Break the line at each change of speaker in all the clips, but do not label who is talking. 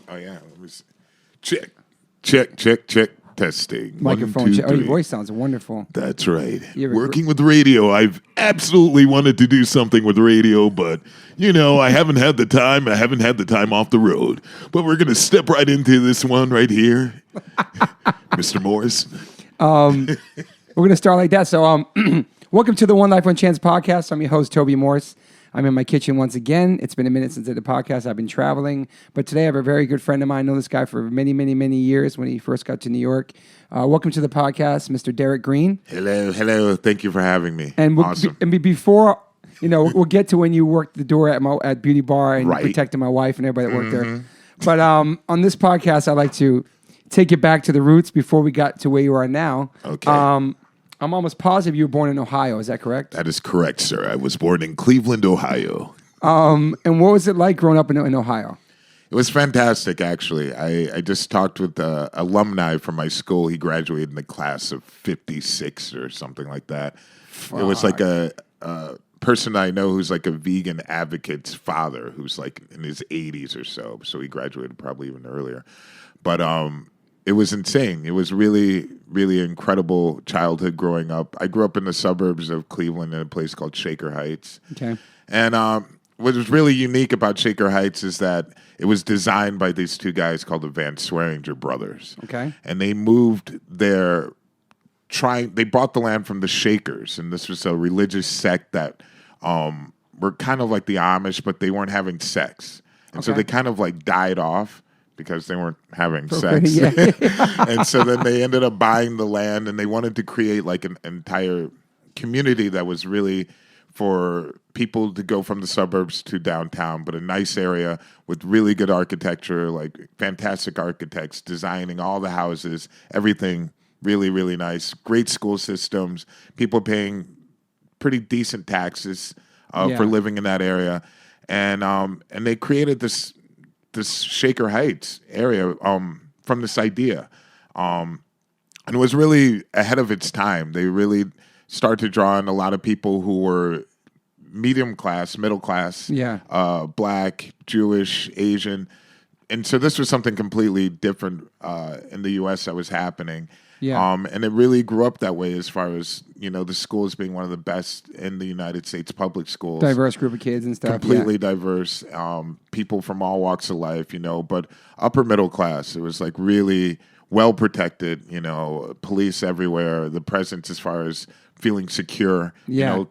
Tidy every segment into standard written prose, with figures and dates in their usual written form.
Oh, yeah. Let me see. Check. Testing.
Microphone
1, 2,
check. Oh,
3.
your voice sounds wonderful.
That's right. Working with radio, I've absolutely wanted to do something with radio, but, I haven't had the time. I haven't had the time off the road. But we're going to step right into this one right here. Mr. Morse.
We're going to start like that. So, welcome to the One Life, One Chance podcast. I'm your host, Toby Morse. I'm in my kitchen once again. It's been a minute since I did the podcast. I've been traveling. But today I have a very good friend of mine. I know this guy for many, many, many years when he first got to New York. Welcome to the podcast, Mr. Derrick Green.
Hello. Thank you for having me.
And
awesome.
Before, we'll get to when you worked the door at Beauty Bar and
right.
you protected my wife and everybody that worked there. But on this podcast, I like to take it back to the roots before we got to where you are now.
Okay.
I'm almost positive you were born in Ohio. Is that correct?
That is correct, sir. I was born in Cleveland, Ohio.
And what was it like growing up in Ohio?
It was fantastic, actually. I just talked with the alumni from my school. He graduated in the class of 56 or something like that. Fuck. It was like a person I know who's like a vegan advocate's father who's like in his 80s or so. So he graduated probably even earlier. But it was insane. It was really, really incredible childhood growing up. I grew up in the suburbs of Cleveland in a place called Shaker Heights.
Okay.
And what was really unique about Shaker Heights is that it was designed by these two guys called the Van Sweringer brothers.
Okay.
And they moved there they bought the land from the Shakers. And this was a religious sect that were kind of like the Amish, but they weren't having sex. And so they kind of like died off because they weren't having sex.
Yeah.
And so then they ended up buying the land, and they wanted to create like an entire community that was really for people to go from the suburbs to downtown, but a nice area with really good architecture, like fantastic architects designing all the houses, everything really, really nice. Great school systems, people paying pretty decent taxes for living in that area. And they created this Shaker Heights area from this idea. And it was really ahead of its time. They really started to draw in a lot of people who were medium class, middle class, Black, Jewish, Asian. And so this was something completely different in the U.S. that was happening.
Yeah.
And it really grew up that way as far as, the schools being one of the best in the United States public schools.
Diverse group of kids and stuff.
Completely diverse. People from all walks of life, but upper middle class. It was like really well protected, police everywhere, the presence as far as feeling secure,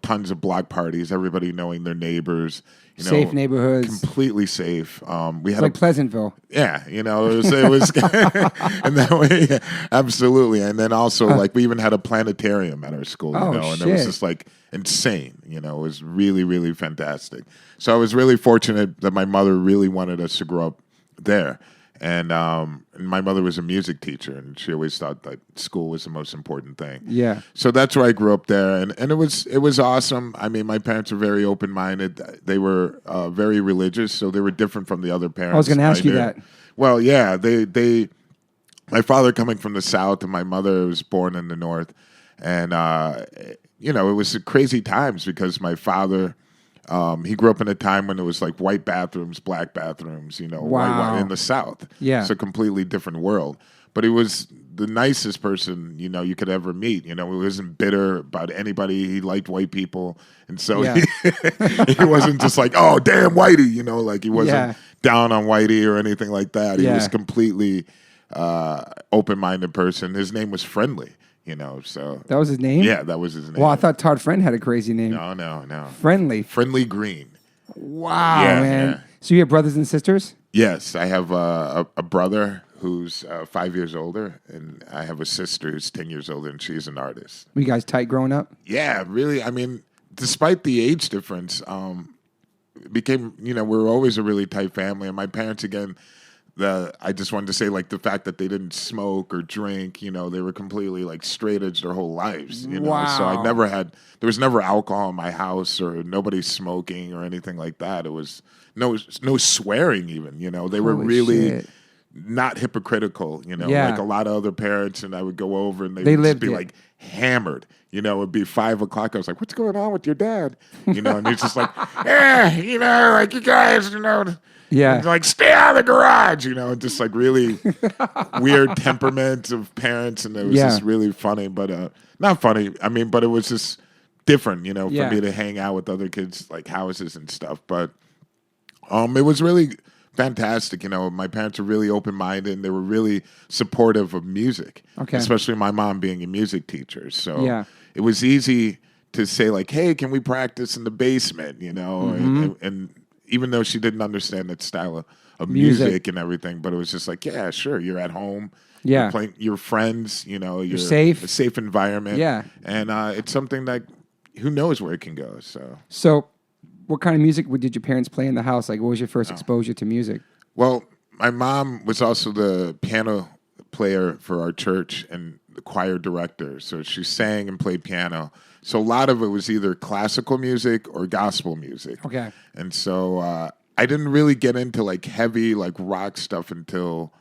tons of block parties, everybody knowing their neighbors.
Safe neighborhoods.
Completely safe. We had
like Pleasantville.
Yeah, it was in that way, absolutely. And then also, like, we even had a planetarium at our school, and it was just like insane. It was really, really fantastic. So I was really fortunate that my mother really wanted us to grow up there. And my mother was a music teacher, and she always thought that school was the most important thing.
Yeah.
So that's where I grew up there, and it was awesome. I mean, my parents were very open-minded. They were very religious, so they were different from the other parents.
I was going to ask you that.
Well, yeah, my father coming from the South, and my mother was born in the North, and it was crazy times because my father. He grew up in a time when it was like white bathrooms, black bathrooms, white in the South.
Yeah.
It's a completely different world. But he was the nicest person, you could ever meet. He wasn't bitter about anybody. He liked white people. And so he wasn't just like, oh, damn, whitey, like he wasn't down on whitey or anything like that. He was completely open-minded person. His name was Friendly. So
that was his name?
Yeah, that was his name.
Well, I thought Todd Friend had a crazy name.
No.
Friendly
Green.
Wow, man. Yeah. So you have brothers and sisters?
Yes, I have a brother who's 5 years older, and I have a sister who's 10 years older, and she's an artist.
Were you guys tight growing up?
Yeah, really. I mean, despite the age difference, it became, we were always a really tight family, and my parents, again, I just wanted to say, like, the fact that they didn't smoke or drink, they were completely, like, straight edge their whole lives,
Wow.
So there was never alcohol in my house or nobody smoking or anything like that. It was no swearing even, they were really not hypocritical,
Yeah.
like a lot of other parents, and I would go over and they would
lived
just be
it.
like hammered. It'd be 5 o'clock. I was like, what's going on with your dad? And he's just like, like you guys,
Yeah.
and like stay out of the garage, and just like really weird temperament of parents. And it was just really funny, but not funny. I mean, but it was just different, for me to hang out with other kids, like houses and stuff. But it was really fantastic. My parents were really open-minded and they were really supportive of music, especially my mom being a music teacher. So it was easy to say like, hey, can we practice in the basement, and even though she didn't understand that style of music and everything, but it was just like, yeah, sure, you're at home.
Yeah.
You're playing your friends, you're
safe.
A safe environment.
Yeah.
And it's something that who knows where it can go.
So what kind of music did your parents play in the house? Like, what was your first exposure to music?
Well, my mom was also the piano player for our church and the choir director. So she sang and played piano. So a lot of it was either classical music or gospel music.
Okay.
And so I didn't really get into like heavy like rock stuff until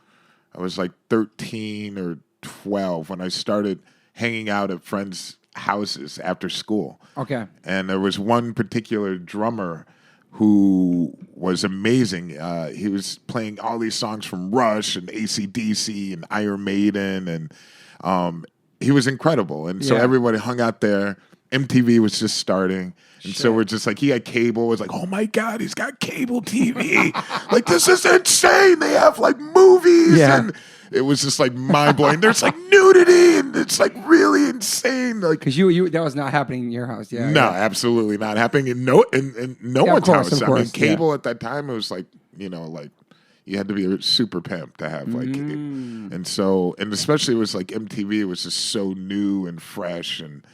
I was like 13 or 12 when I started hanging out at friends' houses after school.
Okay.
And there was one particular drummer who was amazing. He was playing all these songs from Rush and AC/DC and Iron Maiden, and he was incredible. And so everybody hung out there. MTV was just starting. And so we're just like, he had cable. It's like, oh my God, he's got cable TV. Like, this is insane. They have like movies.
Yeah.
And it was just like mind blowing. There's like nudity and it's like really insane. Like,
because you that was not happening in your house. Yeah.
no, absolutely not happening in no one's house. I mean, cable at that time, it was like, like you had to be a super pimp to have like, and especially it was like MTV. It was just so new and fresh and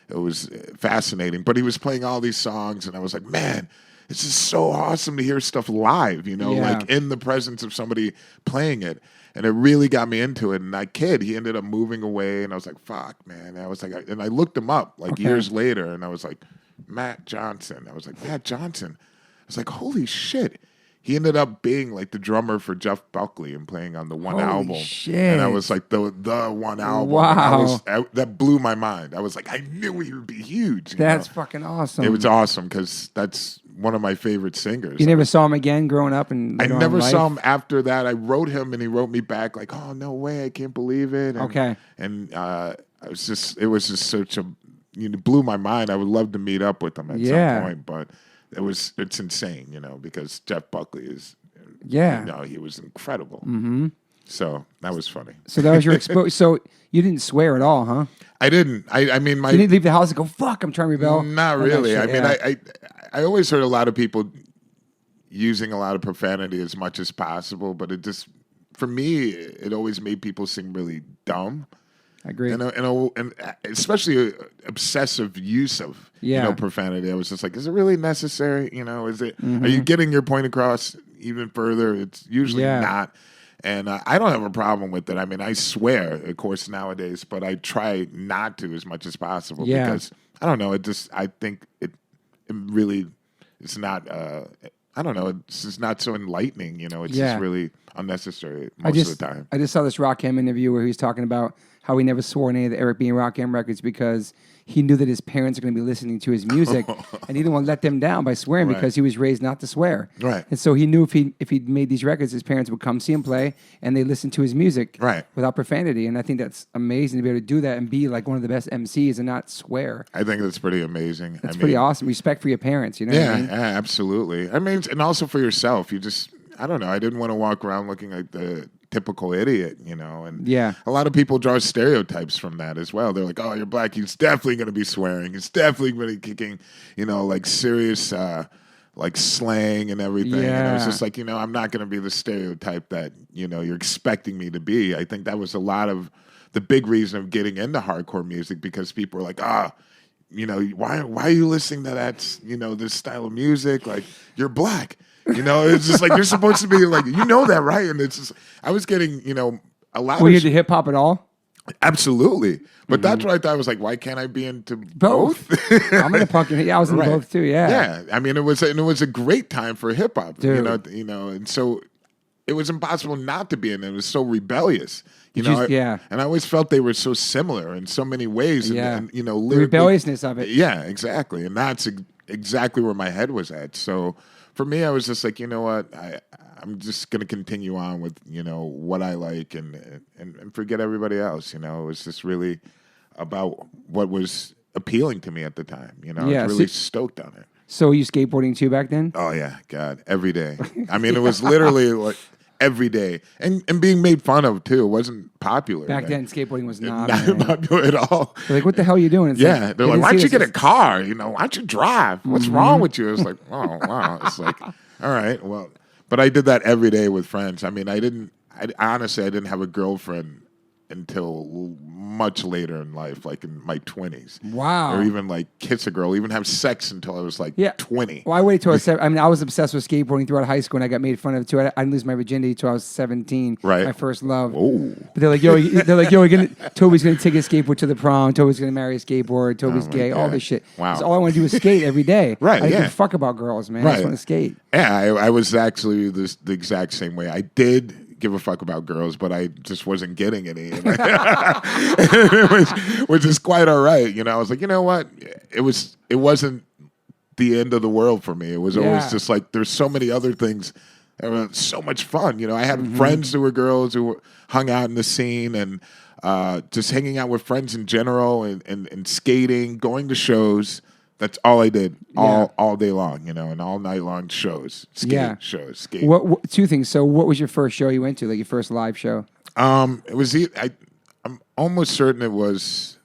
it was fascinating. But he was playing all these songs and I was like, man, it's just so awesome to hear stuff live, like in the presence of somebody playing it. And it really got me into it. And that kid, he ended up moving away. And I was like, fuck, man. And I was like, and I looked him up like years later. And I was like, Matt Johnson. I was like, Matt Johnson. I was like, holy shit. He ended up being like the drummer for Jeff Buckley and playing on the one album.
Shit.
And I was like, the one album.
Wow.
That blew my mind. I was like, I knew he would be huge.
That's fucking awesome.
It was awesome because that's one of my favorite singers.
You never saw him again growing up? And
I never saw him after that. I wrote him and he wrote me back like, oh, no way. I can't believe it. And, And it was just such a, it blew my mind. I would love to meet up with him at some point, but it's insane, because Jeff Buckley is, he was incredible. Mm-hmm. So that was funny.
So that was your exposure. So you didn't swear at all, huh?
I didn't. I mean,
you didn't leave the house and go, fuck, I'm trying to rebel?
Not really. I mean, I always heard a lot of people using a lot of profanity as much as possible, but it just, for me, it always made people seem really dumb.
I agree.
And especially obsessive use of profanity. I was just like, is it really necessary? Is it? Are you getting your point across even further? It's usually not. And I don't have a problem with it. I mean, I swear, of course, nowadays, but I try not to as much as possible because I don't know. I think it really is not. I don't know. It's just not so enlightening. It's just really unnecessary most of the time.
I just saw this Rakim interview where he was talking about how he never swore in any of the Eric B. and Rakim records because he knew that his parents are going to be listening to his music, and he didn't want to let them down by swearing because he was raised not to swear.
Right.
And so he knew if he made these records, his parents would come see him play, and they listen to his music without profanity. And I think that's amazing to be able to do that and be like one of the best MCs and not swear.
I think that's pretty amazing.
That's pretty awesome. Respect for your parents, what I mean?
Yeah, absolutely. I mean, and also for yourself. I don't know. I didn't want to walk around looking like the typical idiot, and a lot of people draw stereotypes from that as well. They're like, oh, you're black, he's definitely going to be swearing, he's definitely going to be kicking, like serious like slang and everything. And I was just like, I'm not going to be the stereotype that you're expecting me to be. I think that was a lot of the big reason of getting into hardcore music, because people were like, why are you listening to that, this style of music? Like, you're black. It's just like, you're supposed to be like, that, right? And it's just, I was getting, a lot
Were you into hip hop at all?
Absolutely. But that's what I thought. I was like, why can't I be into both?
I'm into punk. I was into both too. Yeah.
Yeah. I mean, it was a great time for hip hop, and so it was impossible not to be in it. It was so rebellious. You
Did
know,
you- yeah.
and I always felt they were so similar in so many ways. And,
Yeah.
and you know,
The
lyrically,
rebelliousness of it.
yeah, exactly. And that's exactly where my head was at. So for me, I was just like, you know what, I'm just going to continue on with, you know, what I like and forget everybody else. You know, it was just really about what was appealing to me at the time. You know,
Yeah,
I was really stoked on it.
So were you skateboarding too back then?
Oh yeah, God, every day. I mean, it was literally like every day, and being made fun of too. It wasn't popular
Back
man.
then, skateboarding was not.
Not popular at all.
They're like, what the hell are you doing? It's
Yeah, they're
they
like, why
didn't
don't
see
you get
this
a car? You know, why don't you drive? What's wrong with you? It's like, oh wow. It's like, all right, well, but I did that every day with friends. I mean, honestly, I didn't have a girlfriend until much later in life, like in my 20s.
Wow.
Or even like kiss a girl, even have sex until I was like 20.
Well, I waited till I was I mean, I was obsessed with skateboarding throughout high school, and I got made fun of too. I didn't lose my virginity till I was 17.
Right.
My first love.
Oh.
But they're like, Toby's gonna take a skateboard to the prom. Toby's gonna marry a skateboard. Toby's
my
gay. All
God.
this shit.
Wow.
So all I want to do is skate every day.
Right,
I didn't
yeah.
give a fuck about girls, man. I just
Right.
want to skate.
Yeah, I was actually the exact same way. I did give a fuck about girls, but I just wasn't getting any. Which is quite all right. You know, I was like, you know what? It wasn't the end of the world for me. It was always just like, there's so many other things that were so much fun. You know, I had friends who were girls who hung out in the scene and just hanging out with friends in general and skating, going to shows. That's all I did all day long, you know, and all night long shows, shows.
What two things? So, what was your first show you went to? Like your first live show?
It was I'm almost certain it was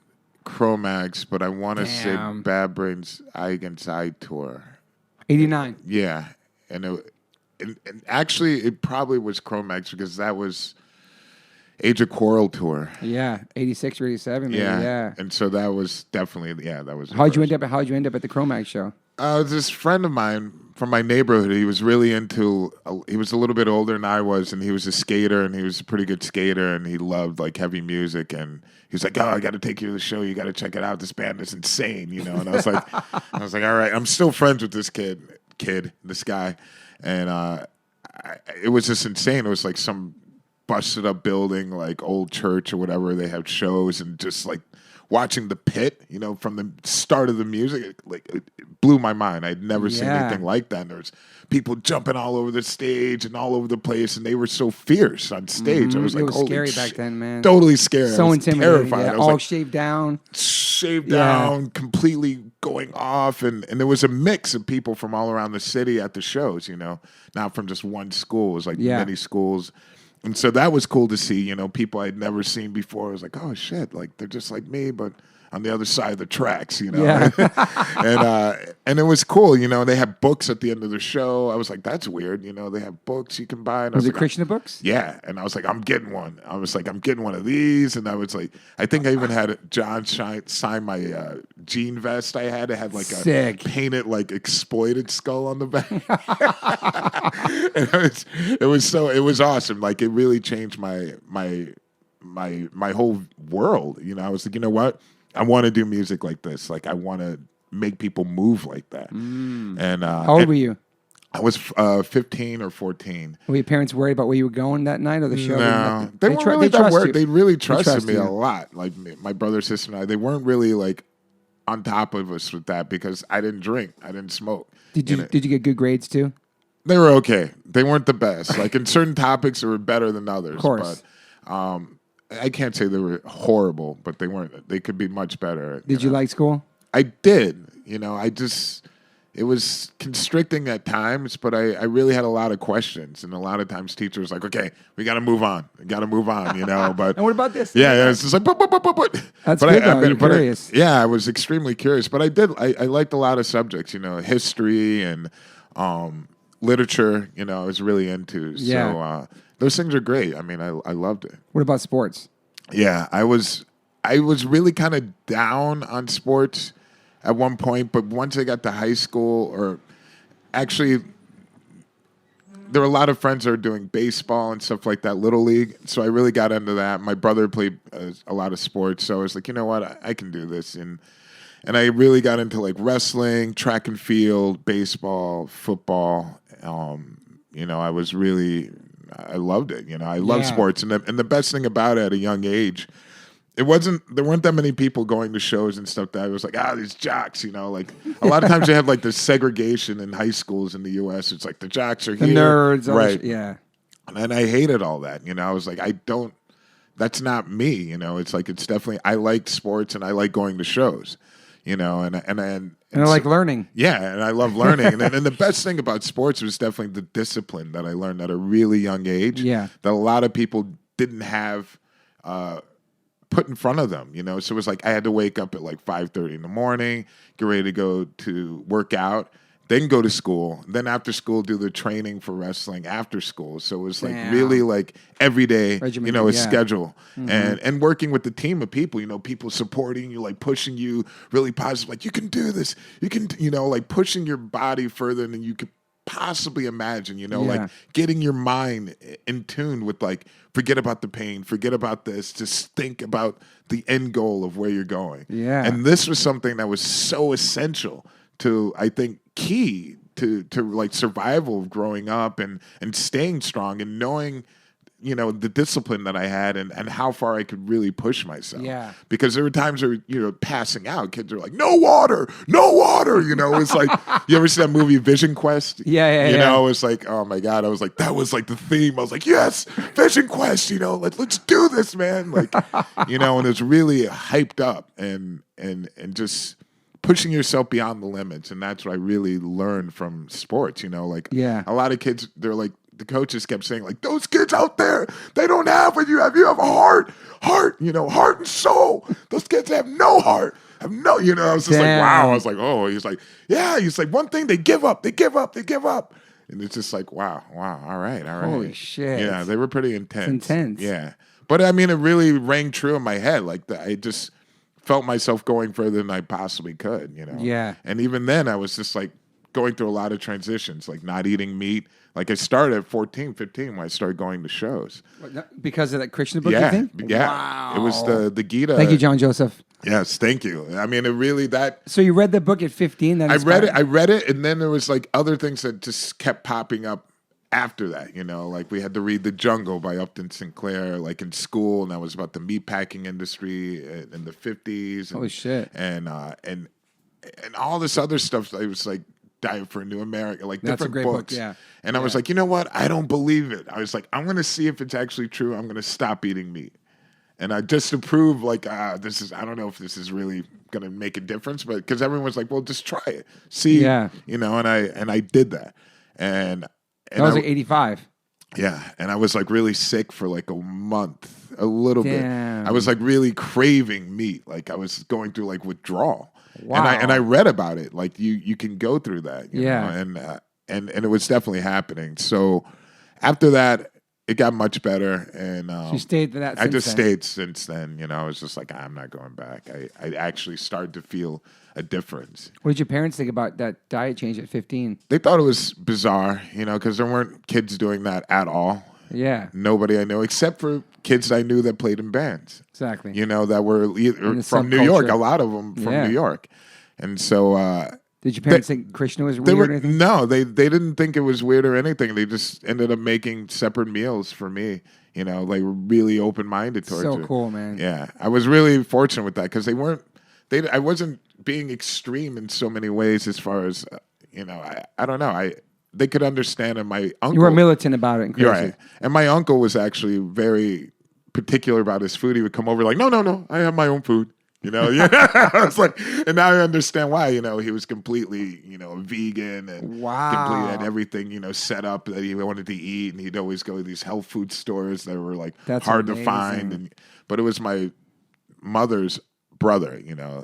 Chromax, but I want to say Bad Brains Eye Against Eye tour.
89.
Yeah, and actually it probably was Chromax because that was Age of Quarrel tour.
Yeah, 86 or 87. Maybe. Yeah.
And so that was definitely that was.
How'd you end up at the Chromax show?
This friend of mine from my neighborhood, he was really into. He was a little bit older than I was, and he was a skater, and he was a pretty good skater, and he loved like heavy music, and he was like, "Oh, I got to take you to the show. You got to check it out. This band is insane," you know. And I was like, "All right." I'm still friends with this this guy, and it was just insane. It was like some busted up building, like old church or whatever. They have shows and just like watching the pit, you know, from the start of the music, like it blew my mind. I'd never seen anything like that. And there was people jumping all over the stage and all over the place, and they were so fierce on stage. I was like,
it was
holy
scary
shit.
back then, man.
Totally scary.
So
I was
intimidating.
terrified.
Yeah.
I was
All
like,
shaved down.
shaved down, completely going off, and there was a mix of people from all around the city at the shows, you know, not from just one school. It was like many schools. And so that was cool to see, you know, people I'd never seen before. I was like, oh, shit, like they're just like me, but on the other side of the tracks, you know.
Yeah.
and it was cool, you know. They had books at the end of the show. I was like, that's weird, you know. They have books you can buy. And
Was it
like,
Krishna books?
Yeah. And I was like, I'm getting one. I was like, I'm getting one of these. And I was like, I think I even had John sign my jean vest I had. It had like a painted like exploited skull on the back. And it was awesome. Like it really changed my whole world. You know, I was like, you know what? I want to do music like this. Like I want to make people move like that. And
How old were you?
I was 15 or 14.
Were your parents worried about where you were going that night or the show?
No, they weren't really that worried. They really trusted me
you.
a lot. Like my brother, sister, and I, they weren't really like on top of us with that because I didn't drink, I didn't smoke.
Did you get good grades too?
They were okay. They weren't the best. Like in certain topics, they were better than others.
Of course.
But I can't say they were horrible, but they weren't. They could be much better.
Did you like school?
I did. You know, it was constricting at times, but I really had a lot of questions. And a lot of times teachers were like, okay, we got to move on. You know. But
And what about this?
Yeah, it's just like, but.
That's
but
good, though. You're curious.
I was extremely curious. But I liked a lot of subjects, you know, history and literature, you know, I was really into.
Yeah.
So those things are great. I mean, I loved it.
What about sports?
Yeah, I was really kind of down on sports at one point, but once I got to high school, or actually, there were a lot of friends that were doing baseball and stuff like that, Little League. So I really got into that. My brother played a lot of sports, so I was like, you know what, I can do this. And I really got into like wrestling, track and field, baseball, football. You know, I was really I loved it. I love
Yeah.
sports, and the best thing about it at a young age, there weren't that many people going to shows and stuff that I was like, these jocks, like a lot of times they have like this segregation in high schools in the US. It's like the jocks are
The
here.
nerds,
right?
Yeah.
And I hated all that. I was like, that's not me. It's like, it's definitely, I like sports and I like going to shows, and
I like learning.
Yeah, and I love learning. and the best thing about sports was definitely the discipline that I learned at a really young age.
Yeah.
That a lot of people didn't have put in front of them. So it was like I had to wake up at like 5:30 in the morning, get ready to go to work out, then go to school, then after school do the training for wrestling after school. So it was like really like every day,
Regimen,
a schedule. And working with the team of people, people supporting you, like pushing you really positive, like you can do this, you can, like pushing your body further than you could possibly imagine, like getting your mind in tune with like, forget about the pain, forget about this, just think about the end goal of where you're going.
Yeah.
And this was something that was so essential to, I think, key to like survival of growing up and staying strong and knowing, the discipline that I had and how far I could really push myself.
Yeah.
Because there were times where, passing out, kids are like, no water. It's like, you ever see that movie Vision Quest?
Yeah.
It's like, oh my God. I was like, that was like the theme. I was like, yes, Vision Quest, let's do this, man. Like, and it's really hyped up and just pushing yourself beyond the limits. And that's what I really learned from sports, a lot of kids, they're like, the coaches kept saying like, those kids out there, they don't have what you have. You have a heart, heart and soul. Those kids have no heart, have no, I was just like, wow. I was like, oh, he's like, yeah. He's like, one thing, they give up. And it's just like, wow. All right.
Holy shit.
Yeah, they were pretty intense.
It's intense.
Yeah. But I mean, it really rang true in my head. Like I just felt myself going further than I possibly could,
Yeah.
And even then I was just like going through a lot of transitions, like not eating meat. Like I started at 14, 15 when I started going to shows.
Because of that Christian book, you think?
Yeah.
Wow.
It was the Gita.
Thank you, John Joseph.
Yes, thank you. I mean, it really
So you read the book at 15?
I read it, and then there was like other things that just kept popping up after that, like we had to read The Jungle by Upton Sinclair, like in school, and that was about the meatpacking industry in the 50s.
Holy shit.
And all this other stuff. It was like Diet for a New America, like
That's
different
a great
books.
book, yeah.
And I was like, you know what? I don't believe it. I was like, I'm going to see if it's actually true. I'm going to stop eating meat. And I just to prove like, I don't know if this is really going to make a difference, but because everyone was like, well, just try it. See, and I did that. And
that was like 85.
Yeah. And I was like really sick for like a month, a little bit.
Damn.
I was like really craving meat. Like I was going through like withdrawal.
Wow.
And I read about it. Like you can go through that. You
Yeah.
know? And it was definitely happening. So after that, it got much better. And
you stayed for that.
I just stayed since then. I was just like, I'm not going back. I actually started to feel a difference.
What did your parents think about that diet change at 15?
They thought it was bizarre, because there weren't kids doing that at all.
Yeah.
Nobody I know, except for kids I knew that played in bands.
Exactly.
That were from New York. A lot of them from New York. And so...
did your parents think Krishna was weird or anything?
No, they didn't think it was weird or anything. They just ended up making separate meals for me. They were really open-minded towards it.
So cool, man.
Yeah. I was really fortunate with that because I wasn't being extreme in so many ways as far as, I don't know. They could understand, and my uncle...
You were militant about it and crazy.
Right. And my uncle was actually very particular about his food. He would come over like, no, I have my own food. I was like, and now I understand why. He was completely, vegan and completely had everything, set up that he wanted to eat, and he'd always go to these health food stores that were like hard to find. But it was my mother's brother,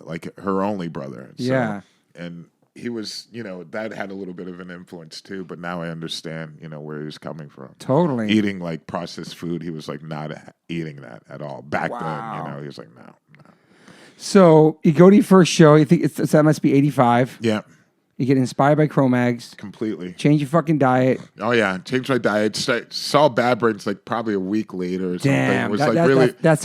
like her only brother. So, and he was, that had a little bit of an influence too. But now I understand, where he was coming from.
Totally
eating like processed food. He was like not eating that at all back then. He was like no.
So you go to your first show. You think that must be 85.
Yeah.
You get inspired by Cro-Mags.
Completely.
Change your fucking diet.
Oh, yeah. Changed my diet. Saw Bad Brains like probably a week later or something.
Damn.
It was really...
That's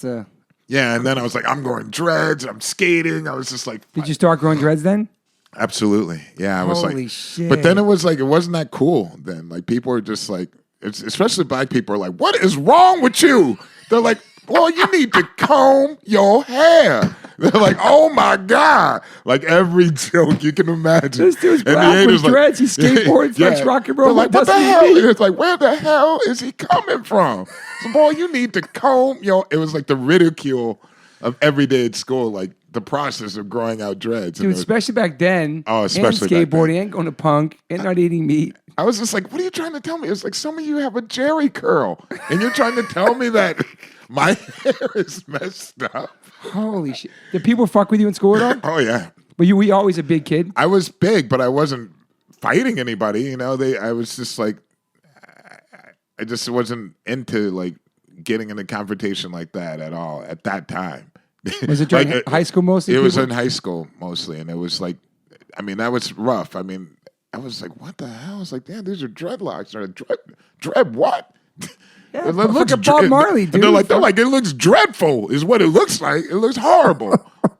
the...
Yeah, and then I was like, I'm going dreads. I'm skating. I was just like...
Did you start growing dreads then?
Absolutely. Yeah, I was like...
Holy shit.
But then it was like, it wasn't that cool then. Like people were just like... especially black people are like, what is wrong with you? They're like, well, you need to comb your hair. They're like, oh my God. Like every joke you can imagine.
This dude's black with dreads. He skateboards, likes rock and roll.
They're like, what the hell? It's like, where the hell is he coming from? So, boy, you need to comb your... It was like the ridicule of every day at school, like the process of growing out dreads.
Dude, especially back then.
Oh, especially
and skateboarding, and going to punk, and not eating meat.
I was just like, what are you trying to tell me? It's like, some of you have a Jerry curl, and you're trying to tell me that my hair is messed up.
Holy shit. Did people fuck with you in school at all?
Oh, yeah.
Were you always a big kid?
I was big, but I wasn't fighting anybody. I was just like, I just wasn't into like getting in a confrontation like that at all at that time.
Was it during high school mostly?
It was in high school mostly, and it was like, I mean, that was rough. I mean, I was like, what the hell? I was like, damn, these are dreadlocks. Or dread what?
Yeah, it looks like Bob Marley, dude.
And they're like, it looks dreadful, is what it looks like. It looks horrible.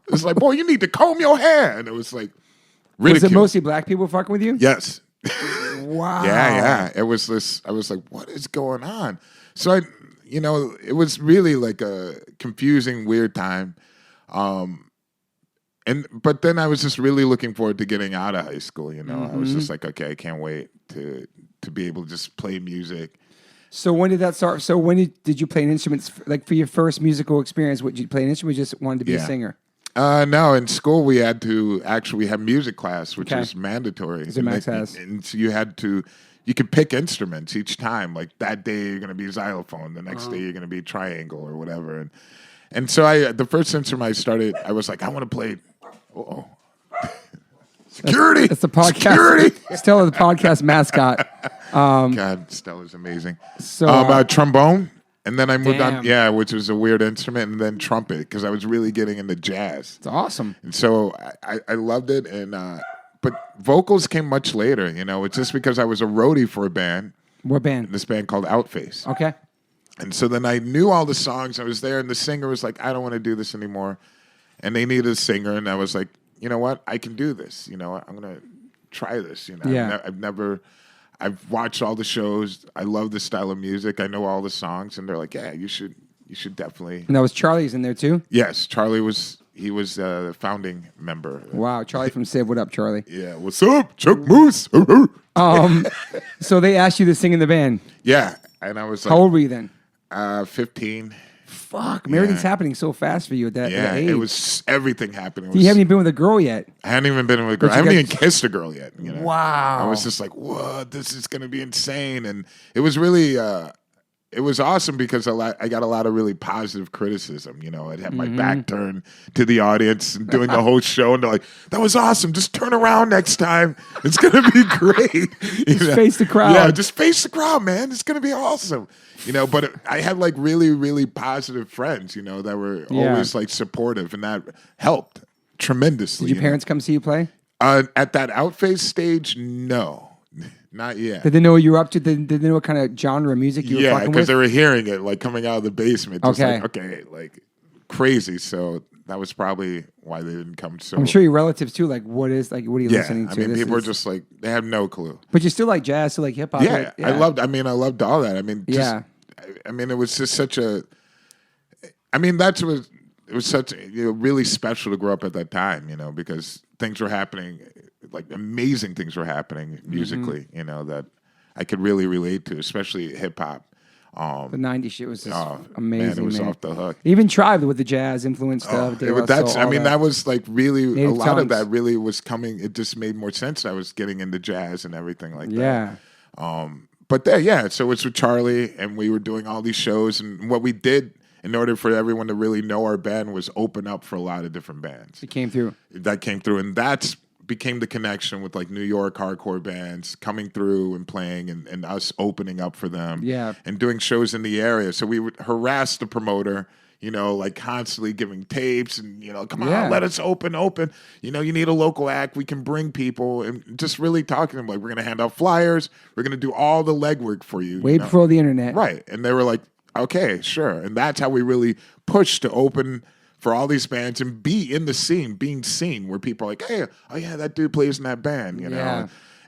It's like, boy, you need to comb your hair. And it was like, ridicule.
Was it mostly black people fucking with you?
Yes.
Wow.
Yeah. It was this. I was like, what is going on? So it was really like a confusing, weird time. But then I was just really looking forward to getting out of high school. I was just like, okay, I can't wait to be able to just play music.
So when did that start? So when did you play an instrument? Like for your first musical experience, did you play an instrument? Or you just wanted to be a singer?
No, in school we had to we had music class, which was mandatory.
Max has.
And so you could pick instruments each time. Like that day you're going to be xylophone, the next day you're going to be triangle or whatever. And so the first instrument I was like, I want to play. Uh-oh. Security.
That's the podcast.
Security.
Stella, the podcast mascot.
God, Stella's amazing.
So
trombone, and then I moved on. Which was a weird instrument, and then trumpet because I was really getting into jazz.
It's awesome.
And so I loved it, and but vocals came much later. It's just because I was a roadie for a band.
What band?
This band called Outface.
Okay.
And so then I knew all the songs. I was there, and the singer was like, I don't want to do this anymore. And they needed a singer, and I was like, you know what? I can do this. I'm going to try this.
Yeah.
I've watched all the shows. I love this style of music. I know all the songs. And they're like, yeah, you should definitely.
And that was Charlie's in there too?
Yes. Charlie was the founding member.
Wow. Charlie from Civ. What up, Charlie?
Yeah. What's up, Chuck Moose?
So they asked you to sing in the band.
Yeah. And I was like,
how old were you then?
15.
Fuck, everything's happening so fast for you at that age.
It was everything happening.
You haven't even been with a girl yet.
I hadn't even been with a girl. I haven't even kissed a girl yet.
Wow.
I was just like, what? This is going to be insane. And it was really, it was awesome because I got a lot of really positive criticism. I'd have my back turned to the audience and doing the whole show. And they're like, that was awesome. Just turn around next time. It's going to be great.
Just face the crowd.
Yeah, just face the crowd, man. It's going to be awesome. But I had like really, really positive friends, that were always like supportive, and that helped tremendously.
Did your parents come see you play?
At that Outface stage, no, not yet.
Did they know what you were up to? Did they know what kind of genre of music you were fucking with?
Yeah, because they were hearing it like coming out of the basement. Just like crazy. So that was probably why they didn't come. So
I'm sure your relatives too. Like, what are you listening to?
I mean, people are just like, they have no clue.
But you still like jazz, still like hip hop.
Yeah,
right? Yeah,
I loved all that. I mean, it was just such a. I mean, it was such really special to grow up at that time, because things were happening, like amazing things were happening musically, that I could really relate to, especially hip hop.
The 90s shit was just amazing.
Man, it was off the hook.
Even Tribe with the jazz influence stuff.
That was like really
Native
a lot
tongues.
of that really was coming. It just made more sense. I was getting into jazz and everything like that.
Yeah.
But so it's with Charlie, and we were doing all these shows, and what we did in order for everyone to really know our band was open up for a lot of different bands.
It came through.
That came through, and that's became the connection with like New York hardcore bands coming through and playing, and us opening up for them.
Yeah.
And doing shows in the area. So we would harass the promoter, like constantly giving tapes and, come on, let us open. You need a local act. We can bring people, and just really talking to them like, we're going to hand out flyers. We're going to do all the legwork for you.
Way before the internet.
Right. And they were like, okay, sure. And that's how we really pushed to open for all these bands and be in the scene, being seen, where people are like, hey, oh yeah, that dude plays in that band,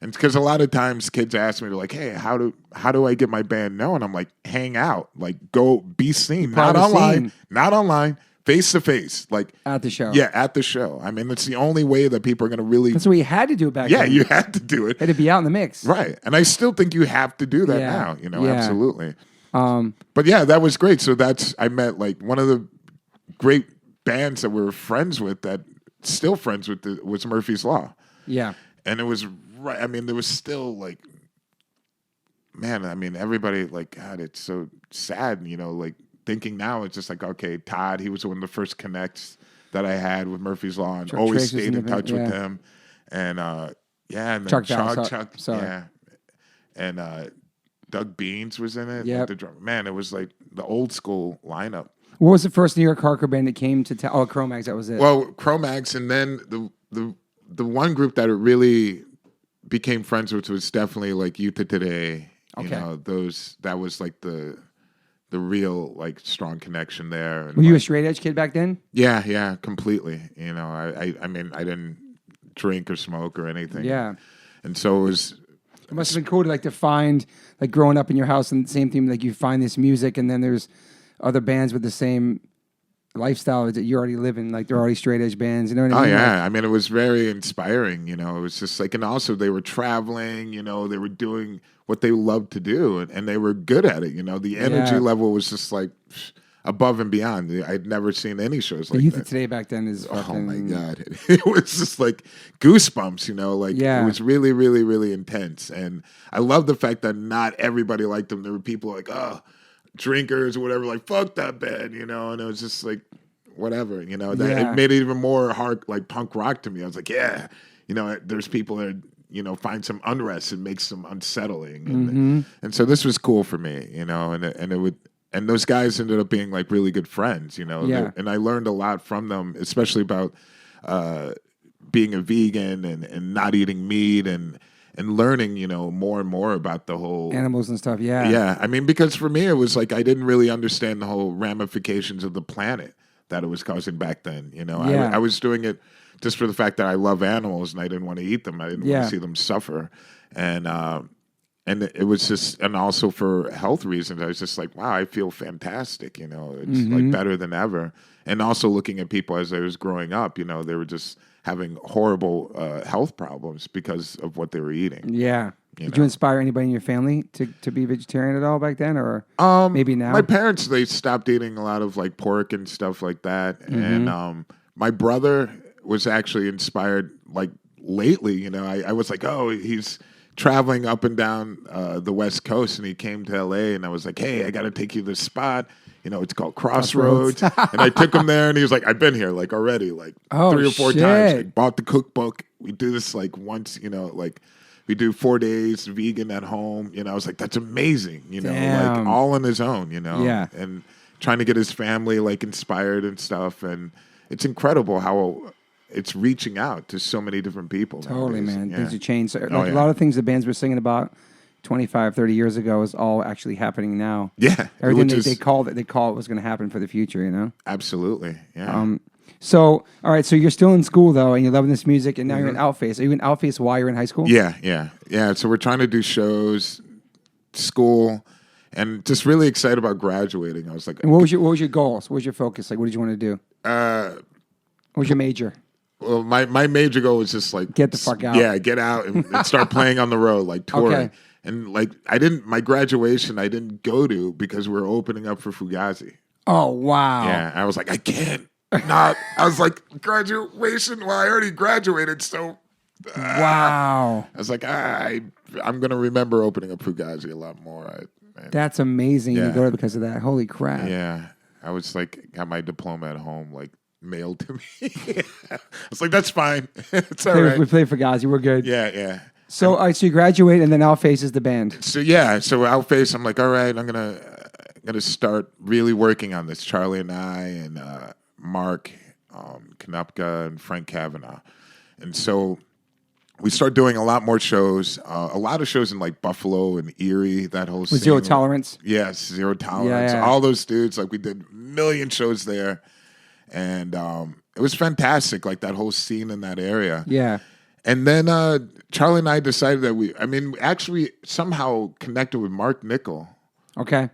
And because a lot of times kids ask me, they're like, hey, how do I get my band known? I'm like, hang out, like go be seen, not online, face to face, like
at the show.
Yeah, at the show. I mean, it's the only way that people are going to really.
That's what you had to do back then.
Yeah, you had to do it.
Had to be out in the mix.
Right. And I still think you have to do that now, absolutely. But yeah, that was great. So I met like one of the great bands that we were friends with, that still friends with, was Murphy's Law.
Yeah.
And it was right. I mean, there was still like, man, I mean, everybody like, God, it's so sad, like thinking now it's just like, okay, Todd, he was one of the first connects that I had with Murphy's Law, and always stayed in touch with him. And and then Chuck, yeah. And Doug Beans was in it.
Yeah.
Man, it was like the old school lineup.
What was the first New York hardcore band that came to town? Cro-Mags, that was it.
Well, Cro-Mags, and then the one group that it really became friends with was definitely like Youth of Today. Okay. That was like the real like strong connection there. And
were you a straight edge kid back then?
Yeah, completely. I mean, I didn't drink or smoke or anything.
Yeah.
And so it was.
It must have been cool to find like growing up in your house and the same thing, like you find this music and then there's other bands with the same lifestyle that you already live in, like they're already straight edge bands, you know what I mean?
Oh yeah, I mean it was very inspiring, it was just like, and also they were traveling, they were doing what they loved to do, and they were good at it, the energy level was just like above and beyond. I'd never seen any shows like that.
The Youth of Today back then is fucking...
Oh my God. It was just like goosebumps, it was really, really, really intense. And I love the fact that not everybody liked them. There were people like, drinkers or whatever, like, fuck that band, and it was just like, whatever, it made it even more hard, like punk rock to me. I was like, yeah, there's people that, find some unrest and makes them unsettling. And so this was cool for me, and those guys ended up being like really good friends, and I learned a lot from them, especially about being a vegan and not eating meat and learning, more and more about the whole
animals and stuff. Yeah.
Yeah. I mean, because for me, it was like, I didn't really understand the whole ramifications of the planet that it was causing back then. I was doing it just for the fact that I love animals and I didn't want to eat them. I didn't want to see them suffer. And it was just, and also for health reasons, I was just like, wow, I feel fantastic. It's like better than ever. And also looking at people as I was growing up, they were just having horrible health problems because of what they were eating.
Yeah. Did you inspire anybody in your family to be vegetarian at all back then, or maybe now?
My parents, they stopped eating a lot of like pork and stuff like that. And my brother was actually inspired like lately. I was like, oh, he's traveling up and down the West Coast, and he came to LA, and I was like, hey, I got to take you to this spot. It's called Crossroads. And I took him there, and he was like, I've been here like already, like 3 or 4 times. Like, bought the cookbook. We do this like once, like we do 4 days vegan at home. I was like, that's amazing, like all on his own,
Yeah.
And trying to get his family like inspired and stuff. And it's incredible how it's reaching out to so many different people.
Totally,
nowadays.
man.
Yeah.
Things have changed. A lot of things the bands were singing about 25, 30 years ago is all actually happening now.
Yeah.
Everything they call it was going to happen for the future,
Absolutely. Yeah.
So, all right, so you're still in school, though, and you're loving this music, and now you're in Outface. Are you in Outface while you're in high school?
Yeah. So we're trying to do shows, school, and just really excited about graduating. I was like...
And what was your goals? What was your focus? Like, what did you want to do? What was your major?
Well, my major goal was just like...
Get the fuck out.
Yeah, get out and start playing on the road, like touring. Okay. And like, my graduation, I didn't go to because we were opening up for Fugazi.
Oh, wow.
Yeah, I was like, I can't not. I was like, graduation? Well, I already graduated, so.
Wow.
I was like, I'm going to remember opening up Fugazi a lot more.
That's amazing. You go there because of that. Holy crap.
Yeah. I was like, got my diploma at home, like, mailed to me. I was like, that's fine. It's all right.
We played Fugazi. We're good.
Yeah.
So, all right, so you graduate, and then Outface is the band.
So Outface, I'm like, all right, I'm gonna start really working on this. Charlie and I and Mark Konopka and Frank Kavanaugh, and so we start doing a lot more shows. A lot of shows in like Buffalo and Erie. That whole scene.
Zero Tolerance.
Yes, Zero Tolerance.
Yeah.
All those dudes. Like we did a million shows there, and it was fantastic. Like that whole scene in that area.
Yeah.
And then Charlie and I decided that we actually somehow connected with Mark Nickel.
Okay.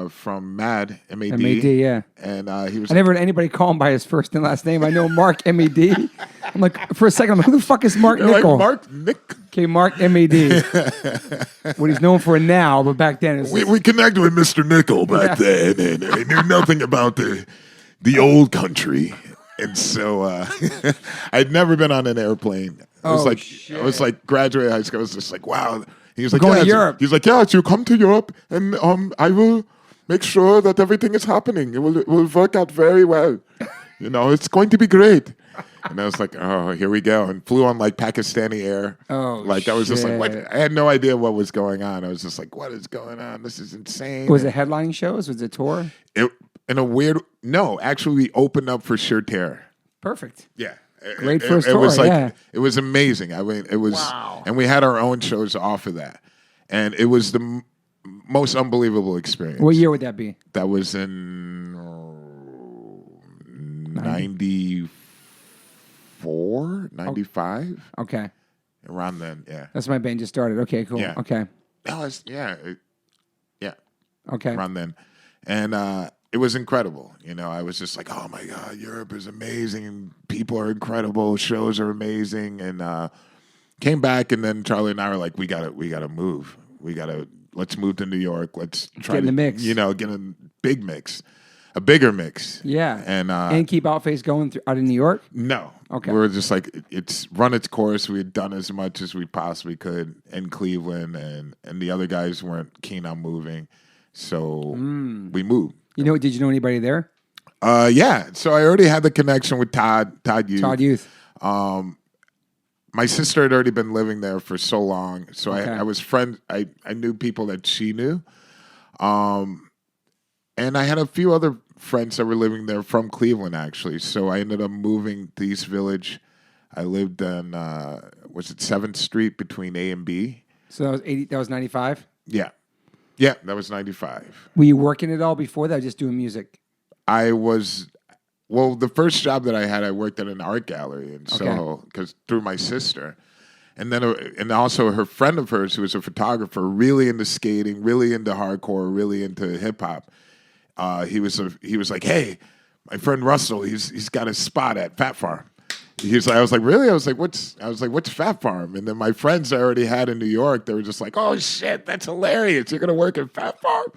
From MAD, M-A-D.
M-A-D, yeah.
And he was...
I never heard anybody call him by his first and last name. I know Mark M-A-D. I'm like, for a second, I'm like, who the fuck is Mark Nickel?
Like, Mark Nick?
Okay, Mark M-A-D. What he's known for now, but back then...
We connected with Mr. Nickel back then, and I knew nothing about the old country. And so I'd never been on an airplane. I was like graduating high school. I was just like, wow. He was like,
going to Europe.
He's like, yeah, you come to Europe, and I will make sure that everything is happening. It will work out very well. It's going to be great. And I was like, oh, here we go. And flew on like Pakistani Air.
Oh,
like I was just like, what? I had no idea what was going on. I was just like, what is going on? This is insane.
Was it headlining shows? Was it tour?
No, actually, we opened up for Sheer Terror.
Perfect.
Yeah.
Great first tour.
It was like,
yeah.
It was amazing. I mean, it was,
wow.
And we had our own shows off of that. And it was the most unbelievable experience.
What year would that be?
That was in 94, 95.
Okay.
Around then, yeah.
That's my band just started. Okay, cool.
Yeah.
Okay.
Yeah.
Okay.
Around then. And it was incredible. I was just like, oh my God, Europe is amazing. People are incredible. Shows are amazing. And came back, and then Charlie and I were like, we gotta move. Let's move to New York. Let's try
get in the mix.
Get a big mix, a bigger mix.
Yeah.
And
keep Outface going out in New York?
No.
Okay.
We were just like, it's run its course. We had done as much as we possibly could in Cleveland, and the other guys weren't keen on moving. So we moved.
Did you know anybody there?
Yeah. So I already had the connection with Todd Youth.
Todd Youth.
My sister had already been living there for so long. So
okay.
I was friends. I knew people that she knew. And I had a few other friends that were living there from Cleveland, actually. So I ended up moving to East Village. I lived on, was it 7th Street between A and B?
So that was 95?
Yeah. Yeah, that was 95.
Were you working at all before that, or just doing music?
I was, the first job that I had, I worked at an art gallery in Soho, through my sister. And then, and also her friend of hers, who was a photographer, really into skating, really into hardcore, really into hip hop. He was like, hey, my friend Russell, he's got a spot at Fat Farm. I was like, really? I was like, what's Fat Farm? And then my friends I already had in New York, they were just like, oh shit, that's hilarious. You're gonna work at Fat Farm?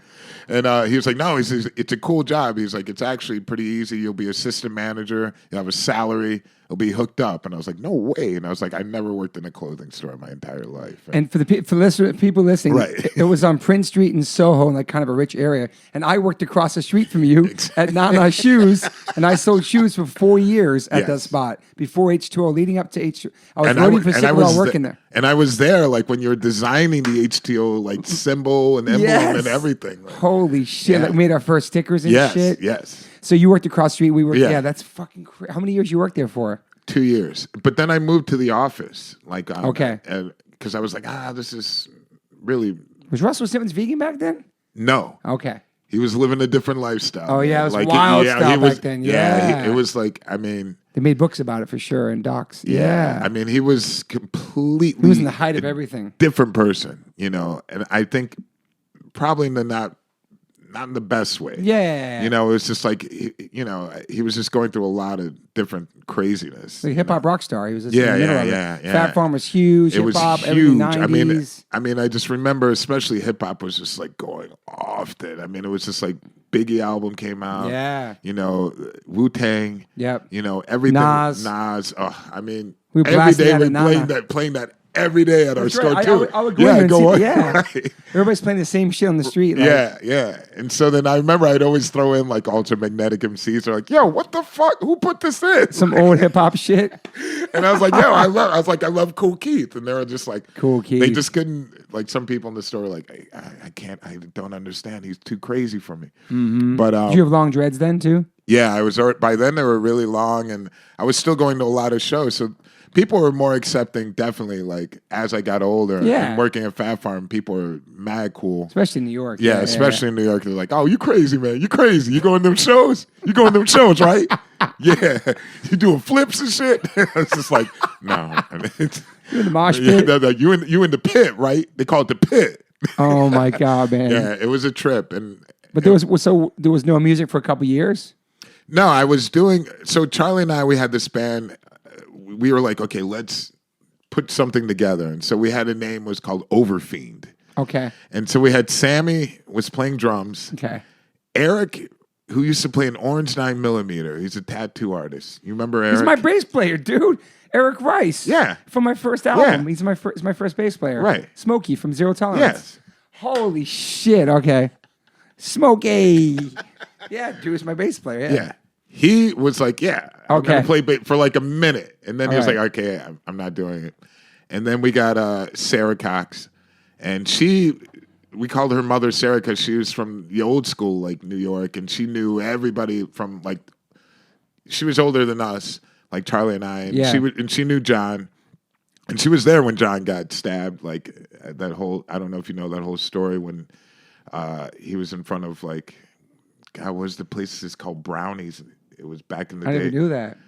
And he was like, no, it's a cool job. He's like, it's actually pretty easy. You'll be assistant manager. You'll have a salary. It'll be hooked up. And I was like, no way. And I was like, I never worked in a clothing store my entire life.
And for people listening,
right.
It was on Prince Street in Soho, in like kind of a rich area. And I worked across the street from you at Nana Shoes, and I sold shoes for 4 years at that spot before H2O, leading up to H2O. I was voting for Sick while working there.
And I was there, like when you were designing the H2O like symbol and emblem and everything. Like,
holy shit! Like, we made our first stickers and shit.
Yes.
So you worked across the street. We worked. Yeah, that's fucking crazy. How many years you worked there for?
2 years. But then I moved to the office. Like,
okay.
Because I was like, this is really.
Was Russell Simmons vegan back then?
No.
Okay.
He was living a different lifestyle.
Oh, yeah. It was wild stuff back then. Yeah.
It was like, I mean.
They made books about it for sure and docs. Yeah.
I mean, he was completely.
He was in the height of everything.
Different person, And I think probably not in the best way.
Yeah.
It was just like, he was just going through a lot of different craziness.
Like hip-hop rock star. He was just
yeah.
Fat Farm was huge.
It was
huge.
90s. I mean, I just remember, especially hip-hop was just like going off it. I mean, it was just like Biggie album came out.
Yeah.
Wu-Tang.
Yep.
Everything.
Nas.
Oh, I mean,
we
every day we
playing
that every day at our store too.
I would go in and see. Yeah.
Right.
Everybody's playing the same shit on the street. Like.
Yeah. And so then I remember I'd always throw in like Ultra Magnetic MCs. They're like, yo, what the fuck? Who put this in?
Some old hip hop shit.
And I was like, I love Cool Keith. And they were just like,
Cool Keith.
They just couldn't, like some people in the store were like, I don't understand. He's too crazy for me.
Mm-hmm.
But
did you have long dreads then too?
Yeah, by then they were really long, and I was still going to a lot of shows. So people were more accepting, definitely, like, as I got older and working at Fat Farm, people were mad cool.
Especially in New York.
Yeah, especially in New York. They're like, oh, you crazy, man. You crazy. You going to them shows? You going to them shows, right? Yeah, you doing flips and shit. It's just like, no.
You in the mosh pit?
No, you in the pit, right? They call it the pit.
Oh my God, man.
Yeah, it was a trip.
But there was no music for a couple years?
No, I was doing, so Charlie and I, we had this band. We were like, okay, let's put something together. And so we had a name, was called Overfiend.
Okay.
And so we had Sammy was playing drums.
Okay.
Eric, who used to play an Orange 9mm, he's a tattoo artist. You remember Eric?
He's my bass player, dude. Eric Rice.
Yeah.
From my first album.
Yeah.
He's my first bass player.
Right.
Smokey from Zero Tolerance.
Yes.
Holy shit. Okay. Smokey. Yeah, dude, he's my bass player.
Yeah. He was like, yeah, I'm
Okay.
going to play bass for like a minute. And then he was
right.
like, okay, I'm not doing it. And then we got Sarah Cox. And we called her mother Sarah because she was from the old school, like New York. And she knew everybody from like, she was older than us, like Charlie and I. And,
Yeah.
she knew John. And she was there when John got stabbed. Like that whole, I don't know if you know that whole story when he was in front of like, God, what was the place is called Brownies? It was back in the
I
day.
never knew that.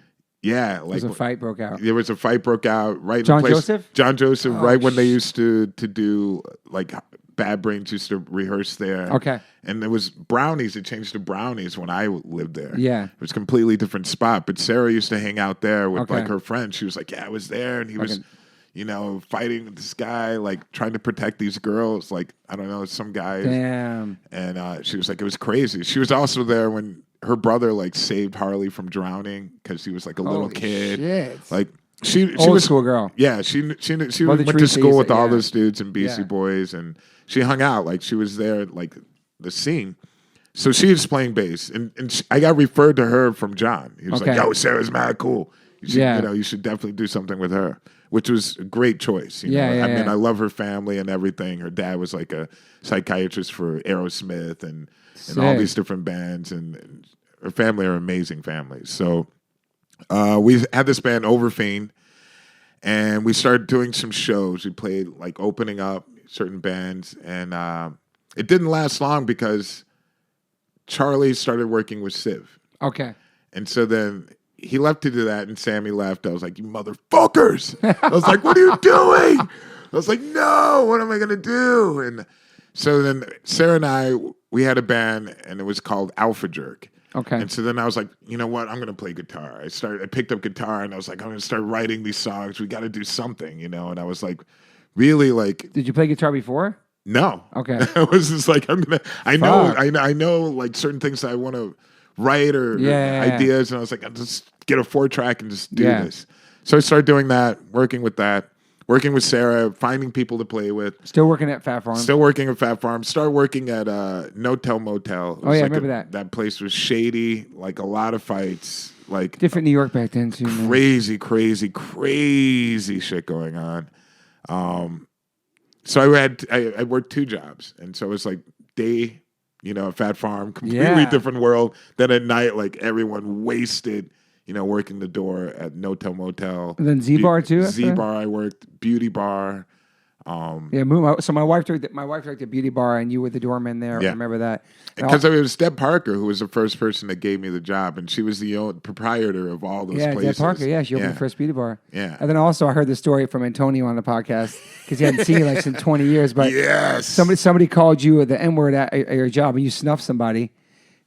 Yeah, like
There's a fight broke out.
there was a fight broke out right.
John
in the place,
Joseph?
John Joseph,
Oh,
right when they used to do like Bad Brains used to rehearse there.
Okay.
And there was Brownies. It changed to Brownies when I lived there.
Yeah.
It was a completely different spot. But Sarah used to hang out there with
Okay.
like her friends. She was like, yeah, I was there, and he was, fighting with this guy, like trying to protect these girls. Like I don't know, some guys.
Damn.
And she was like, it was crazy. She was also there when her brother like saved Harley from drowning because he was like a little
Holy
kid.
shit.
Like she
Old
was
school girl.
Yeah, she went
Mother
to
Teresa
school
used
with
to-
all
yeah.
those dudes and BC
Yeah.
Boys, and she hung out. Like she was there, like the scene. So she was playing bass, and I got referred to her from John. He was
Okay.
like, "Yo, Sarah's mad cool. You should,
Yeah.
you should definitely do something with her," which was a great choice. You
Yeah,
know?
yeah,
I mean,
yeah.
I love her family and everything. Her dad was like a psychiatrist for Aerosmith and all
Sick.
these different bands, and her family are amazing families. So we had this band Overfiend, and we started doing some shows. We played like opening up certain bands, and it didn't last long because Charlie started working with Civ.
Okay.
And so then he left to do that, and Sammy left. I was like, you motherfuckers. I was like, what are you doing? I was like, no, what am I going to do? And so then Sarah and I, we had a band, and it was called Alpha Jerk.
Okay.
And so then I was like, you know what? I'm going to play guitar. I picked up guitar, and I was like, I'm going to start writing these songs. We got to do something, And I was like, really like,
Did you play guitar before?
no.
Okay.
I was just like, I know like certain things that I want to write or ideas. And I was like, I'll just get a 4-track and just do this. So I started doing that, working with Sarah, finding people to play with.
Still working at Fat Farm.
Still working at Fat Farm. Started working at No Tell Motel.
Oh, yeah, I remember that.
That place was shady, like a lot of fights, like
Different New York back then, too. Man.
crazy shit going on. So I worked 2 jobs, and so it was like day, at Fat Farm, completely different world. Then at night, like everyone wasted, working the door at No Tell Motel.
And then Z-Bar too? after that?
Z-Bar I worked, Beauty Bar.
So my wife worked at Beauty Bar, and you were the doorman there.
Yeah.
I remember that.
Because it was Deb Parker who was the first person that gave me the job, and she was the proprietor of all those places.
Deb Parker, she opened the first beauty bar.
Yeah.
And then also I heard the story from Antonio on the podcast, because he hadn't seen you like in 20 years, but
Yes.
somebody called you the N-word at your job, and you snuffed somebody.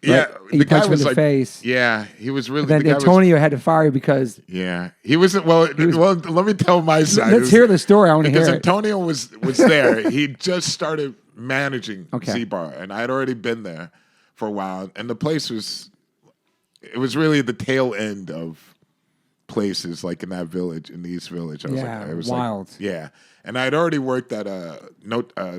Yeah,
Right? And you punched him in the face.
Yeah, he was really.
And then
the guy
Antonio had to fire you because...
Yeah, he wasn't. Well, let me tell my side.
Let's hear the story. I want to hear
because
it.
Antonio was there. He just started managing
Okay.
Z-Bar, and I had already been there for a while, and the place was. It was really the tail end of places like in that village, in the East Village. I was
Yeah,
like, it was
wild.
Yeah, and I had already worked at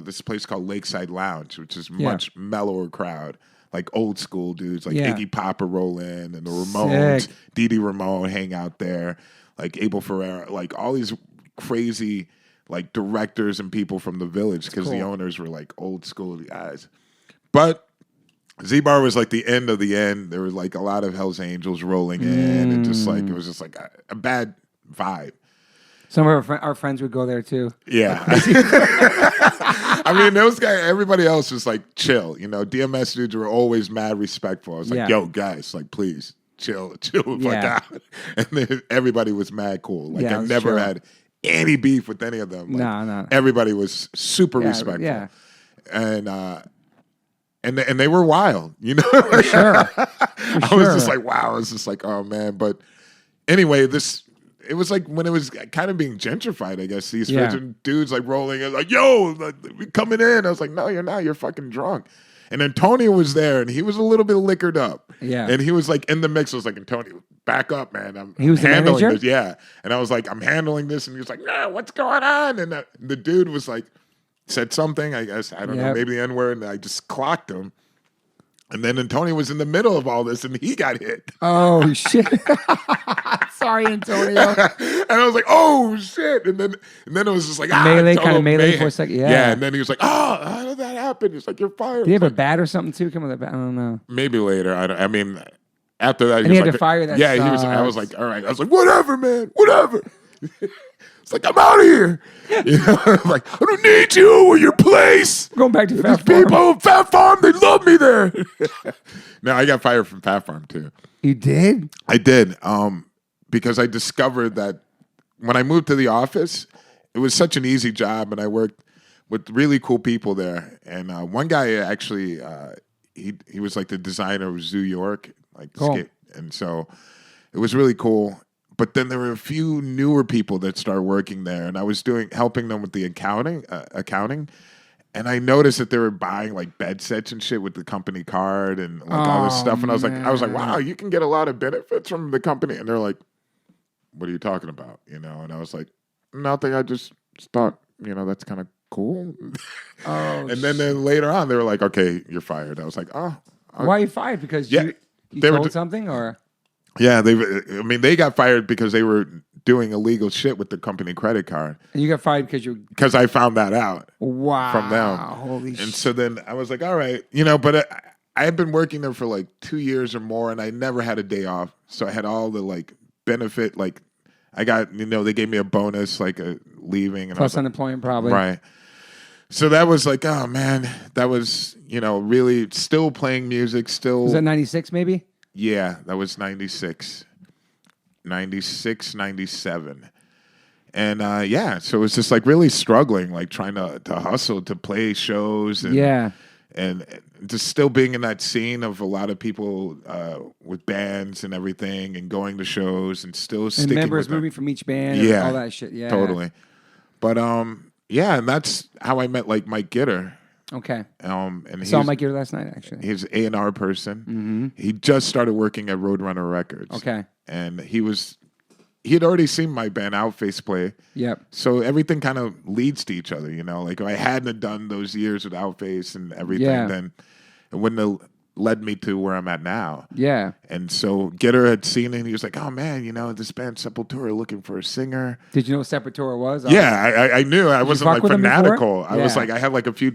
this place called Lakeside Lounge, which is much mellower crowd. Like old school dudes, like Iggy Pop would roll in, and the Ramones,
Sick.
Dee Dee Ramone hang out there, like Abel Ferrara, like all these crazy like directors and people from the village because the owners were like old school guys. But Z-Bar was like the end of the end. There was like a lot of Hell's Angels rolling in, and just like it was just like a bad vibe.
Some of our friends would go there too.
Yeah. I mean, those guys, everybody else was like chill. DMS dudes were always mad respectful. I was like, yo, guys, like, please chill the fuck
Yeah.
out. And then everybody was mad cool. Like
Yeah, it
I
was
never
chill.
had any beef with any of them. Like,
No.
everybody was super respectful.
Yeah.
And they were wild, you know.
For sure.
I was just like, wow. I was just like, oh man. But anyway, it was like when it was kind of being gentrified, I guess. These freaking dudes like rolling in, like, yo, we coming in. I was like, no, you're not. You're fucking drunk. And Antonio was there, and he was a little bit liquored up.
Yeah.
And he was like in the mix. I was like, Antonio, back up, man.
He was
handling
the manager?
this. Yeah. And I was like, I'm handling this. And he was like, nah, what's going on? And the dude was like, said something, I guess, I don't know, maybe the N-word, and I just clocked him. And then Antonio was in the middle of all this, and he got hit.
Oh, shit. Sorry, Antonio.
And I was like, oh, shit. And then it was just like,
melee,
total
kind of melee
mayhem.
for a second. Yeah.
Yeah, and then he was like, oh, how did that happen? He's like, you're fired.
Did he have a bat or something, too? Come with a bat? I don't know.
Maybe later. I mean, after that,
he
was
had
like,
to fire that
yeah, he was. I
sucks.
was like, all right. I was like, whatever, man, whatever. It's like, I'm out of here. You know, I'm like, I don't need you or your place.
We're going back to
These
Fat Farm.
people at Fat Farm, they love me there. No, I got fired from Fat Farm too.
You did?
I did, because I discovered that when I moved to the office, it was such an easy job, and I worked with really cool people there. And one guy actually, he was like the designer of Zoo York, like
Cool.
and so it was really cool. But then there were a few newer people that started working there, and I was helping them with the accounting, and I noticed that they were buying like bed sets and shit with the company card and like all this stuff. And I was like, wow, you can get a lot of benefits from the company. And they're like, what are you talking about? You know? And I was like, nothing. I just thought, that's kind of cool.
Oh,
and then later on, they were like, okay, you're fired. I was like, oh,
why are you fired? Because you told something, or?
Yeah, they got fired because they were doing illegal shit with the company credit card.
And you got fired because
I found that out.
Wow.
From them.
Holy shit.
And so then I was like, all right, but I had been working there for like 2 years or more, and I never had a day off. So I had all the like benefit, like I got, they gave me a bonus, like a leaving. And
plus unemployment probably.
Right. So that was like, oh man, that was, really still playing music, still.
Was that 96 maybe?
Yeah, that was 96, 97. And so it was just like really struggling, like trying to hustle, to play shows. And, and just still being in that scene of a lot of people with bands and everything and going to shows and still sticking
members
with
moving from each band and all that shit. Yeah.
Totally. But and that's how I met like Mike Gitter.
Okay.
And
I saw Mike here last night, actually.
He's an A&R person.
Mm-hmm.
He just started working at Roadrunner Records.
Okay.
And he had already seen my band Outface play.
Yep.
So everything kind of leads to each other, Like if I hadn't done those years with Outface and everything, then it wouldn't have led me to where I'm at now.
Yeah.
And so Gitter had seen it, and he was like, oh, man, this band Sepultura looking for a singer.
Did you know what Sepultura was?
Yeah, I knew. I wasn't like fanatical. I was like, I had a few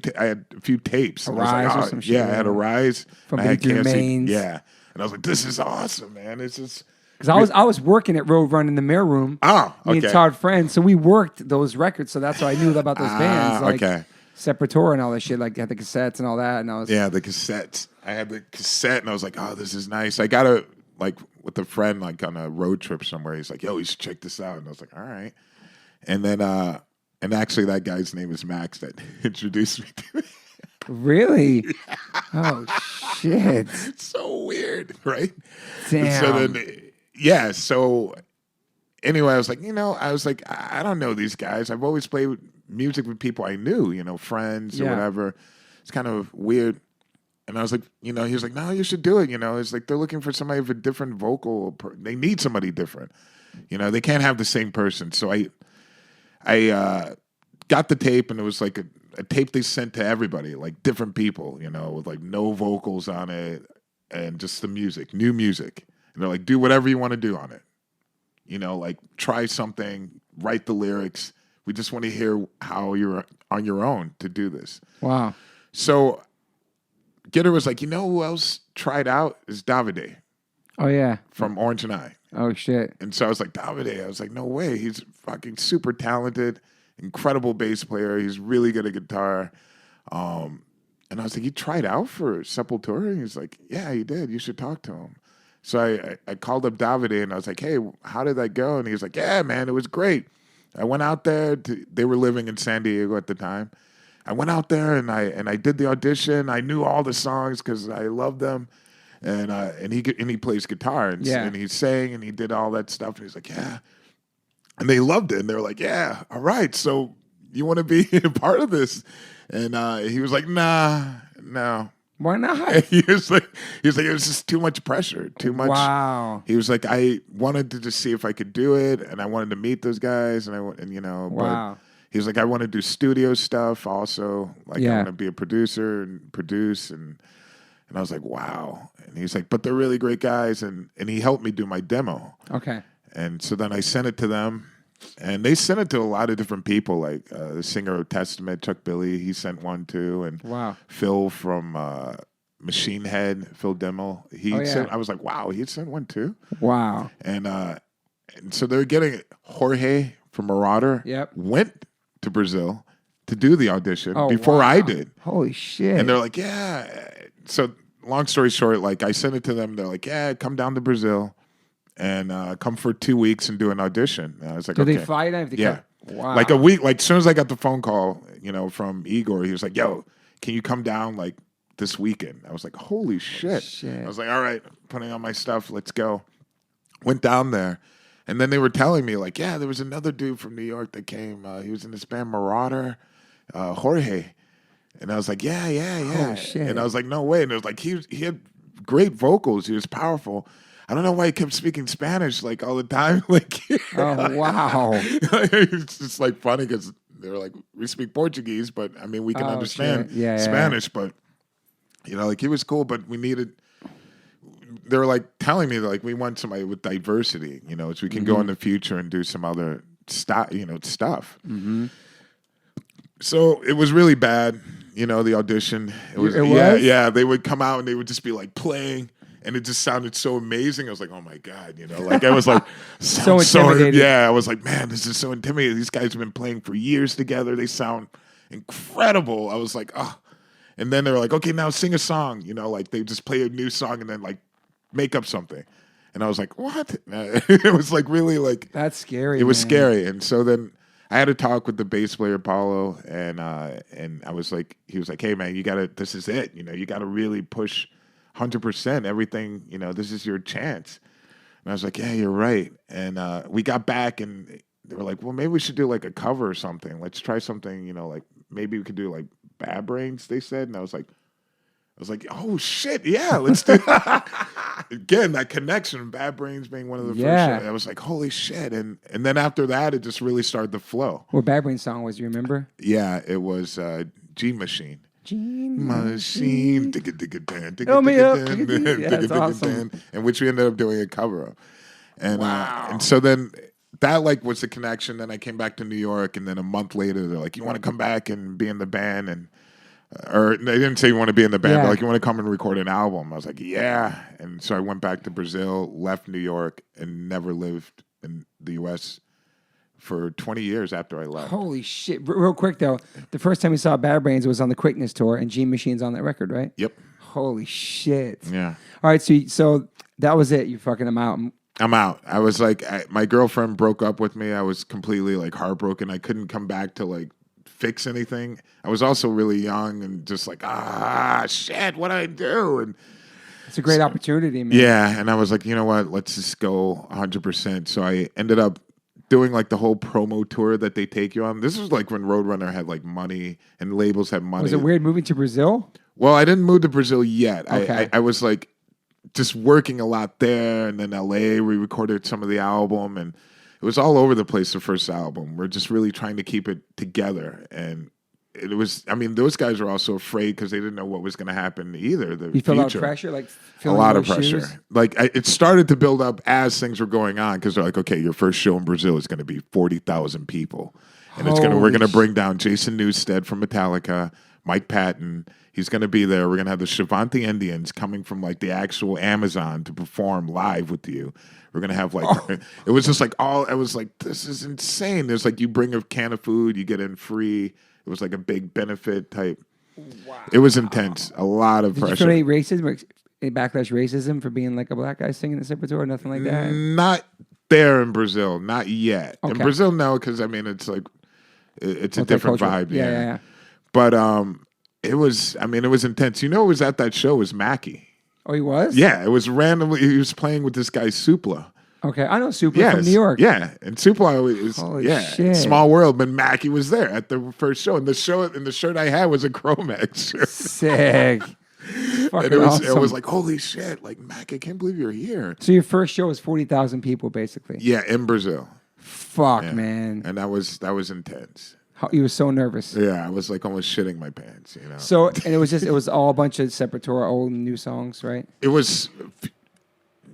tapes.
A Rise or some shit.
Yeah, I had a Rise.
From Beneath Your Remains.
Yeah. And I was like, this is awesome, man. It's just...
Because I was working at Roadrunner in the Mayor Room.
Oh, okay.
Me and Todd friends. So we worked those records. So that's why I knew about those bands. Like Sepultura and all that shit. Like, had the cassettes and all that. And I was...
Yeah, the cassettes. I had the cassette, and I was like, oh, this is nice. I got it, like, with a friend, like, on a road trip somewhere. He's like, yo, you should check this out. And I was like, all right. And then, and actually, that guy's name is Max that introduced me to it.
Really? Oh, shit.
It's so weird, right?
Damn.
And so then, so anyway, I was like, I don't know these guys. I've always played music with people I knew, friends or whatever. It's kind of weird. And I was like, he was like, no, you should do it. It's like they're looking for somebody with a different vocal. They need somebody different. They can't have the same person. So I got the tape, and it was like a tape they sent to everybody, like different people, with like no vocals on it and just the music, new music. And they're like, do whatever you want to do on it. Like try something, write the lyrics. We just want to hear how you're on your own to do this.
Wow.
So Gitter was like, who else tried out is Davide.
Oh, yeah.
From Orange and I.
Oh, shit.
And so I was like, Davide. I was like, no way. He's fucking super talented, incredible bass player. He's really good at guitar. And I was like, he tried out for Sepultura? And he's like, yeah, he did. You should talk to him. So I called up Davide and I was like, hey, how did that go? And he was like, yeah, man, it was great. I went out there. They were living in San Diego at the time. I went out there and I did the audition. I knew all the songs because I loved them. And he plays guitar and he sang and he did all that stuff. And he's like, yeah. And they loved it. And they were like, yeah, all right. So you want to be a part of this? And he was like, nah, no.
Why not?
He was like, it was just too much pressure, too much.
Wow.
He was like, I wanted to just see if I could do it, and I wanted to meet those guys, and you know.
Wow.
But he was like, I want to do studio stuff also. Like, I want to be a producer and produce, and I was like, wow. And he's like, but they're really great guys, and he helped me do my demo.
Okay.
And so then I sent it to them. And they sent it to a lot of different people, like the singer of Testament, Chuck Billy. He sent one too, and Phil from Machine Head, Phil Demmel. Sent. I was like, wow, he sent one too.
Wow.
And so they're getting it. Jorge from Marauder. Went to Brazil to do the audition before I did.
Holy shit!
And they're like, yeah. So long story short, like I sent it to them. They're like, yeah, come down to Brazil. And come for 2 weeks and do an audition. And I was like,
okay. Did they fly down?
Yeah.
Wow.
Like a week, like as soon as I got the phone call, you know, from Igor, he was like, yo, can you come down like this weekend? I was like, holy shit. I was like, all right, putting on my stuff, let's go. Went down there. And then they were telling me like, yeah, there was another dude from New York that came. He was in this band Marauder, Jorge. And I was like, yeah.
Holy shit.
And I was like, no way. And it was like, he had great vocals. He was powerful. I don't know why he kept speaking Spanish like all the time. Like,
oh wow!
It's just like funny because they were like, we speak Portuguese, but I mean we can understand Spanish. But you know, like he was cool, but we needed. They were like telling me like we want somebody with diversity, you know, so we can go in the future and do some other stuff. Mm-hmm. So it was really bad, you know, the audition. It was. Yeah. They would come out and they would just be like playing. And it just sounded so amazing. I was like, oh my God, you know, like I was like,
so intimidated.
Yeah, I was like, man, this is so intimidating. These guys have been playing for years together. They sound incredible. I was like, oh. And then they were like, okay, now sing a song. You know, like they just play a new song and then like make up something. And I was like, what? It was like really like.
That's scary.
It was scary. And so then I had a talk with the bass player, Paulo. And I was like, he was like, hey man, this is it. You know, you got to really push 100%, everything, you know, this is your chance. And I was like, yeah, you're right. And we got back and they were like, well, maybe we should do like a cover or something. Let's try something, you know, like maybe we could do like Bad Brains, they said. And I was like, oh shit, yeah, let's do that. Again, that connection, Bad Brains being one of the first. I was like, holy shit. And then after that, it just really started to flow.
What Bad Brains song was, you remember?
Yeah, it was G Machine.
Machine.
Oh,
me up. Yeah, that's awesome.
And which we ended up doing a cover of. And and so then that like was the connection. Then I came back to New York, and then a month later they're like, you want to come back and be in the band? And or they didn't say you want to be in the band, but like you want to come and record an album. I was like, yeah. And so I went back to Brazil, left New York, and never lived in the US for 20 years after I left.
Holy shit. Real quick, though. The first time we saw Bad Brains was on the Quickness tour, and G Machine's on that record, right?
Yep.
Holy shit.
Yeah.
All right, so that was it. You fucking I'm out.
I'm out. I was like, my girlfriend broke up with me. I was completely like heartbroken. I couldn't come back to like fix anything. I was also really young and just like, shit, what do I do? And
it's a great opportunity, man.
Yeah, and I was like, you know what? Let's just go 100%. So I ended up doing like the whole promo tour that they take you on. This was like when Roadrunner had like money and labels had money.
Was it weird moving to Brazil?
Well, I didn't move to Brazil yet.
Okay.
I was like just working a lot there, and then LA, we recorded some of the album, and it was all over the place, the first album. We're just really trying to keep it together. And it was, I mean, those guys were also afraid because they didn't know what was going to happen either.
You felt a lot of pressure? Like
a lot of pressure. Shoes? Like it started to build up as things were going on because they're like, okay, your first show in Brazil is going to be 40,000 people. And we're going to bring down Jason Newsted from Metallica, Mike Patton. He's going to be there. We're going to have the Shavanti Indians coming from like the actual Amazon to perform live with you. We're going to have like, it was just like I was like, this is insane. There's like, you bring a can of food, you get in free. It was like a big benefit type. Wow. It was intense. A lot of pressure.
Did you feel any racism? any backlash racism for being like a black guy singing the Sepultura, nothing like that?
Not there in Brazil, not yet.
Okay.
In Brazil, no, because I mean it's like it's a different vibe.
Yeah.
But it was intense. You know, it was at that show was Mackie.
Oh, he was?
Yeah, it was randomly. He was playing with this guy Supla.
Okay, I know Supla from New York.
Yeah, and Supla is
Holy shit.
small world. But Mackie was there at the first show, and the shirt I had was a Chromex shirt.
Sick.
And it was like, holy shit, like Mac, I can't believe you're here.
So your first show was 40,000 people, basically.
Yeah, in Brazil.
Fuck, man.
And that was intense.
You were so nervous.
Yeah, I was like almost shitting my pants, you know.
So, and it was all a bunch of Sepultura old and new songs, right?
It was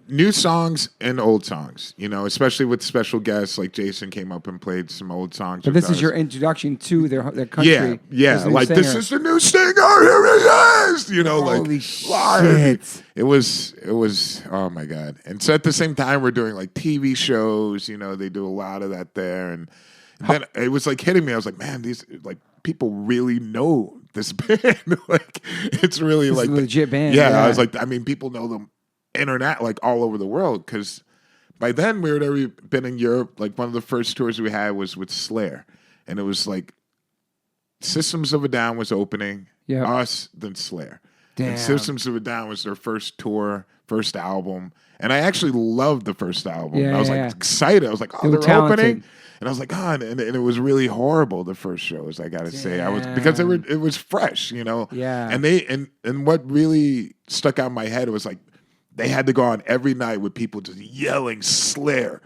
new songs and old songs, you know, especially with special guests like Jason came up and played some old songs.
But this is your introduction to their country.
Yeah, like singer. This is the new singer. Here he is. You know,
holy
like
shit.
It was. Oh my god! And so at the same time, we're doing like TV shows. You know, they do a lot of that there, and then it was like hitting me. I was like, man, these like people really know this band. Like it's really
this
like
is a legit band.
Yeah, I was like, I mean, people know them internet like all over the world because by then we had already been in Europe. Like one of the first tours we had was with Slayer, and it was like Systems of a Down was opening, us then Slayer.
Damn.
And Systems of a Down was their first tour, first album, and I actually loved the first album.
Yeah,
I was like excited. I was like, oh, they're opening. And I was like, oh, and it was really horrible. The first shows, I gotta say, because it was fresh, you know.
Yeah.
And what really stuck out in my head was like they had to go on every night with people just yelling Slayer,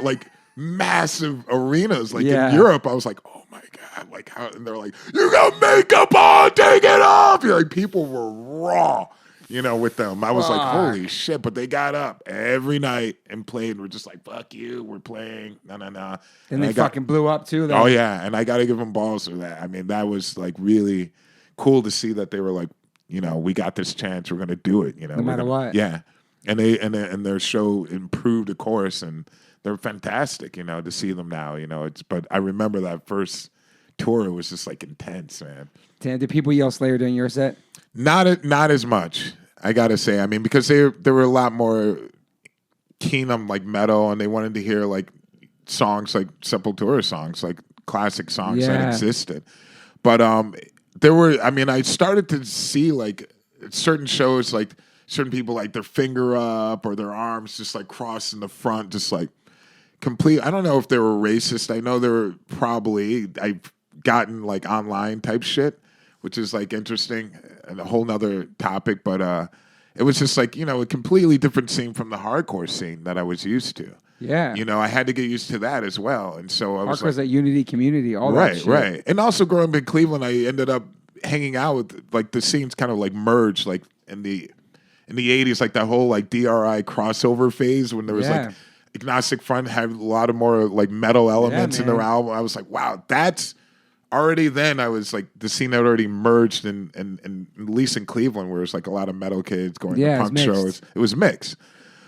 like massive arenas, like in Europe. I was like, oh my god, like how? And they're like, you got makeup on, take it off. You're like people were raw. You know, with them. I was like, holy shit. But they got up every night and played. And we're just like, fuck you. We're playing. No.
And they fucking blew up too.
Oh, yeah. And I got to give them balls for that. I mean, that was like really cool to see that they were like, you know, we got this chance. We're going to do it. You know,
no matter what.
Yeah. And their show improved, of course. And they're fantastic, you know, to see them now. You know, but I remember that first tour. It was just like intense, man.
Damn, did people yell Slayer during your set?
Not as much, I gotta say. I mean, because they were a lot more keen on like metal, and they wanted to hear like songs like Sepultura songs, like classic songs that existed. But there were. I mean, I started to see like certain shows, like certain people like their finger up or their arms just like crossed in the front, just like complete. I don't know if they were racist. I know they were probably. I've gotten like online type shit, which is like interesting and a whole nother topic. But it was just like, you know, a completely different scene from the hardcore scene that I was used to.
Yeah.
You know, I had to get used to that as well. And so I was
hardcore's like Unity community, all that shit.
Right. And also growing up in Cleveland, I ended up hanging out with like the scenes kind of like merged like in the 80s, like that whole like DRI crossover phase when there was like Agnostic Front had a lot of more like metal elements in their album. I was like, wow, that's already then I was like the scene had already merged and at least in Cleveland where it was like a lot of metal kids going to punk shows. It was mixed.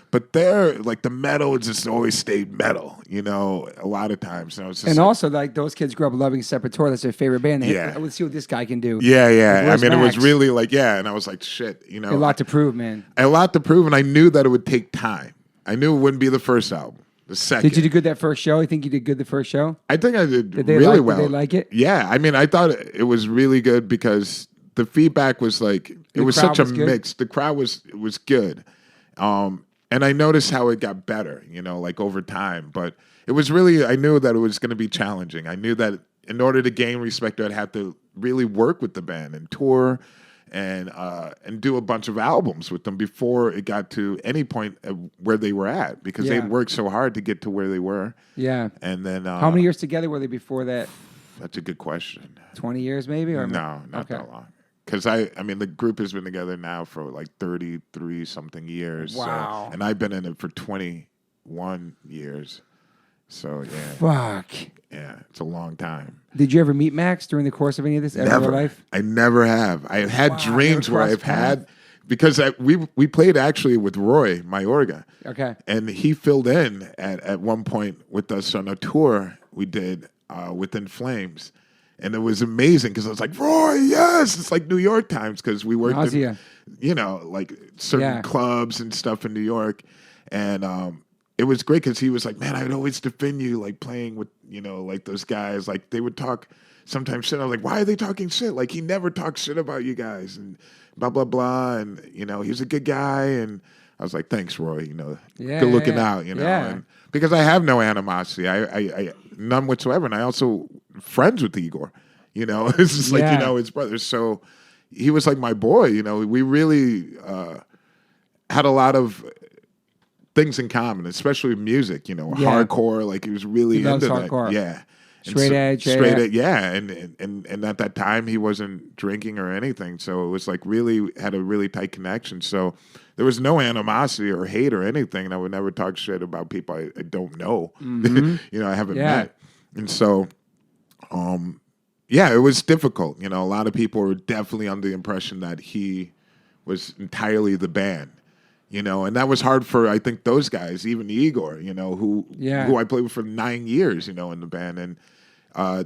But there, like the metal just always stayed metal, you know, a lot of times. And, just
also like those kids grew up loving Sepultura. That's their favorite band. I would see what this guy can do.
Yeah. Like, I mean, Max? It was really like, and I was like, shit, you know.
A lot to prove, man.
A lot to prove, and I knew that it would take time. I knew it wouldn't be the first album. The second.
Did you do good that first show? You think you did good the first show?
I think I did really well.
Did they like it?
Yeah. I mean, I thought it was really good because the feedback was like, it was such a mix. The crowd was good. And I noticed how it got better, you know, like over time. But it was really, I knew that it was going to be challenging. I knew that in order to gain respect, I'd have to really work with the band and tour and do a bunch of albums with them before it got to any point where they were at because they'd worked so hard to get to where they were.
Yeah.
And then
how many years together were they before that?
That's a good question.
20 years maybe? Or
no, not that long. Because I mean, the group has been together now for like 33 something years.
Wow.
So, and I've been in it for 21 years. So yeah.
Fuck.
Yeah, it's a long time.
Did you ever meet Max during the course of any of this?
Never.
Your life?
I never have. I had dreams where I've had, because we played actually with Roy Mayorga.
Okay.
And he filled in at one point with us on a tour we did within Flames. And it was amazing because I was like, Roy, yes! It's like New York times because we worked like certain clubs and stuff in New York. And it was great because he was like, man, I'd always defend you, like playing with, like those guys. Like they would talk sometimes shit. I was like, why are they talking shit? Like he never talks shit about you guys and blah, blah, blah. And, he's a good guy. And I was like, thanks, Roy, good looking out, and because I have no animosity, I none whatsoever. And I also friends with Igor, it's just like, his brother. So he was like my boy, we really had a lot of things in common, especially with music, hardcore. Like he was really into
hardcore.
That. Yeah.
Straight edge.
Yeah. And at that time he wasn't drinking or anything. So it was like had a really tight connection. So there was no animosity or hate or anything. And I would never talk shit about people I don't know, I haven't met. And so, it was difficult. A lot of people were definitely under the impression that he was entirely the band. And that was hard for, I think, those guys, even Igor, who I played with for 9 years, in the band. And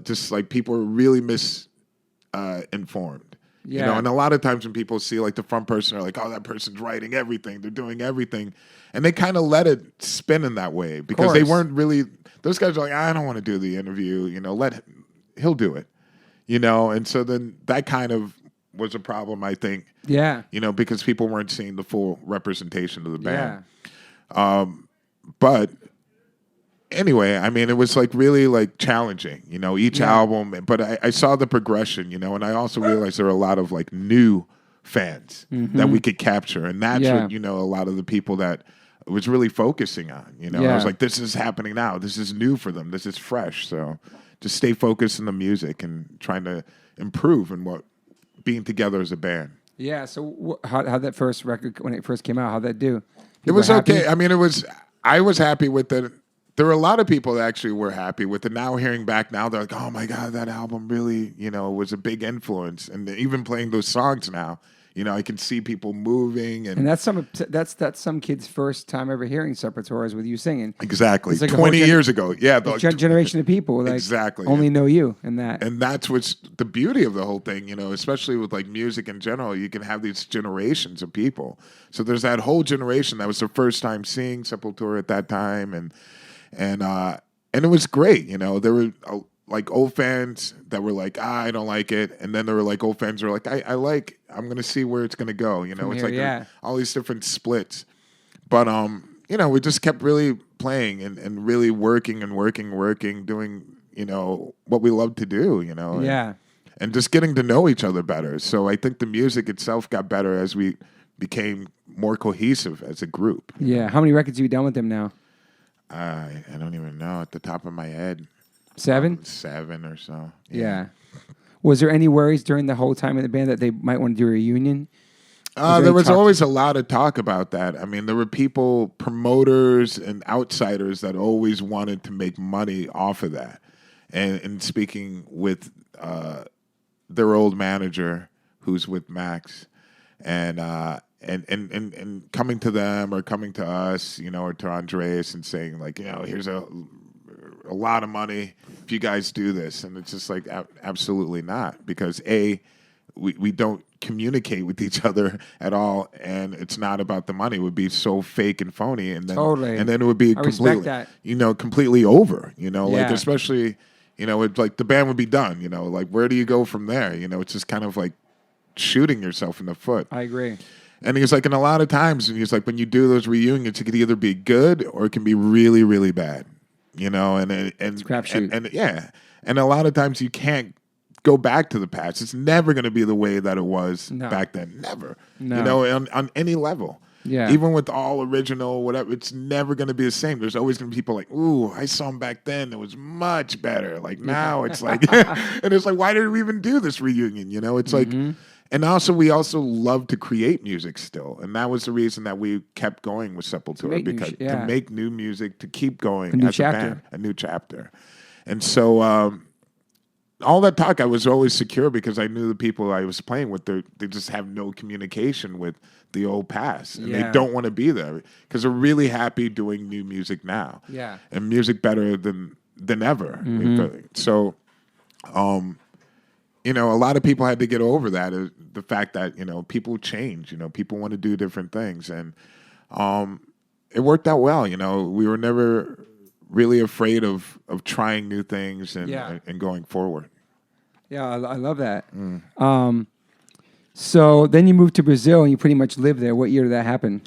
just like people were really misinformed. And a lot of times when people see like the front person are like, oh, that person's writing everything, they're doing everything. And they kind of let it spin in that way because they weren't really, those guys are like, I don't want to do the interview, he'll do it, And so then that kind of was a problem, I think.
Yeah.
Because people weren't seeing the full representation of the band. Yeah. But anyway, I mean, it was like really like challenging, each album. But I saw the progression, and I also realized there were a lot of like new fans that we could capture. And that's what, a lot of the people that I was really focusing on, I was like, this is happening now. This is new for them. This is fresh. So just stay focused on the music and trying to improve and being together as a band.
Yeah. So how that first record, when it first came out, how'd that do?
It was okay. I mean, I was happy with it. There were a lot of people that actually were happy with it. Now hearing back now, they're like, oh my God, that album really, was a big influence. And even playing those songs now, I can see people moving. And
that's some kid's first time ever hearing Sepultura is with you singing.
Exactly. Like 20 years ago. Yeah.
The generation of people like
exactly
only know you and that.
And that's what's the beauty of the whole thing, especially with like music in general. You can have these generations of people. So there's that whole generation that was their first time seeing Sepultura at that time. And it was great, There were like old fans that were like, I don't like it, and then there were like old fans who were like, I'm gonna see where it's gonna go, It's like all these different splits, but we just kept really playing and really working, doing what we love to do, and just getting to know each other better. So I think the music itself got better as we became more cohesive as a group.
Yeah. How many records have you done with them now?
I don't even know at the top of my head.
7?
7 or so.
Yeah. Was there any worries during the whole time in the band that they might want to do a reunion?
There was always a lot of talk about that. I mean, there were people, promoters and outsiders that always wanted to make money off of that. And speaking with their old manager, who's with Max, and coming to them or coming to us, or to Andreas and saying like, here's a lot of money if you guys do this. And it's just like, absolutely not. Because we don't communicate with each other at all. And it's not about the money. It would be so fake and phony. And then,
totally.
And then it would be completely over, like, especially, it's like the band would be done, like, where do you go from there? It's just kind of like shooting yourself in the foot.
I agree.
And he's like, and a lot of times, and he's like, when you do those reunions, it could either be good or it can be really, really bad, and
it's crapshoot.
And a lot of times you can't go back to the past. It's never going to be the way that it was back then. Never. No. On any level. Yeah. Even with all original, whatever, it's never going to be the same. There's always going to be people like, ooh, I saw him back then. It was much better. Like now it's like, and it's like, why did we even do this reunion? It's like, and also we also love to create music still. And that was the reason that we kept going with Sepultura, because to make new music, to keep going as a band, a new chapter. And so all that talk, I was always secure because I knew the people I was playing with, they just have no communication with the old past. And they don't want to be there because they're really happy doing new music now.
Yeah.
And music better than ever. So a lot of people had to get over that. The fact that, people change, people want to do different things. And it worked out well. We were never really afraid of trying new things and going forward.
Yeah, I love that. So then you moved to Brazil and you pretty much lived there. What year did that happen?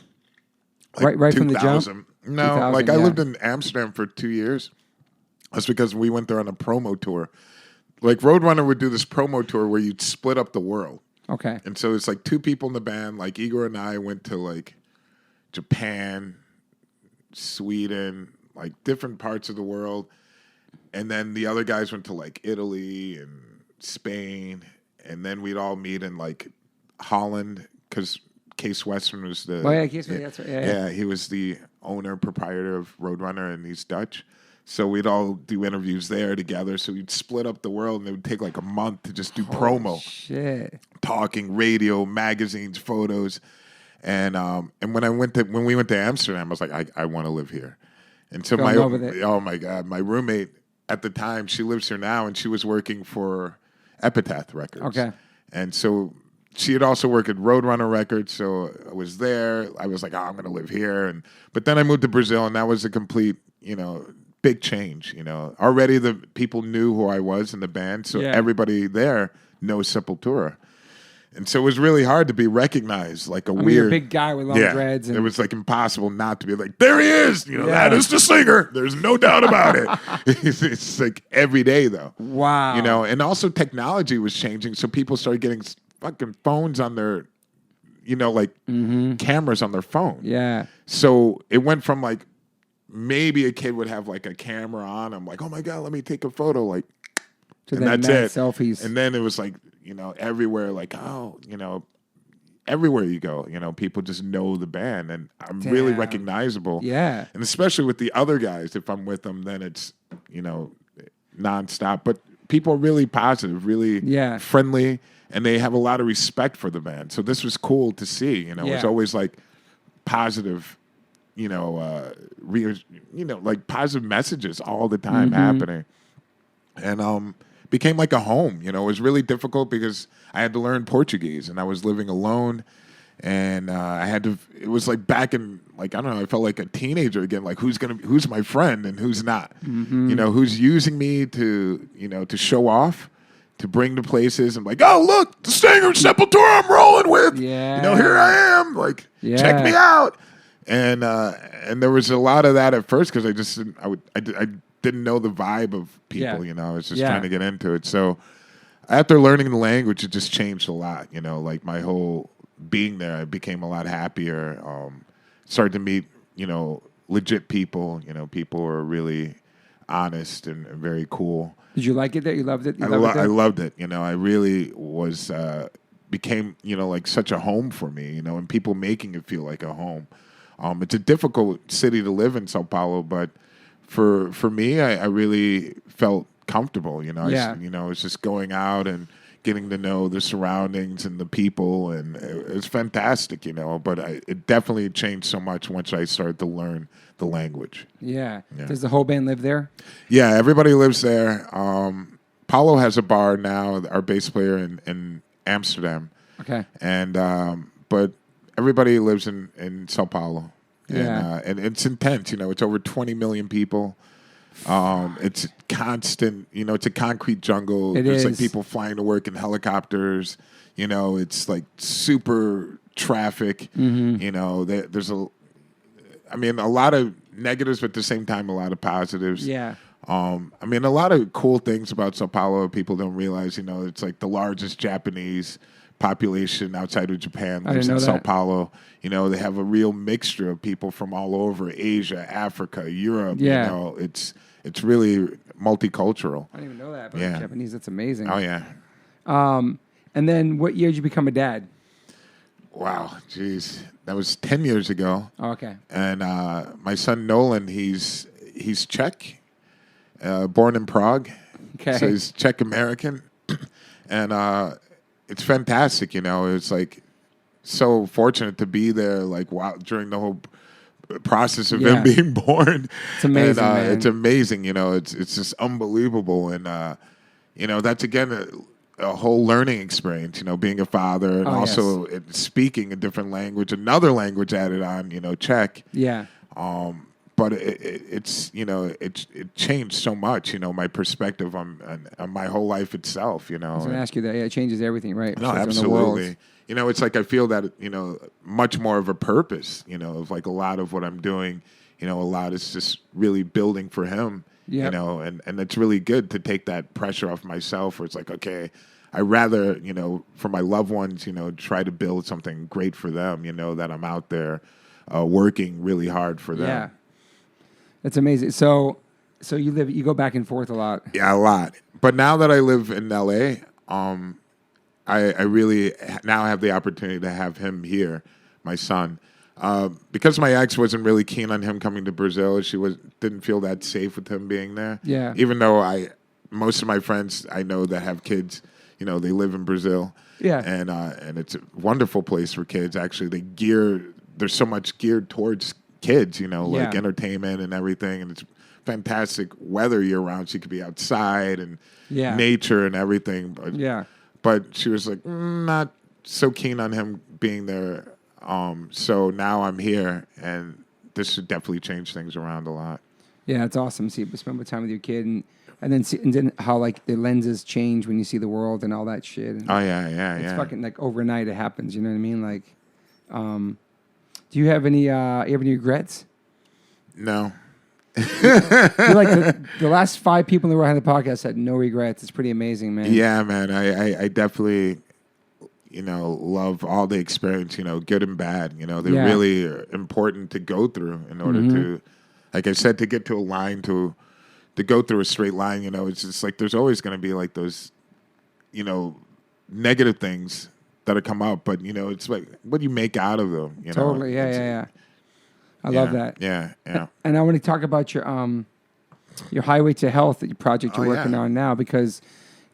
Right from the jump?
No, I lived in Amsterdam for 2 years. That's because we went there on a promo tour. Like Roadrunner would do this promo tour where you'd split up the world.
Okay.
And so it's like 2 people in the band. Like Igor and I went to like Japan, Sweden, like different parts of the world. And then the other guys went to like Italy and Spain. And then we'd all meet in like Holland because Case Western was the...
Oh, yeah, Case Western, that's right.
Yeah, he was the owner, proprietor of Roadrunner, and he's Dutch. So we'd all do interviews there together. So we'd split up the world, and it would take like a month to just do promo.
Shit.
Talking, radio, magazines, photos. And when we went to Amsterdam, I was like, I want to live here. And so oh my God, my roommate at the time, she lives here now, and she was working for Epitaph Records.
Okay.
And so she had also worked at Roadrunner Records, so I was there. I was like, I'm going to live here. But then I moved to Brazil, and that was a complete, big change. Already the people knew who I was in the band, so everybody there knows Sepultura. And so it was really hard to be recognized like weird...
you're a big guy with long dreads.
It was like impossible not to be like, there he is! That is the singer! There's no doubt about it. It's like every day, though.
Wow.
And also technology was changing, so people started getting fucking phones on their, cameras on their phone.
Yeah.
So it went from like, maybe a kid would have like a camera on. I'm like, oh my God, let me take a photo. Like, and that's it.
Selfies.
And then it was like, everywhere, like, everywhere you go, people just know the band, and I'm really recognizable.
Yeah.
And especially with the other guys, if I'm with them, then it's, nonstop. But people are really positive, really friendly, and they have a lot of respect for the band. So this was cool to see. It's always like positive, like positive messages all the time happening. And became like a home. It was really difficult because I had to learn Portuguese, and I was living alone, and I had to. It was like back in, like, I don't know. I felt like a teenager again. Like, who's my friend and who's not? Who's using me to to show off, to bring to places. I'm like, oh look, the Stinger Sepultura I'm rolling with.
Yeah.
Here I am. Like, check me out. And there was a lot of that at first because I just I didn't know the vibe of people. I was just trying to get into it. So after learning the language, it just changed a lot. Like my whole being there, I became a lot happier. Started to meet legit people. People were really honest and very cool.
Did you like it there? You loved it?
I loved it. I really was became like such a home for me. And people making it feel like a home. It's a difficult city to live in, Sao Paulo, but for me, I really felt comfortable. It's just going out and getting to know the surroundings and the people, and it was fantastic. But it definitely changed so much once I started to learn the language.
Yeah. Does the whole band live there?
Yeah, everybody lives there. Paulo has a bar now. Our bass player in Amsterdam.
Okay.
And but everybody lives in Sao Paulo. And it's intense. It's over 20 million people. It's constant. It's a concrete jungle. There's like people flying to work in helicopters. It's like super traffic. There's a lot of negatives, but at the same time, a lot of positives.
Yeah.
A lot of cool things about Sao Paulo people don't realize. It's like the largest Japanese population outside of Japan lives in Sao Paulo. They have a real mixture of people from all over Asia, Africa, Europe.
Yeah.
It's really multicultural.
I didn't even know that. But Japanese, that's amazing.
Oh yeah.
And then what year did you become a dad?
Wow, geez, that was 10 years ago.
Oh, okay.
And my son Nolan, he's Czech, born in Prague.
Okay.
So he's Czech American, and it's fantastic. It's like so fortunate to be there. Like during the whole process of him being born.
It's amazing.
And, it's amazing. It's just unbelievable. And that's again a whole learning experience, being a father and also speaking a different language, another language added on, Czech.
Yeah.
But it's it changed so much, my perspective on my whole life itself,
I was going to ask you that. Yeah, it changes everything, right?
No, absolutely. It's like I feel that, much more of a purpose, of like a lot of what I'm doing, a lot is just really building for him, and it's really good to take that pressure off myself where it's like, okay, I rather, for my loved ones, try to build something great for them, that I'm out there working really hard for them.
Yeah. That's amazing. So you go back and forth a lot.
Yeah, a lot. But now that I live in LA, I really now have the opportunity to have him here, my son. Because my ex wasn't really keen on him coming to Brazil, she didn't feel that safe with him being there.
Yeah.
Even though most of my friends I know that have kids, they live in Brazil.
Yeah.
And it's a wonderful place for kids. Actually, there's so much geared towards kids, like entertainment and everything, and it's fantastic weather year round. So you could be outside and nature and everything. But she was like, not so keen on him being there. So now I'm here, and this should definitely change things around a lot.
Yeah, it's awesome. See, spend more time with your kid, and then how like the lenses change when you see the world and all that shit. And it's fucking like overnight it happens. You know what I mean? Like, do you have any regrets?
No.
You're like the last 5 people in the world on the podcast had no regrets. It's pretty amazing, man.
Yeah, man. I definitely, love all the experience, good and bad. They're really important to go through in order to, like I said, to get to a line, to go through a straight line, it's just like there's always going to be like those, negative things that'll come up. But, it's like what do you make out of them?
Totally. Yeah. I love that.
Yeah.
And I want to talk about your Highway to Health project you're working on now, because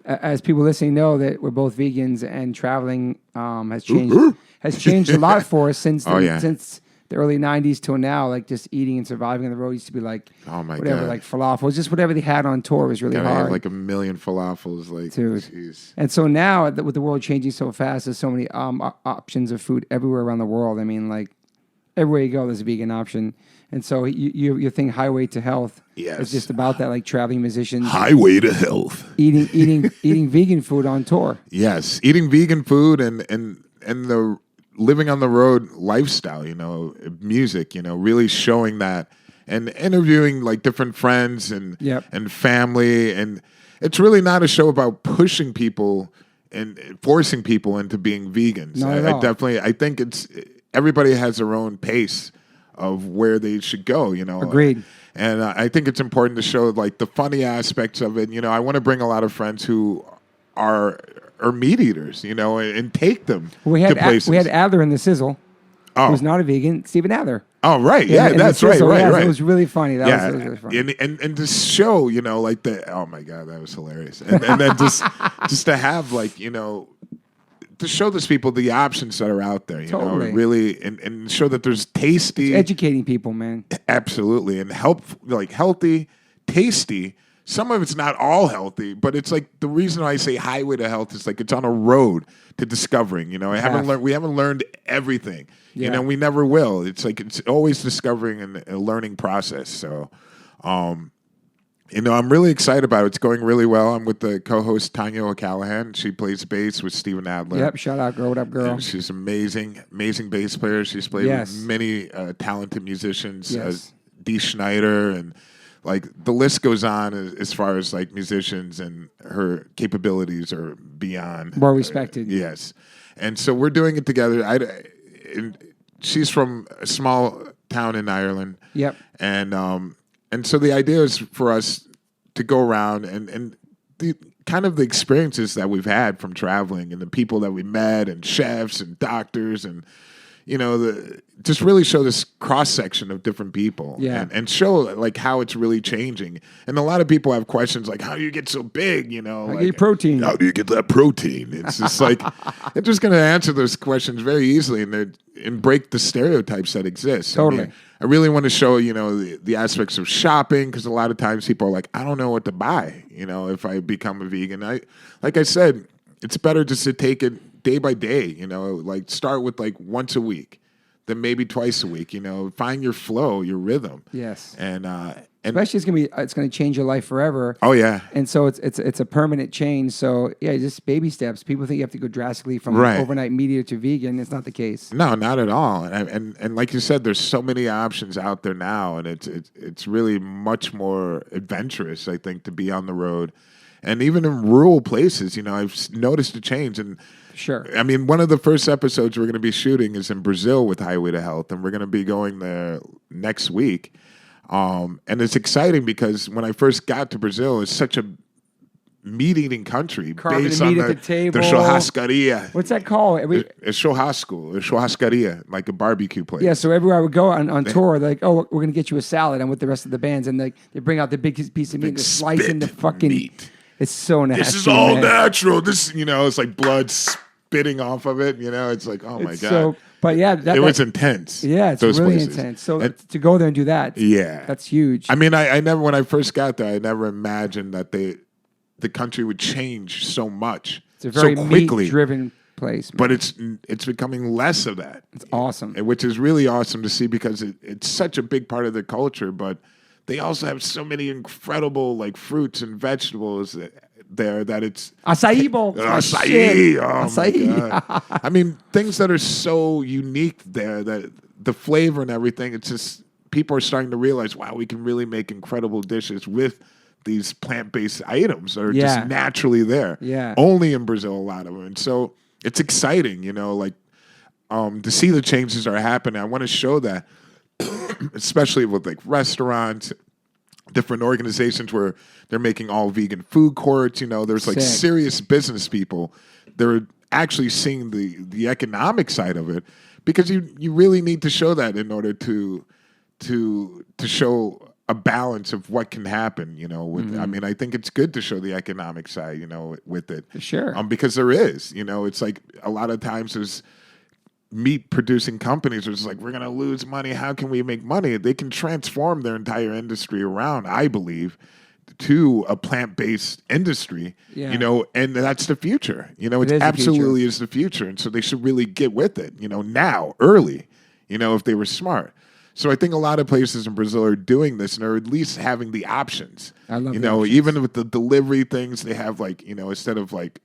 as people listening know that we're both vegans, and traveling has changed a lot for us since the early 90s till now. Like just eating and surviving on the road used to be like whatever, like falafels, just whatever they had on tour was really hard.
Have like 1 million falafels, like
dude.
Geez.
And so now with the world changing so fast, there's so many options of food everywhere around the world. I mean, like everywhere you go, there's a vegan option. And so your thing, Highway to Health, is just about that, like traveling musicians.
Highway to Health.
Eating vegan food on tour.
Yes, eating vegan food and the living on the road lifestyle, music, really showing that, and interviewing like different friends and family. And it's really not a show about pushing people and forcing people into being vegans. I think everybody has their own pace of where they should go,
Agreed.
And I think it's important to show like the funny aspects of it. I want to bring a lot of friends who are meat eaters, and take them to places.
We had Adler in the Sizzle, who's not a vegan, Stephen Adler.
Oh, right. Yeah, that's right.
It was really funny. That was really funny.
And to show, like oh my God, that was hilarious. And then just to have like, to show these people the options that are out there, really, and show that there's tasty.
It's educating people, man.
Absolutely. And healthy, tasty. Some of it's not all healthy, but it's like the reason I say Highway to Health is like it's on a road to discovering. We haven't learned everything. We never will. It's like it's always discovering and a learning process. So, I'm really excited about it. It's going really well. I'm with the co-host Tanya O'Callahan. She plays bass with Steven Adler.
Yep, shout out, girl. What up, girl?
And she's amazing bass player. She's played with many talented musicians, Dee Schneider, and like the list goes on as far as like musicians, and her capabilities are beyond.
More respected.
Yes. And so we're doing it together. She's from a small town in Ireland.
Yep.
And so the idea is for us to go around and the kind of the experiences that we've had from traveling and the people that we met and chefs and doctors and, just really show this cross section of different people and show like how it's really changing. And a lot of people have questions like, how do you get so big?
How do you protein?
How do you get that protein? It's just like, they're just going to answer those questions very easily and break the stereotypes that exist.
Totally.
I really want to show, the aspects of shopping, because a lot of times people are like, I don't know what to buy, if I become a vegan. Like I said, it's better just to take it day by day, like start with like once a week, then maybe twice a week, find your flow, your rhythm.
Yes.
And
Especially it's gonna change your life forever.
Oh yeah.
And so it's a permanent change. So yeah, just baby steps. People think you have to go drastically from overnight media to vegan. It's not the case.
No, not at all. And like you said, there's so many options out there now, and it's really much more adventurous, I think, to be on the road. And even in rural places, I've noticed a change. And
sure.
I mean, one of the first episodes we're going to be shooting is in Brazil with Highway to Health, and we're going to be going there next week. And it's exciting because when I first got to Brazil, it's such a meat-eating country based on
the table.
The churrascaria.
What's that called?
It's churrascaria, like a barbecue place.
Yeah, so everywhere I would go on tour, they're like, oh, we're going to get you a salad. I'm with the rest of the bands, and they bring out the big piece of meat and slice into fucking
meat.
It's so nasty.
This is all natural. This, it's like blood spitting off of it. It's like, oh my God.
But yeah,
it was intense.
Yeah, it's really intense. So to go there and do that, that's huge.
I mean, I never, when I first got there, I never imagined that the country would change so much.
It's a very
so quickly.
meat-driven place. Man.
But it's becoming less of that.
It's awesome.
Which is really awesome to see because it's such a big part of the culture, but they also have so many incredible like fruits and vegetables there that it's
acai bowl.
Acai. Oh
acai.
My God. I mean, things that are so unique there that the flavor and everything, it's just people are starting to realize, wow, we can really make incredible dishes with these plant-based items that are just naturally there.
Yeah.
Only in Brazil, a lot of them. And so it's exciting, to see the changes that are happening. I want to show that. Especially with like restaurants, different organizations where they're making all vegan food courts. There's like serious business people. They're actually seeing the economic side of it because you really need to show that in order to show a balance of what can happen. I mean, I think it's good to show the economic side. With it,
sure,
because there is. It's like a lot of times there's meat producing companies are just like, we're going to lose money. How can we make money? They can transform their entire industry around, I believe, to a plant-based industry, and that's the future. It absolutely is the future. And so they should really get with it, now, early, if they were smart. So I think a lot of places in Brazil are doing this and are at least having the options.
I love the options.
Even with the delivery things, they have like, instead of like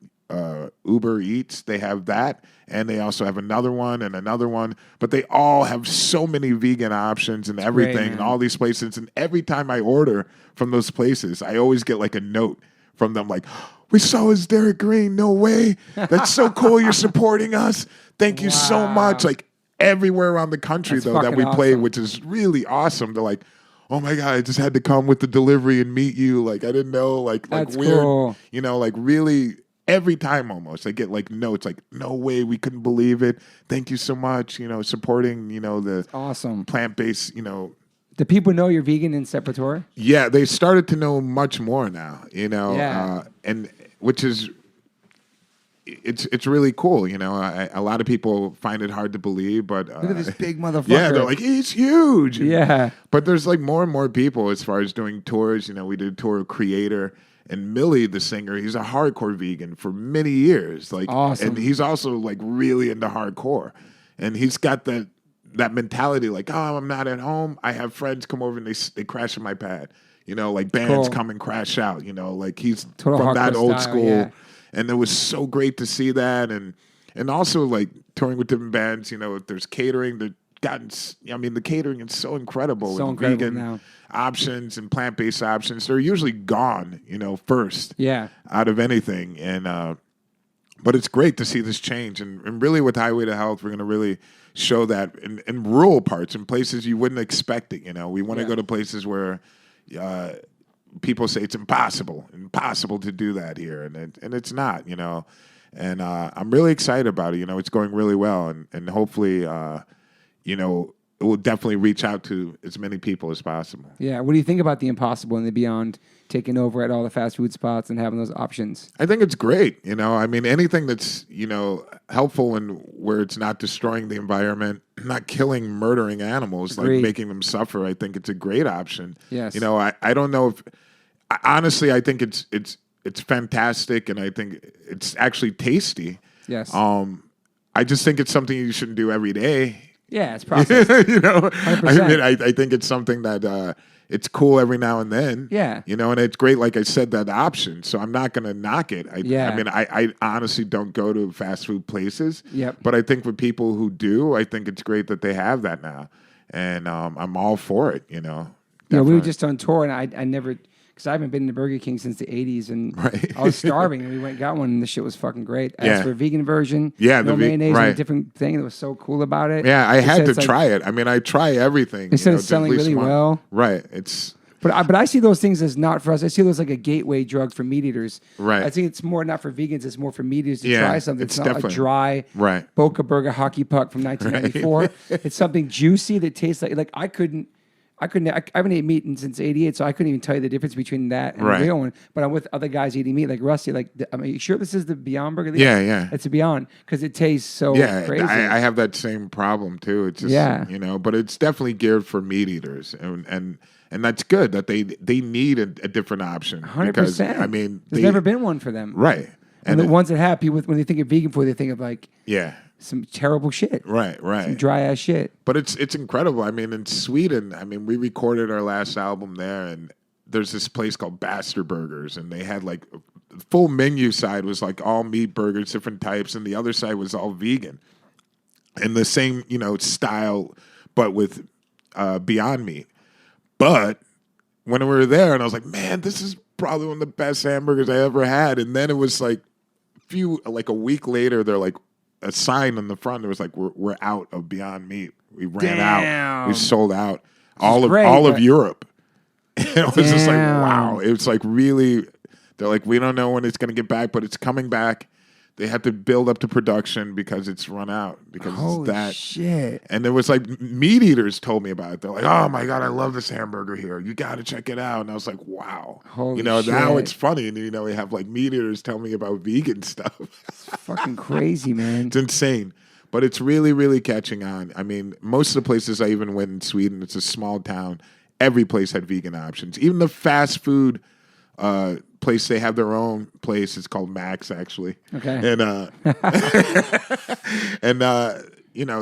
Uber Eats, they have that. And they also have another one and another one. But they all have so many vegan options and everything and all these places. And every time I order from those places, I always get like a note from them like, we saw his Derrick Green. No way. That's so cool. You're supporting us. Thank you so much. Like everywhere around the country, though, that we play, which is really awesome. They're like, oh my God, I just had to come with the delivery and meet you. Like, I didn't know, like
that's
weird,
cool.
Like really every time almost I get like notes like, no way, we couldn't believe it. Thank you so much, supporting, the
awesome
plant-based,
Do people know you're vegan in Sepultura?
Yeah, they started to know much more now, and which is, it's really cool, a lot of people find it hard to believe, but
look at this big motherfucker.
Yeah, they're like, he's huge.
Yeah,
but there's like more and more people as far as doing tours. We did a tour of Creator, and Millie, the singer, he's a hardcore vegan for many years. Like,
awesome.
And he's also like really into hardcore, and he's got that mentality like, oh, I'm not at home. I have friends come over and they crash on my pad. Like bands come and crash out. Like he's
total
from that old
style,
school.
yeah.
And it was so great to see that, and also like touring with different bands. If there's catering, the catering is so incredible.
So
with
incredible
vegan
now.
Options and plant-based options. They're usually gone, first.
Yeah.
Out of anything, and but it's great to see this change, and really with Highway to Health, we're going to really show that in rural parts, in places you wouldn't expect it. We want to go to places where. People say it's impossible to do that here, and it's not, and I'm really excited about it. It's going really well, and hopefully, it will definitely reach out to as many people as possible.
Yeah. What do you think about the impossible and the beyond taking over at all the fast food spots and having those options?
I think it's great. Anything that's, helpful and where it's not destroying the environment, not killing, murdering animals,
Agreed.
like making them suffer. I think it's a great option.
Yes.
I don't know if, honestly, I think it's it's fantastic, and I think it's actually tasty.
Yes.
I just think it's something you shouldn't do every day.
Yeah, it's processed.
100%. I mean, I think it's something that it's cool every now and then.
Yeah.
And it's great, like I said, that option. So I'm not going to knock it. I mean, I honestly don't go to fast food places.
Yep.
But I think for people who do, I think it's great that they have that now. And I'm all for it,
Yeah, we were just on tour, and I never, because I haven't been to Burger King since the 80s, and I was starving, and we went and got one, and the shit was fucking great. I asked for a vegan version, no mayonnaise, and a different thing. It was so cool about it.
Yeah, I had to try it. I mean, I try everything.
Instead of selling really well.
Right.
But I see those things as not for us. I see those like a gateway drug for meat eaters.
Right.
I think it's more not for vegans. It's more for meat eaters to try something. It's not a dry Boca Burger hockey puck from 1994. It's something juicy that tastes like I haven't eaten meat since '88, so I couldn't even tell you the difference between that and the real one. But I'm with other guys eating meat, like Rusty. Like, are you sure this is the Beyond Burger?
Yeah.
It's a Beyond because it tastes so crazy.
I have that same problem too. It's just, but it's definitely geared for meat eaters, and that's good that they need a different option.
100%.
I mean,
there's never been one for them,
right?
And the ones that have people, when they think of vegan food, they think of like some terrible shit.
Right.
Some dry ass shit.
But it's incredible. I mean, in Sweden, we recorded our last album there, and there's this place called Bastard Burgers, and they had like the full menu side was like all meat burgers, different types, and the other side was all vegan. And the same, style, but with Beyond Meat. But when we were there, and I was like, man, this is probably one of the best hamburgers I ever had. And then it was like a week later, they're like, a sign on the front. It was like, we're out of Beyond Meat. We ran out. We sold out all of Europe. It was just like, wow. It was like really, they're like, we don't know when it's going to get back, but it's coming back. They had to build up the production because it's run out. Because
Holy
it's that
shit.
And there was like meat eaters told me about it. They're like, oh my God, I love this hamburger here. You got to check it out. And I was like, wow.
Holy shit.
Now it's funny. And we have like meat eaters tell me about vegan stuff.
It's fucking crazy, man.
It's insane. But it's really, really catching on. I mean, most of the places I even went in Sweden, it's a small town. Every place had vegan options. Even the fast food place, they have their own place. It's called Max, actually.
Okay.
And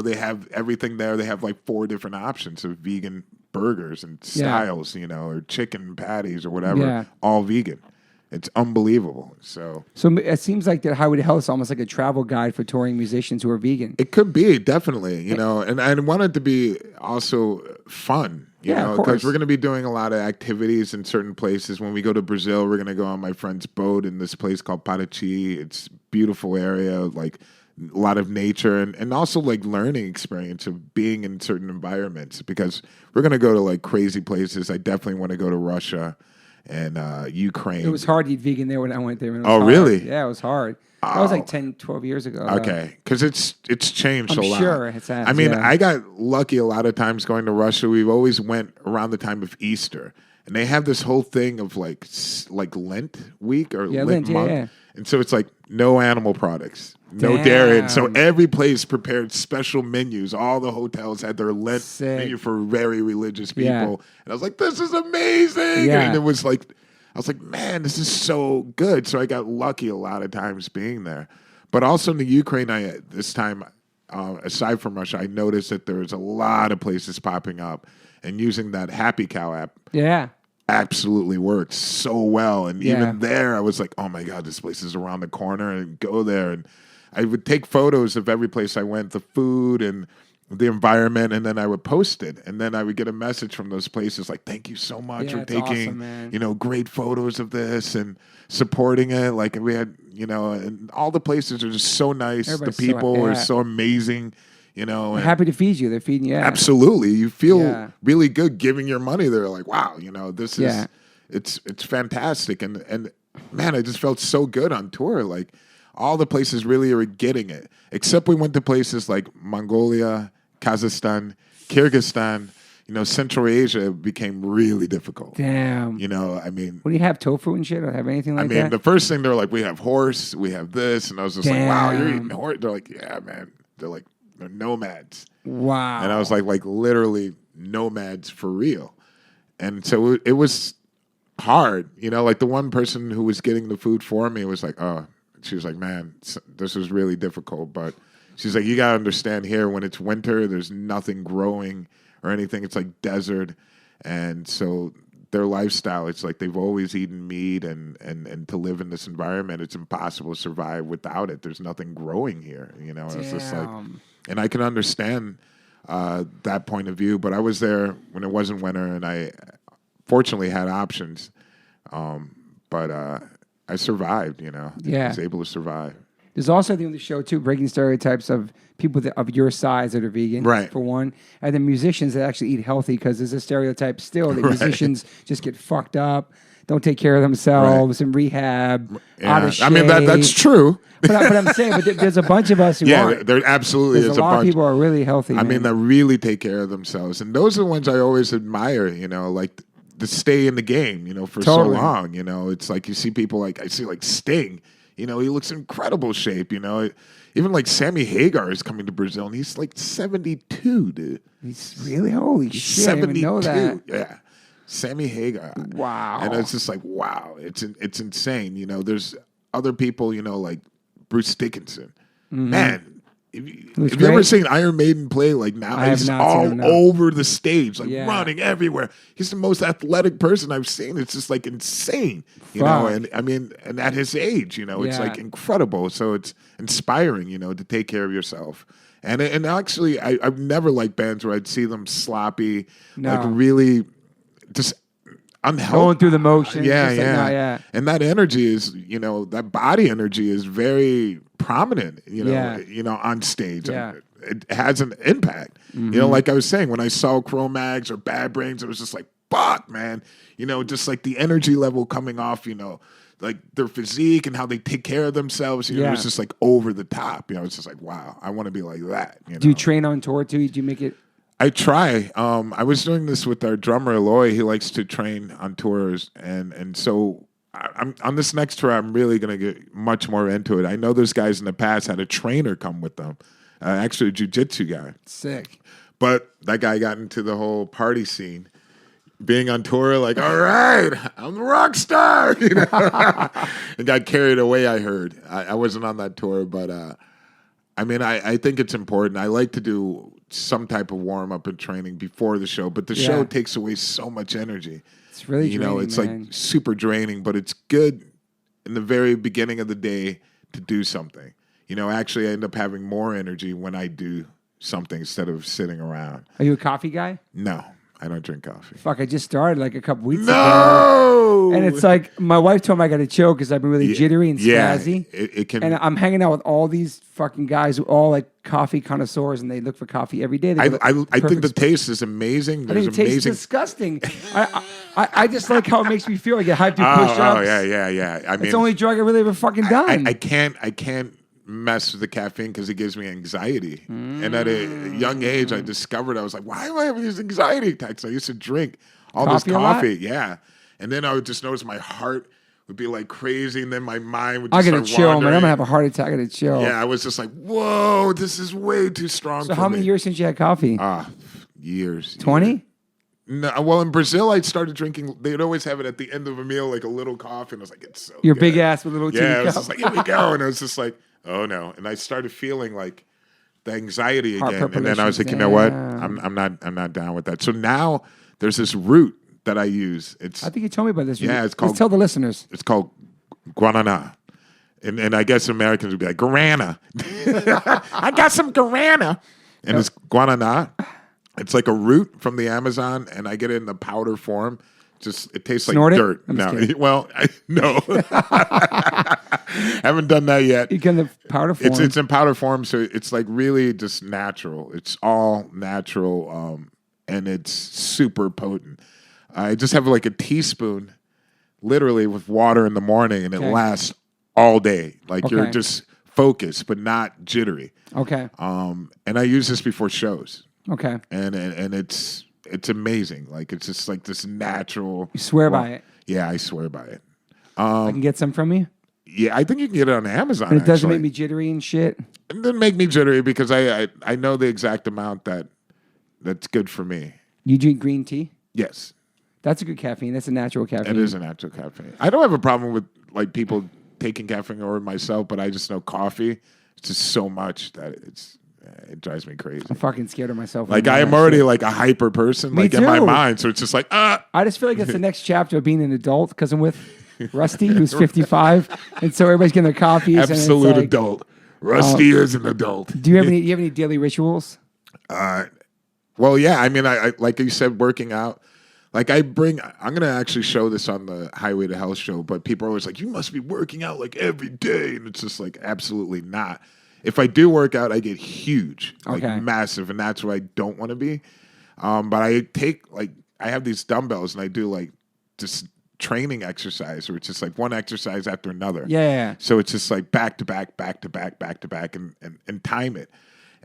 they have everything there. They have like 4 different options of vegan burgers and styles, or chicken patties or whatever, all vegan. It's unbelievable. So
it seems like that Highway to Hell is almost like a travel guide for touring musicians who are vegan.
It could be, definitely, and I want it to be also fun, because we're going to be doing a lot of activities in certain places. When we go to Brazil, we're going to go on my friend's boat in this place called Paraty. It's a beautiful area, like a lot of nature and also like learning experience of being in certain environments, because we're going to go to like crazy places. I definitely want to go to Russia and Ukraine.
It was hard to eat vegan there when I went there.
Really?
Yeah, it was hard. That was like 10, 12 years ago.
Okay, because it's changed a lot.
I'm sure it has.
I mean, I got lucky a lot of times going to Russia. We've always went around the time of Easter. And they have this whole thing of like Lent week or Lent month. Yeah. And so it's like no animal products, no dairy. And so every place prepared special menus. All the hotels had their Lent menu for very religious people. Yeah. And I was like, this is amazing. Yeah. And it was like, I was like, man, this is so good. So I got lucky a lot of times being there. But also in the Ukraine, this time, aside from Russia, I noticed that there was a lot of places popping up. And using that Happy Cow app absolutely works so well. And even there, I was like, oh my God, this place is around the corner, and go there. And I would take photos of every place I went, the food and the environment, and then I would post it. And then I would get a message from those places like, thank you so much for taking, awesome, great photos of this and supporting it. Like we had, and all the places are just so nice. Everybody's the people are so amazing.
They're happy to feed you. They're feeding you.
Absolutely. You feel really good giving your money. They're like, wow, this is, it's fantastic. And man, I just felt so good on tour. Like all the places really are getting it, except we went to places like Mongolia, Kazakhstan, Kyrgyzstan. Central Asia became really difficult.
Damn.
I mean.
What do you have, tofu and shit, or have anything like that?
The first thing, they're like, we have horse, we have this. And I was just like, wow, you're eating horse? They're like, yeah, man. They're like, they're nomads.
Wow.
And I was like literally nomads for real. And so it was hard. Like the one person who was getting the food for me was like, oh, she was like, man, this was really difficult. But she's like, you got to understand here, when it's winter, there's nothing growing or anything. It's like desert. And so their lifestyle, it's like they've always eaten meat, and to live in this environment, it's impossible to survive without it. There's nothing growing here. It's just like, and I can understand that point of view. But I was there when it wasn't winter, and I fortunately had options. But I survived,
Yeah.
I was able to survive.
There's also the the show too, breaking stereotypes of people of your size that are vegan,
Right.
for one, and then musicians that actually eat healthy, because there's a stereotype still that musicians just get fucked up, don't take care of themselves, in rehab, out of shape.
I mean, that's true.
but I'm saying, but there's a bunch of us who aren't.
There absolutely
There's
is
a lot
bunch.
of people who are really healthy.
I mean, that really take care of themselves, and those are the ones I always admire. Like to stay in the game, for
Totally.
so long. It's like you see people like I see like Sting. He looks in incredible shape. Even like Sammy Hagar is coming to Brazil, and he's like 72, dude.
He's really, holy shit! I didn't even know that.
Yeah, Sammy Hagar.
Wow.
And it's just like, wow, it's insane. There's other people, like Bruce Dickinson. Man, if you ever seen Iron Maiden play, like now, he's all over the stage, like running everywhere. He's the most athletic person I've seen. It's just like insane, and I mean, and at his age, it's like incredible. So it's inspiring, to take care of yourself. And actually, I've never liked bands where I'd see them sloppy, like really just unhealthy.
Going through the motions.
Yeah. And that energy is, that body energy is very prominent, on stage.
Yeah.
And it has an impact. Like I was saying, when I saw Cro-Mags or Bad Brains, it was just like, fuck, man. Just like the energy level coming off, like their physique and how they take care of themselves. It was just like over the top. It's just like, wow, I want to be like that.
Do you train on tour too? Do you make it?
I try. I was doing this with our drummer Eloy. He likes to train on tours, and so I'm on this next tour. I'm really gonna get much more into it. I know those guys in the past had a trainer come with them, actually a jiu-jitsu guy.
Sick.
But that guy got into the whole party scene, being on tour. Like, all right, I'm the rock star, and got carried away. I heard. I wasn't on that tour, but I mean, I think it's important. I like to do some type of warm up and training before the show, but the show takes away so much energy.
It's really draining,
it's
man.
like super draining, but it's good in the very beginning of the day to do something. Actually, I end up having more energy when I do something instead of sitting around.
Are you a coffee guy?
No, I don't drink coffee.
Fuck, I just started like a couple weeks ago.
No!
And it's like, my wife told me I got to chill because I've been really jittery and spazzy.
It can.
And I'm hanging out with all these fucking guys who all like coffee connoisseurs, and they look for coffee every day.
I think the taste is amazing.
I think it tastes disgusting. I just like how it makes me feel. I get hyped to push-ups.
Oh, yeah. I mean,
it's the only drug I really ever fucking done.
I can't mess with the caffeine because it gives me anxiety. And at a young age, I discovered, I was like, why am I having these anxiety attacks? I used to drink all this coffee. Yeah. And then I would just notice my heart would be like crazy, and then my mind would just
I gotta chill,
wandering.
man. I'm gonna have a heart attack. I gotta chill.
Yeah, I was just like, whoa, this is way too strong for me.
So how many years since you had coffee?
Years.
20?
No, well, in Brazil, I started drinking. They'd always have it at the end of a meal, like a little coffee, and I was like, it's so
Your
good.
big ass with a little teeny
I was
cup.
just like, here we go. And I was just like, oh no. And I started feeling like the anxiety
Heart
again. And then I was like, you know what? I'm not down with that. So now there's this root that I use.
I think you told me about this.
Yeah, it's called.
Let's tell the listeners.
It's called guarana. And I guess Americans would be like, guarana. I got some guarana. And it's guarana. It's like a root from the Amazon, and I get it in the powder form. Just it tastes
Snort
like
it?
dirt.
I'm just
No,
kidding.
well, no, haven't done that yet.
You get in the powder form.
It's in powder form, so it's like really just natural. It's all natural, and it's super potent. I just have like a teaspoon, literally with water in the morning, and it lasts all day. Like you're just focused, but not jittery.
Okay.
And I use this before shows.
Okay.
And it's amazing. Like it's just like this natural.
You swear by it.
Yeah, I swear by it.
I can get some from you.
Yeah, I think you can get it on Amazon.
And it doesn't make me jittery and shit.
It doesn't make me jittery because I know the exact amount that's good for me.
You drink green tea?
Yes.
That's a good caffeine. That's a natural caffeine.
It is a natural caffeine. I don't have a problem with like people taking caffeine or myself, but I just know coffee. It's just so much that it drives me crazy.
I'm fucking scared of myself.
Like I am already like a hyper person,
Me
like
too.
in my mind. So it's just like
I just feel like it's the next chapter of being an adult because I'm with Rusty, who's 55, and so everybody's getting their coffees.
absolute
and it's like,
adult. Rusty is an adult.
Do you have any daily rituals?
Well, yeah. I mean, I like you said, working out. Like I'm going to actually show this on the Highway to Health show, but people are always like, you must be working out like every day. And it's just like, absolutely not. If I do work out, I get huge, like massive. And that's what I don't want to be. But I have these dumbbells and I do like just training exercise, or it's just like one exercise after another.
Yeah.
So it's just like back to back, and time it.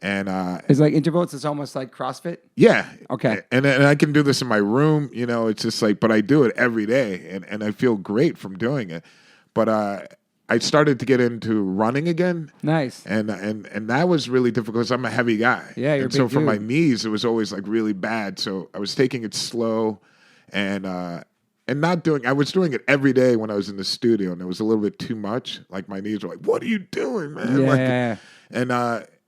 And
it's like intervals. It's almost like CrossFit.
Yeah.
Okay.
And I can do this in my room. You know, it's just like, but I do it every day, and I feel great from doing it. But I started to get into running again.
Nice.
And that was really difficult because I'm a heavy guy.
Yeah, you're
and so
big
for
dude.
my knees, it was always like really bad. So I was taking it slow, and not doing. I was doing it every day when I was in the studio, and it was a little bit too much. Like my knees were like, "What are you doing, man?"
Yeah.
And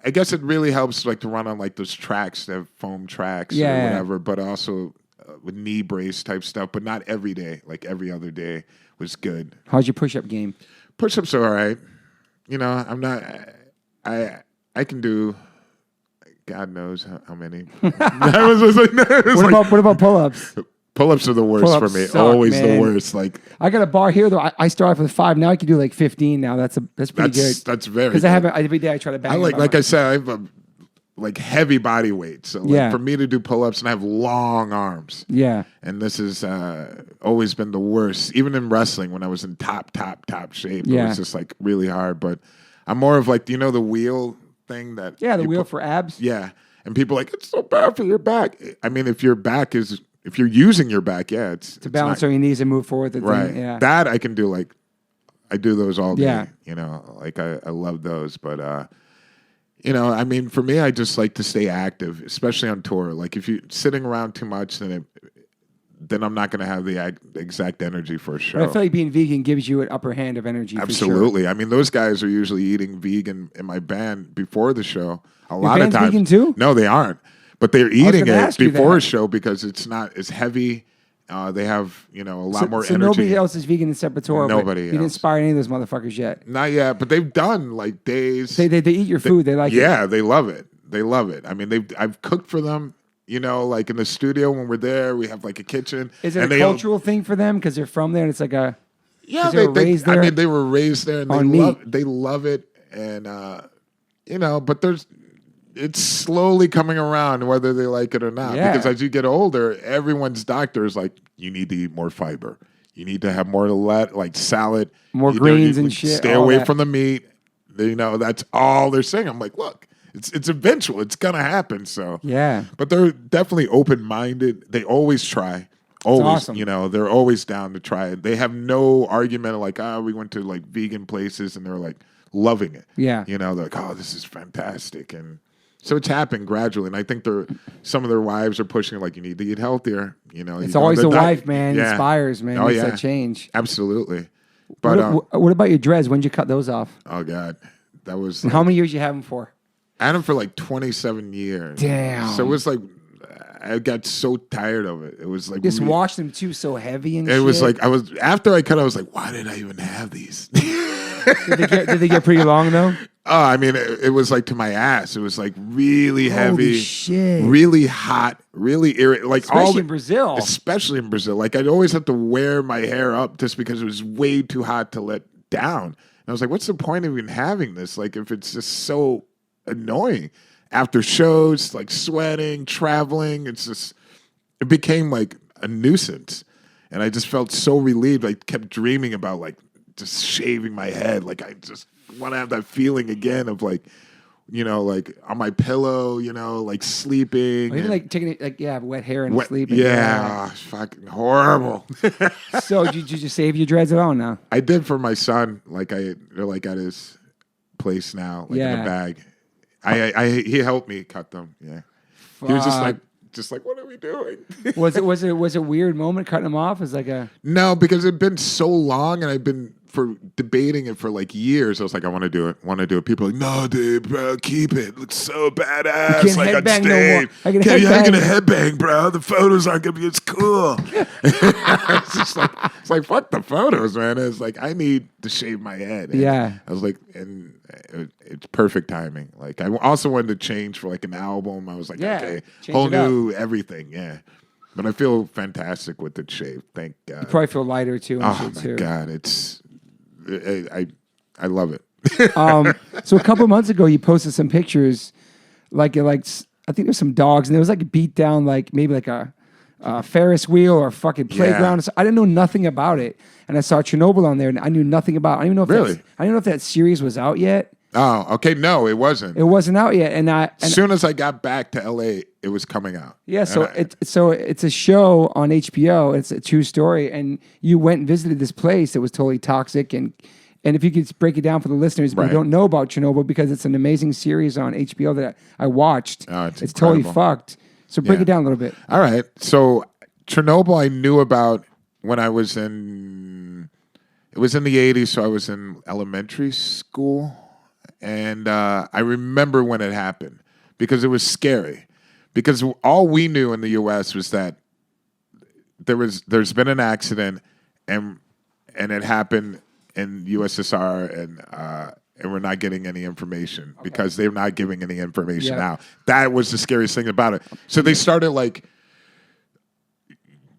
I guess it really helps like to run on like those tracks, that foam tracks or whatever, but also with knee brace type stuff, but not every day. Like every other day was good.
How's your push-up game?
Push-ups are all right. You know, I'm not. I can do. God knows how many.
What about pull-ups?
Pull-ups are the worst
Pull-ups
for me.
suck,
Always
man.
the worst. Like
I got a bar here though. I start off with 5. Now I can do like 15. Now that's pretty good.
That's very.
Because
good.
I have every day I try to bang.
I like I said, I have a like heavy body weight. So like, for me to do pull-ups, and I have long arms.
Yeah.
And this has always been the worst. Even in wrestling, when I was in top shape, it was just like really hard. But I'm more of like, do you know the wheel thing that?
Yeah, the wheel for abs.
Yeah. And people are like, it's so bad for your back. I mean, if you're using your back, it's
to balance on your knees and move forward.
Right.
Yeah.
That I can do. Like I do those all day.
Yeah.
You know, like I love those. But you know, I mean, for me, I just like to stay active, especially on tour. Like if you're sitting around too much, then I'm not going to have the exact energy for a show.
But I feel like being vegan gives you an upper hand of energy.
Absolutely.
For sure.
I mean, those guys are usually eating vegan in my band before the show. A
Your
lot of
band's
times.
vegan too?
No, they aren't. But they're eating
gonna
it
ask you
before
that.
a show because it's not as heavy. They have, you know, a lot more
So
energy.
nobody else is vegan in Sepultura.
Nobody
You didn't
else.
inspire any of those motherfuckers yet.
Not yet, but they've done like days.
They eat your food. They like it.
Yeah, they love it. They love it. I mean, I've cooked for them. You know, like in the studio when we're there, we have like a kitchen.
Is it a cultural thing for them because they're from there and it's like a
yeah?
they were raised there?
I mean, they were raised there and
On
they love it, and you know, but it's slowly coming around whether they like it or not.
Yeah.
Because as you get older, everyone's doctor is like, you need to eat more fiber. You need to have more like salad,
More greens and shit,
Stay
all
away
that.
from the meat. You know, that's all they're saying. I'm like, look, it's eventual. It's gonna happen. So
Yeah.
but they're definitely open minded. They always try. Always,
awesome.
you know, they're always down to try it. They have no argument like, we went to like vegan places and they're like loving it.
Yeah.
You know, they're like, this is fantastic. And so it's happened gradually. And I think some of their wives are pushing like, you need to eat healthier. You know,
It's always the wife, man. Inspires, man.
Oh,
Makes
yeah.
that change.
Absolutely. But
What about your dreads? When did you cut those off?
oh God, that was
And how many years you have them for?
I had them for like 27 years.
Damn.
So it was like I got so tired of it. It was like
Just wash them too, so heavy and
It
shit.
was like after I cut, I was like, why did I even have these?
Did they get pretty long though?
Oh, I mean, it was like to my ass. It was like really heavy,
Holy shit.
really hot, really irritating. Like
Especially in Brazil.
Especially in Brazil. Like I'd always have to wear my hair up just because it was way too hot to let down. And I was like, what's the point of even having this? Like if it's just so annoying. After shows, like sweating, traveling, it became like a nuisance. And I just felt so relieved. I kept dreaming about like just shaving my head. Like I just want to have that feeling again of like, you know, like on my pillow, you know, like sleeping.
Or even like taking it, like wet hair and sleeping.
Yeah, fucking horrible.
So did you just save your dreads at all now?
I did for my son. Like they're like at his place now, like in a bag. He helped me cut them. Yeah. He was just like, just like, what are we doing?
Was it a weird moment cutting him off? It's like a
No, because it'd been so long, and I've been debating it for like years. I was like, I want to do it. People are like, no, dude, bro, keep it. It looks so badass.
You can't
Like on
headbang
stage.
no more. I can
You're
headbang.
gonna headbang, bro. The photos aren't gonna be as cool. It's like fuck the photos, man. It's like I need to shave my head. And
Yeah.
I was like, and it's perfect timing. Like I also wanted to change for like an album. I was like, okay,
change
whole
it up.
new everything. Yeah. But I feel fantastic with the shave. Thank God.
You probably feel lighter too. And
Oh
shit
my
too.
God, it's I love it.
So a couple months ago, you posted some pictures, I think there's some dogs, and there was like a beat down, like maybe like a Ferris wheel or a fucking playground.
Yeah.
So I didn't know nothing about it, and I saw Chernobyl on there, and I knew nothing about. I don't even know if
Really?
I don't know if that series was out yet.
Oh, okay. No, it wasn't.
It wasn't out yet,
As soon as I got back to LA, it was coming out.
yeah. So
And
it's a show on HBO. It's a true story, and you went and visited this place that was totally toxic and if you could break it down for the listeners who
Right.
don't know about Chernobyl, because it's an amazing series on HBO that I watched.
Oh, it's
totally
incredible.
fucked. So break
Yeah.
it down a little bit.
All right. So Chernobyl, I knew about when I was it was in the 80s, so I was in elementary school. And I remember when it happened because it was scary. Because all we knew in the U.S. was that there's been an accident and it happened in USSR and we're not getting any information because they're not giving any information
Yeah.
out. That was the scariest thing about it. So they started like,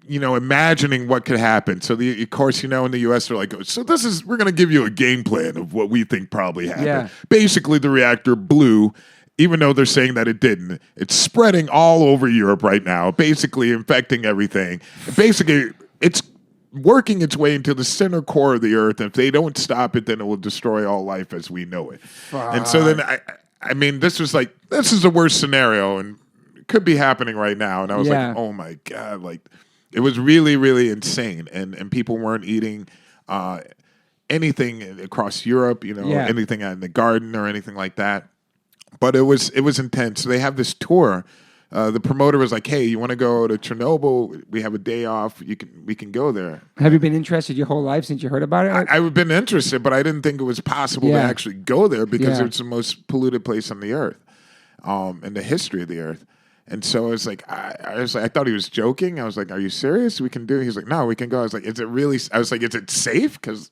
imagining what could happen. So of course, in the U.S. they're like, so we're going to give you a game plan of what we think probably happened.
Yeah.
Basically, the reactor blew, even though they're saying that it didn't. It's spreading all over Europe right now, basically infecting everything. Basically, it's working its way into the center core of the earth. If they don't stop it, then it will destroy all life as we know it. And so then, I mean, this is the worst scenario, and it could be happening right now. And I was
Yeah.
like, oh my God, like, it was really, really insane, and people weren't eating anything across Europe,
Yeah.
anything in the garden or anything like that. But it was intense. So they have this tour. The promoter was like, "Hey, you want to go to Chernobyl? We have a day off. We can go there."
Have you been interested your whole life since you heard about it?
I've been interested, but I didn't think it was possible to
Yeah.
actually go there because
Yeah.
it's the most polluted place on the earth, in the history of the earth. And so I was like, I thought he was joking. I was like, "Are you serious? We can do it." He's like, "No, we can go." I was like, "Is it really?" I was like, "Is it safe? Because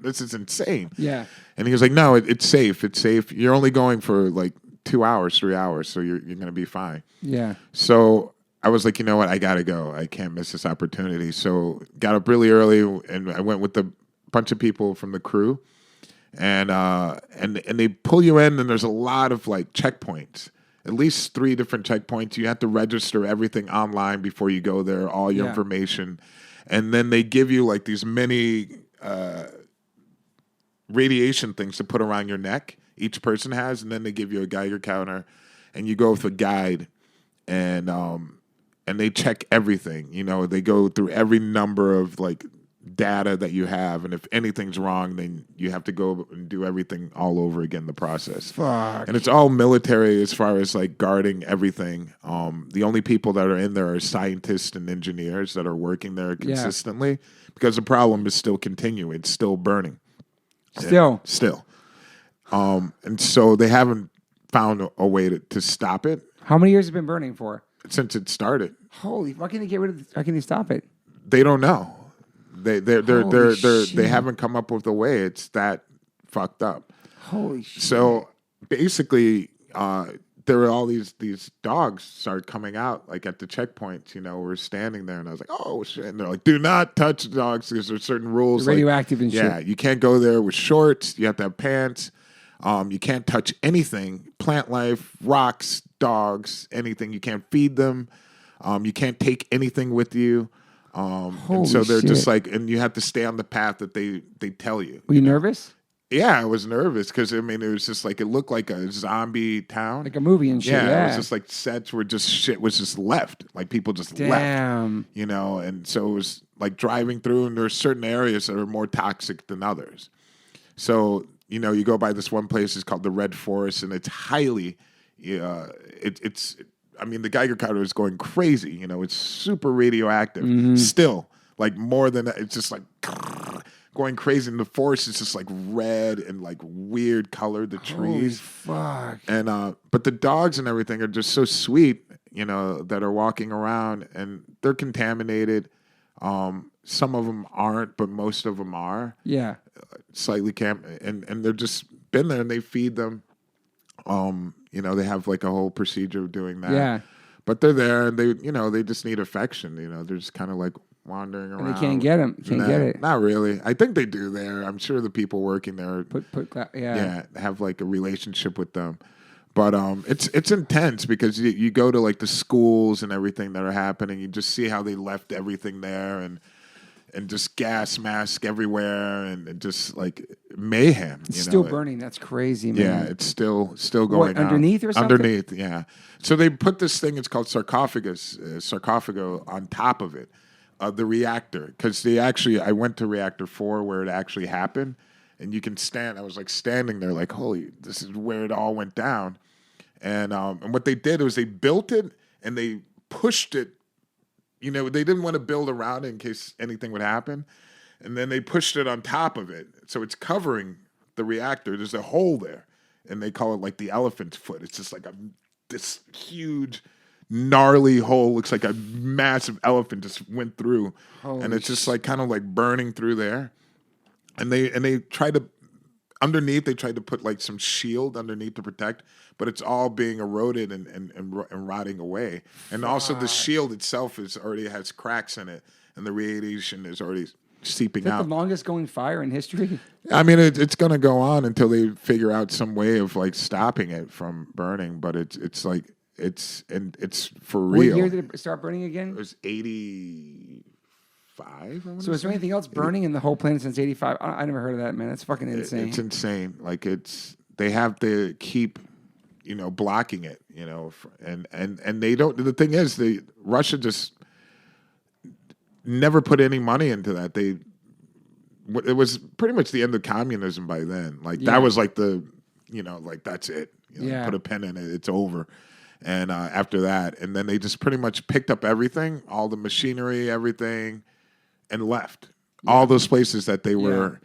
this is insane."
Yeah.
And he was like, "No, it's safe. It's safe. You're only going for like 2 hours, 3 hours, so you're gonna be fine."
Yeah.
So I was like, you know what? I gotta go. I can't miss this opportunity. So got up really early, and I went with a bunch of people from the crew, and they pull you in, and there's a lot of like checkpoints. At least 3 different checkpoints. You have to register everything online before you go there, all your
Yeah.
information. And then they give you like these mini radiation things to put around your neck. Each person has, and then they give you a Geiger counter, and you go with a guide, and they check everything. They go through every number of like data that you have, and if anything's wrong, then you have to go and do everything all over again, the process.
Fuck.
And it's all military as far as like guarding everything. The only people that are in there are scientists and engineers that are working there consistently because the problem is still continuing. It's still burning. Still. And so they haven't found a way to stop it
How many years has it been burning for?
since it started.
Holy! Why can't they get rid of? How can they stop it?
They don't know. They
Holy shit.
haven't come up with a way. It's that fucked up.
Holy shit!
So basically, there were all these dogs started coming out like at the checkpoints. We're standing there, and I was like, "Oh shit!" And they're like, "Do not touch the dogs because there's certain rules.
They're radioactive and shit.
Yeah, you can't go there with shorts. You have to have pants. You can't touch anything, plant life, rocks, dogs, anything. You can't feed them. You can't take anything with you. And so they're just
shit.
like, and you have to stay on the path that they tell you.
Were you nervous?
Yeah, I was nervous because it was just like it looked like a zombie town,
Like a movie and shit. Yeah.
it was just like sets where just shit was just left, like people just left,
Damn.
and so it was like driving through, and there's certain areas that are more toxic than others. So you go by this one place, it's called the Red Forest, and it's highly, it's I mean, the Geiger counter is going crazy. You know, it's super radioactive still, like more than that. It's just like going crazy. And the forest is just like red and like weird colored, the trees.
Fuck.
And, but the dogs and everything are just so sweet, you know, that are walking around and they're contaminated. Some of them aren't, but most of them are.
Yeah.
Slightly and they're just been there and they feed them. You know, they have like a whole procedure of doing that.
Yeah.
But they're there and they just need affection. You know, they're just kind of like wandering around.
And they can't get them. Can't get it.
Not really. I think they do there. I'm sure the people working there have like a relationship with them. But it's intense because you go to like the schools and everything that are happening. You just see how they left everything there and just gas mask everywhere and just like mayhem.
It's still burning. That's crazy, man.
Yeah, it's still going on.
Underneath or something?
Underneath, yeah. So they put this thing, it's called sarcophago on top of it, the reactor. Because I went to reactor 4 where it actually happened. And you can stand, I was like standing there like, holy, this is where it all went down. And what they did was they built it and they pushed it. You know, they didn't want to build around it in case anything would happen. And then they pushed it on top of it. So it's covering the reactor. There's a hole there. And they call it like the elephant's foot. It's just like this huge, gnarly hole. Looks like a massive elephant just went through. And it's just like kind of like burning through there. And they tried to, underneath, they tried to put like some shield underneath to protect, but it's all being eroded and rotting away. And also the shield itself already has cracks in it, and the radiation is already seeping out.
The longest going fire in history?
I mean, it's going to go on until they figure out some way of like stopping it from burning. But it's like it's for real.
What year did it start burning again?
It was 85.
So is there anything else burning in the whole planet since 85? I never heard of that, man. That's fucking insane.
It's insane. Like they have to keep, you know, blocking it, you know, and they don't. The thing is, Russia just never put any money into that. It was pretty much the end of communism by then. Like that was like like that's it. You know, put a pin in it. It's over. And after that, and then they just pretty much picked up everything, all the machinery, everything. And left all those places that they were,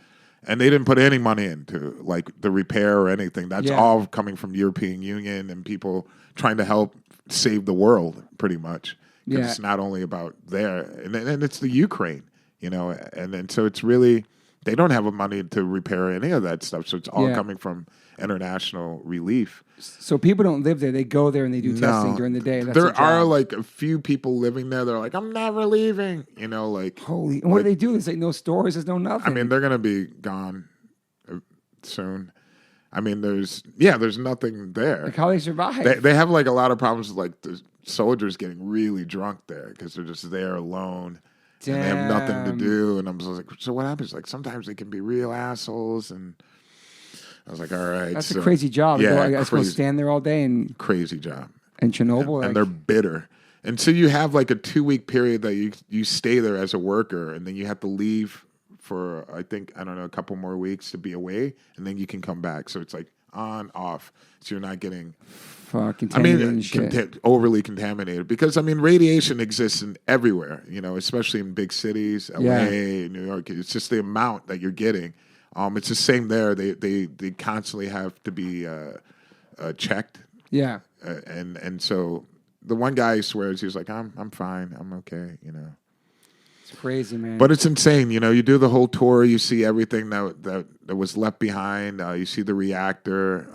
and they didn't put any money into like the repair or anything. That's all coming from European Union and people trying to help save the world, pretty much. Because it's not only about there, and it's the Ukraine, you know, and so it's really they don't have the money to repair any of that stuff. So it's all coming from international relief.
So people don't live there. They go there and they do testing during the day. That's
there are like a few people living there. They're like, I'm never leaving. You know, like
holy. And what do they do? There's like no stores. There's no nothing.
I mean, they're gonna be gone soon. I mean, there's nothing there.
Like how they survive?
They have like a lot of problems with like the soldiers getting really drunk there because they're just there alone.
Damn.
And they have nothing to do. And I'm just like, so what happens? Like sometimes they can be real assholes and. I was like, all right.
That's a crazy job.
Yeah,
I guess go stand there all day and
crazy job.
And Chernobyl,
and they're bitter. And so you have like a 2-week period that you stay there as a worker, and then you have to leave for a couple more weeks to be away, and then you can come back. So it's like on off. So you're not getting overly contaminated because radiation exists everywhere. You know, especially in big cities, LA, New York. It's just the amount that you're getting. It's the same there. They constantly have to be checked.
Yeah.
And so the one guy swears, he's like, I'm fine. I'm okay, you know.
It's crazy, man.
But it's insane. You know, you do the whole tour, you see everything that was left behind. You see the reactor.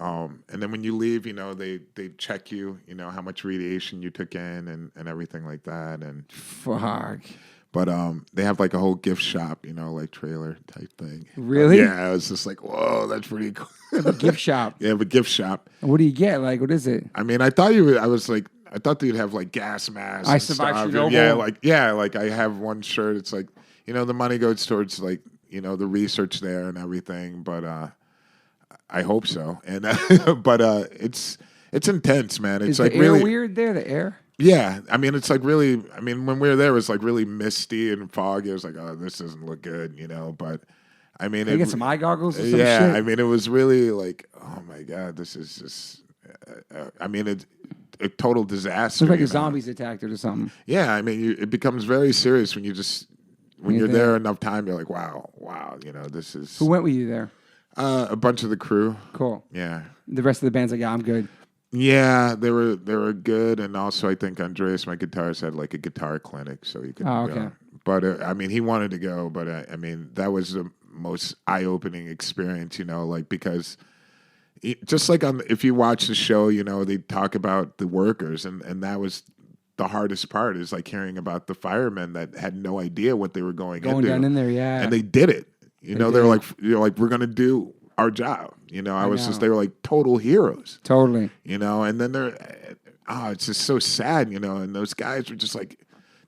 And then when you leave, you know, they check you, you know, how much radiation you took in and everything like that. And
fuck.
But they have like a whole gift shop, you know, like trailer type thing.
Really?
Yeah, I was just like, whoa, that's pretty cool.
A gift shop.
Yeah, a gift shop.
And what do you get? Like, what is it?
I mean, I thought they'd have like gas masks.
I survived
Chernobyl. Like I have one shirt. It's like, you know, the money goes towards like, you know, the research there and everything. But I hope so. And but it's intense, man. It's
is
like
the air
really
weird there. The air.
Yeah, it's like really. When we were there, it was like really misty and foggy. It was like, oh, this doesn't look good, you know. But
I get some eye goggles. Or some shit?
It was really like, oh my god, this is just. a total disaster.
It's like a zombies attacked it or something.
Yeah, I mean, it becomes very serious when you're there enough time. You're like, wow, this is.
Who went with you there?
A bunch of the crew.
Cool.
Yeah.
The rest of the band's like, yeah, I'm good.
Yeah, they were good, and also I think Andreas, my guitarist, had like a guitar clinic, so he could go. But I mean, he wanted to go, but I mean, that was the most eye-opening experience, like because just like if you watch the show, they talk about the workers, and that was the hardest part is like hearing about the firemen that had no idea what they were going into.
Down in there, yeah,
and they did it. They're like, we're gonna do our job. They were like total heroes.
Totally.
And then it's just so sad, and those guys were just like,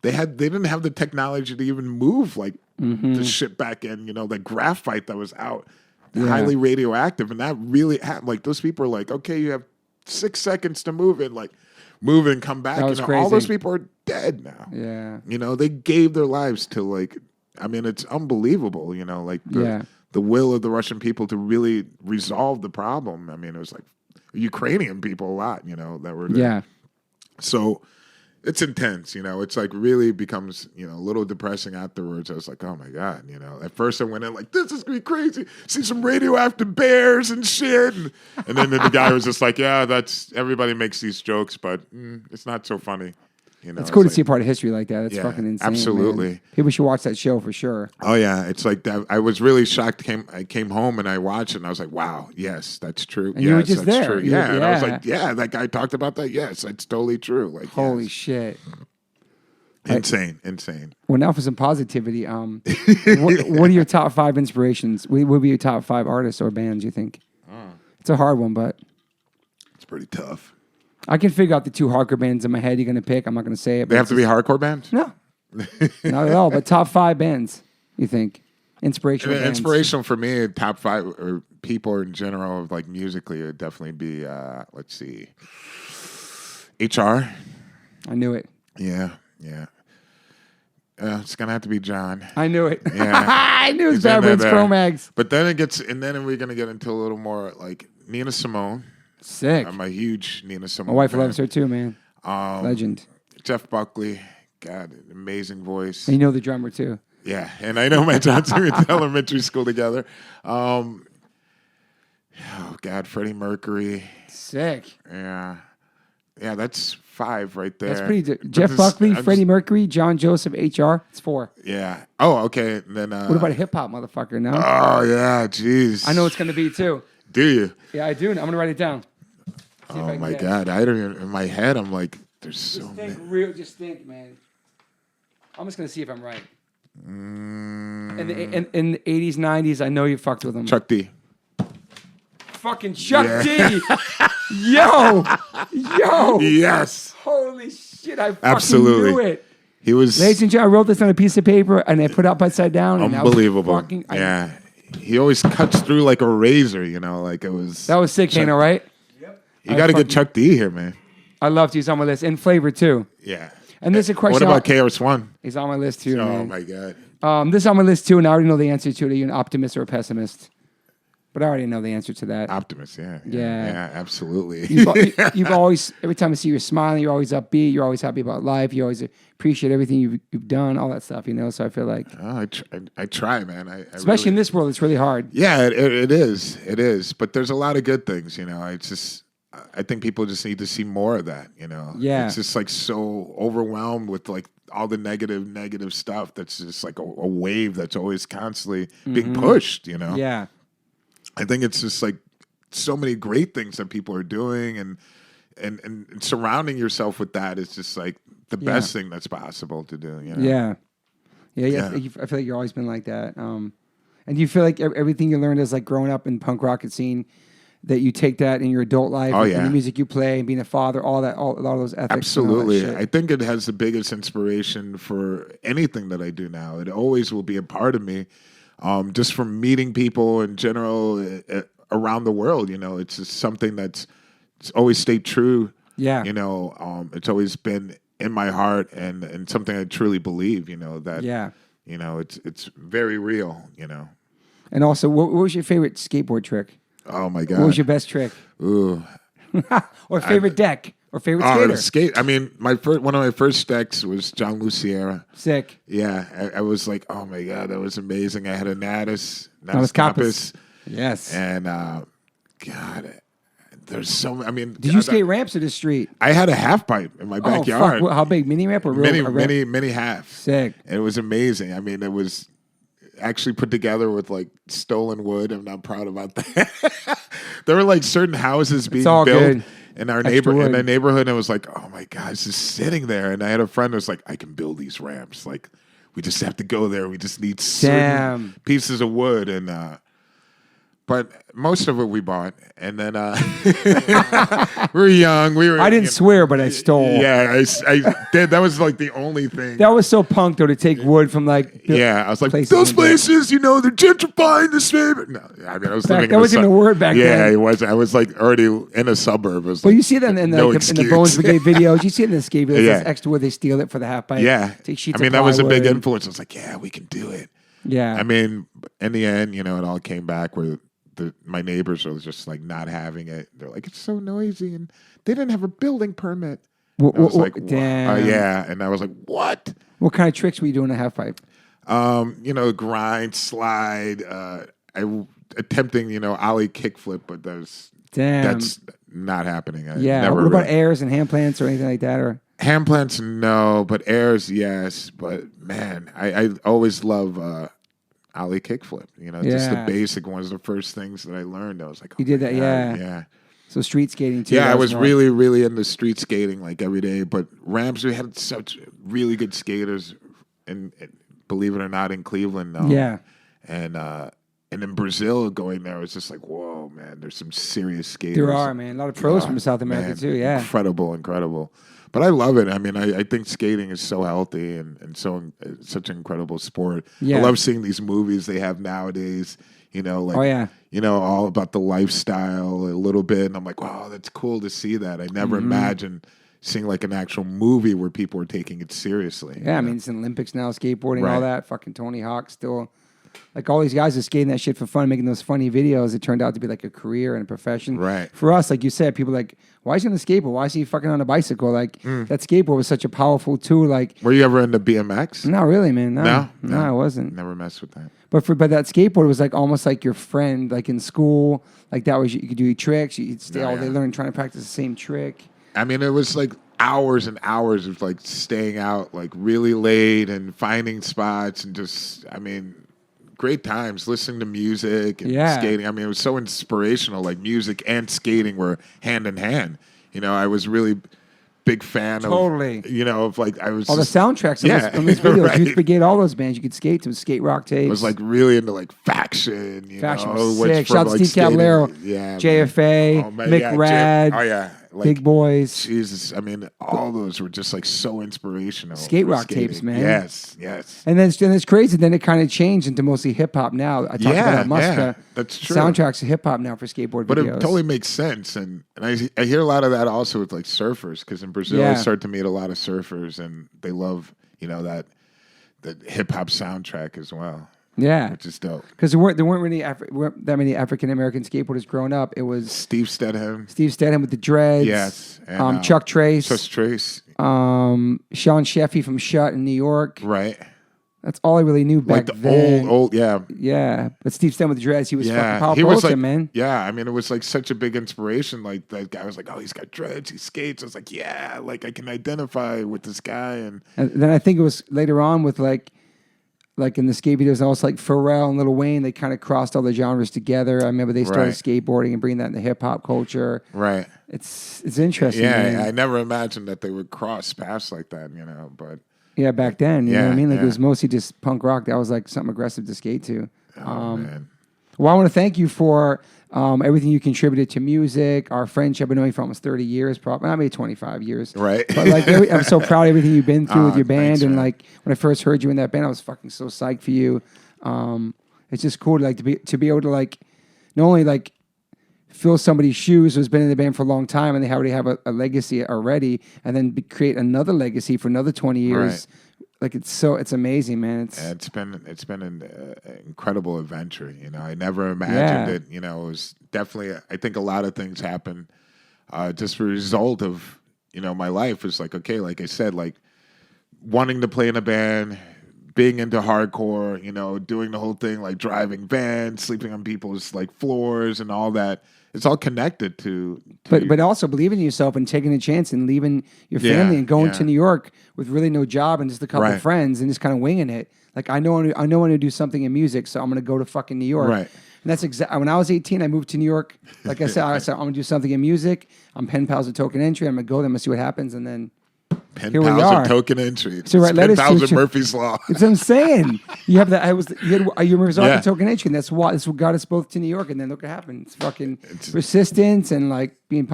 they didn't have the technology to even move like the shit back in, the graphite that was out, highly radioactive. And that really happened. Like those people are like, okay, you have 6 seconds to move it, like move and come back.
That was crazy.
All those people are dead now.
Yeah.
They gave their lives to like, I mean, it's unbelievable, like the will of the Russian people to really resolve the problem. I mean, it was like Ukrainian people a lot, that were there.
Yeah.
So it's intense, it's like really becomes, a little depressing afterwards. I was like, oh my God, at first I went in like, this is going to be crazy. See some radioactive bears and shit. And then the guy was just like, yeah, everybody makes these jokes, but it's not so funny.
It's cool to see a part of history like that. It's fucking insane.
Absolutely.
Man. People should watch that show for sure.
Oh yeah, it's like that. I was really shocked. I came home and I watched it and I was like, wow, yes, that's true.
And you were just there.
True. Yeah. And I was like, yeah, that guy talked about that. Yes, that's totally true. Like,
holy shit.
Insane.
Well, now for some positivity. What are your top 5 inspirations? What would be your top 5 artists or bands, you think? It's a hard one, but
it's pretty tough.
I can figure out the 2 hardcore bands in my head you're going to pick. I'm not going to say it.
They have to be hardcore bands?
No. Not at all. But top 5 bands, you think? Inspirational bands.
Inspirational for me, top 5 or people in general, like musically, it would definitely be, let's see, HR.
I knew it.
Yeah. It's going to have to be John.
I knew it.
Yeah.
I knew it was Bad Brains Chromags.
But then we're going to get into a little more like Nina Simone.
Sick.
I'm a huge Nina Simone.
My wife
fan.
loves her too, man. Legend.
Jeff Buckley, God, amazing voice.
And you know the drummer too.
Yeah, and I know Matt Johnson. We went to elementary school together. Oh God, Freddie Mercury.
Sick.
Yeah, that's 5 right there.
That's pretty good. Jeff Buckley, Freddie Mercury, John Joseph, HR. It's 4.
Yeah. Oh, okay. And then
what about a hip hop motherfucker? No.
Oh yeah, jeez.
I know it's gonna be too.
Do you?
Yeah, I do. I'm gonna write it down.
Oh my God! I don't even. In my head, I'm like, there's so many.
Just think, man. I'm just gonna see if I'm right. In the 80s, 90s, I know you fucked with him.
Chuck D.
Fucking Chuck D. Yo.
Yes.
Holy shit! I fucking
Absolutely
knew it.
He was.
Ladies and gentlemen, I wrote this on a piece of paper and I put it up upside down. And
unbelievable. Yeah. He always cuts through like a razor, like it was.
That was sick, Hano, right? Yep.
You got to get Chuck D here, man.
I love to. He's on my list. And Flavor, too.
Yeah.
And this is a question.
What about KRS-One?
He's on my list, too, man.
Oh, my God.
This is on my list, too, and I already know the answer to it. Are you an optimist or a pessimist? But I already know the answer to that.
Optimist, yeah.
Yeah.
Yeah, absolutely.
You've always, every time I see you smiling, you're always upbeat. You're always happy about life. You always appreciate everything you've done, all that stuff, So I feel like.
Oh, I try, man.
Especially in this world, it's really hard.
Yeah, it is. It is. But there's a lot of good things, It's just, I think people just need to see more of that,
Yeah.
It's just like so overwhelmed with like all the negative stuff that's just like a wave that's always constantly being pushed,
Yeah.
I think it's just like so many great things that people are doing and surrounding yourself with that is just like the best thing that's possible to do.
Yeah. I feel like you've always been like that. And do you feel like everything you learned as like growing up in punk rock scene, that you take that in your adult life, and the music you play, and being a father, all a lot of those ethics?
Absolutely. I think it has the biggest inspiration for anything that I do now. It always will be a part of me. Just from meeting people in general around the world, it's just something it's always stayed true.
Yeah.
It's always been in my heart and something I truly believe, that, it's very real,
And also, what was your favorite skateboard trick?
Oh my God.
What was your best trick?
Ooh.
Or favorite deck? Or favorite
Oh,
skater?
I mean, one of my first decks was John Luciera.
Sick.
Yeah, I was like, oh my god, that was amazing. I had a Natus
Capus. Yes.
and God, there's so. I mean,
Did you skate ramps or the street?
I had a half pipe in my backyard.
Fuck. How big? Mini ramp or real?
Mini half.
Sick.
And it was amazing. I mean, it was actually put together with like stolen wood. I'm not proud about that. There were like certain houses being built
good.
in our neighborhood, and it was like, oh my god, it's just sitting there. And I had a friend who was like, I can build these ramps. Like, we just have to go there. We just need certain pieces of wood, and but most of it we bought. And then we were young.
I didn't swear, but I stole.
Yeah, I did. That was like the only thing.
That was so punk though, to take wood from like.
Yeah, I was like, those places, they're gentrifying this neighborhood. No, I mean, I was living.
That wasn't even a word back then.
Yeah, it was. I was like already in a suburb.
Well, you see that in the Bones Brigade videos. You see it in the skate videos.
Yeah.
Extra wood, they steal it for the half pipe.
Yeah,
take sheets.
I mean, that was a big influence. I was like, yeah, we can do it.
Yeah.
I mean, in the end, it all came back where my neighbors were just like not having it. They're like, it's so noisy, and they didn't have a building permit. I was like,
damn.
yeah, and I was like, what?
What kind of tricks were you doing in a half pipe?
Grind, slide, attempting, ollie kickflip, but that's not happening.
What about airs and hand plants or anything like that? Or
hand plants, no, but airs, yes. But man, I always love ollie kickflip. Just the basic ones, the first things that I learned. I was like,
you did that,
yeah.
So street skating too.
Yeah, I was really, really into street skating like every day. But ramps, we had such really good skaters, and believe it or not, in Cleveland.
Yeah,
and in Brazil, going there was just like, whoa, man, there's some serious skaters.
There are, man, a lot of pros from South America too. Yeah,
incredible. But I love it. I mean, I think skating is so healthy and such an incredible sport.
Yeah.
I love seeing these movies they have nowadays. All about the lifestyle a little bit. And I'm like, wow, that's cool to see that. I never imagined seeing like an actual movie where people are taking it seriously.
Yeah, I mean, it's in Olympics now, skateboarding,
right.
all that. Fucking Tony Hawk still. Like all these guys are skating that shit for fun, making those funny videos. It turned out to be like a career and a profession.
Right.
For us, like you said, people are like, why is he on a skateboard? Why is he fucking on a bicycle? Like that skateboard was such a powerful tool. Like,
were you ever into BMX?
Not really, man. No, I wasn't.
Never messed with that.
But that skateboard was like almost like your friend, like in school. Like that was, you could do your tricks. You'd stay all day learning, trying to practice the same trick.
I mean, it was like hours and hours of like staying out like really late and finding spots and just, I mean, great times listening to music and skating. I mean, it was so inspirational. Like music and skating were hand in hand. I was really big fan of like I was
all the soundtracks on these videos.
Right.
You forget all those bands you could skate to, skate rock tapes.
I was like really into like Faction.
Faction was sick. Shout out to Steve Caballero, JFA, Mick Rad.
Like,
Big Boys.
Jesus, I mean, all those were just like so inspirational.
Skate rock tapes, man.
Yes.
And then it's crazy. Then it kind of changed into mostly hip hop now. I talked about Muska.
That's true.
Soundtracks of hip hop now for skateboard videos.
But it totally makes sense. And I hear a lot of that also with like surfers, because in Brazil I start to meet a lot of surfers and they love, the hip hop soundtrack as well.
Yeah,
which is dope.
Because there weren't that many African American skateboarders growing up. It was
Steve Stedham
with the dreads.
Yes, and,
Chuck Trace.
Sean
Sheffy from Shut in New York.
Right.
That's all I really knew back then.
Old, yeah.
Yeah, but Steve Stedham with the dreads, he was fucking powerful.
He was like,
man.
Yeah, I mean, it was like such a big inspiration. Like that guy was like, oh, he's got dreads, he skates. I was like, yeah, like I can identify with this guy. And
then I think it was later on with like in the skate videos, also like Pharrell and Lil Wayne, they kind of crossed all the genres together. I remember they started skateboarding and bringing that into hip hop culture.
Right.
It's interesting.
Yeah,
man.
I never imagined that they would cross paths like that, but.
Yeah, back then, you know what I mean? Like it was mostly just punk rock. That was like something aggressive to skate to.
Man.
Well, I want to thank you for everything you contributed to music. Our friendship, I've been knowing you for almost 30 years, probably maybe 25 years.
Right.
But like, I'm so proud of everything you've been through with your band.
Thanks,
and
man.
like when I first heard you in that band, I was fucking so psyched for you. It's just cool to be able to like not only like fill somebody's shoes who's been in the band for a long time and they already have a legacy already, and then create another legacy for another 20 years.
Right.
Like it's amazing, man.
It's been an incredible adventure. I never imagined it. It was definitely. I think a lot of things happen just as a result of my life was like, okay, like I said, like wanting to play in a band, being into hardcore, doing the whole thing, like driving vans, sleeping on people's like floors and all that. It's all connected to
but also believing in yourself and taking a chance and leaving your family and going to New York with really no job and just a couple of friends and just kind of winging it. Like I know I want to do something in music, so I'm going to go to fucking New York.
Right.
And that's exactly when I was 18. I moved to New York. Like I said, I'm going to do something in music. I'm pen pals with Token Entry. I'm going to go there. I'm going to see what happens, and then.
Pen pals and Token Entry.
So right,
pen pals and Murphy's Law.
That's what I'm saying. You have that. You were result Token Entry, and that's what got us both to New York. And then look what happened. It's fucking persistence and like being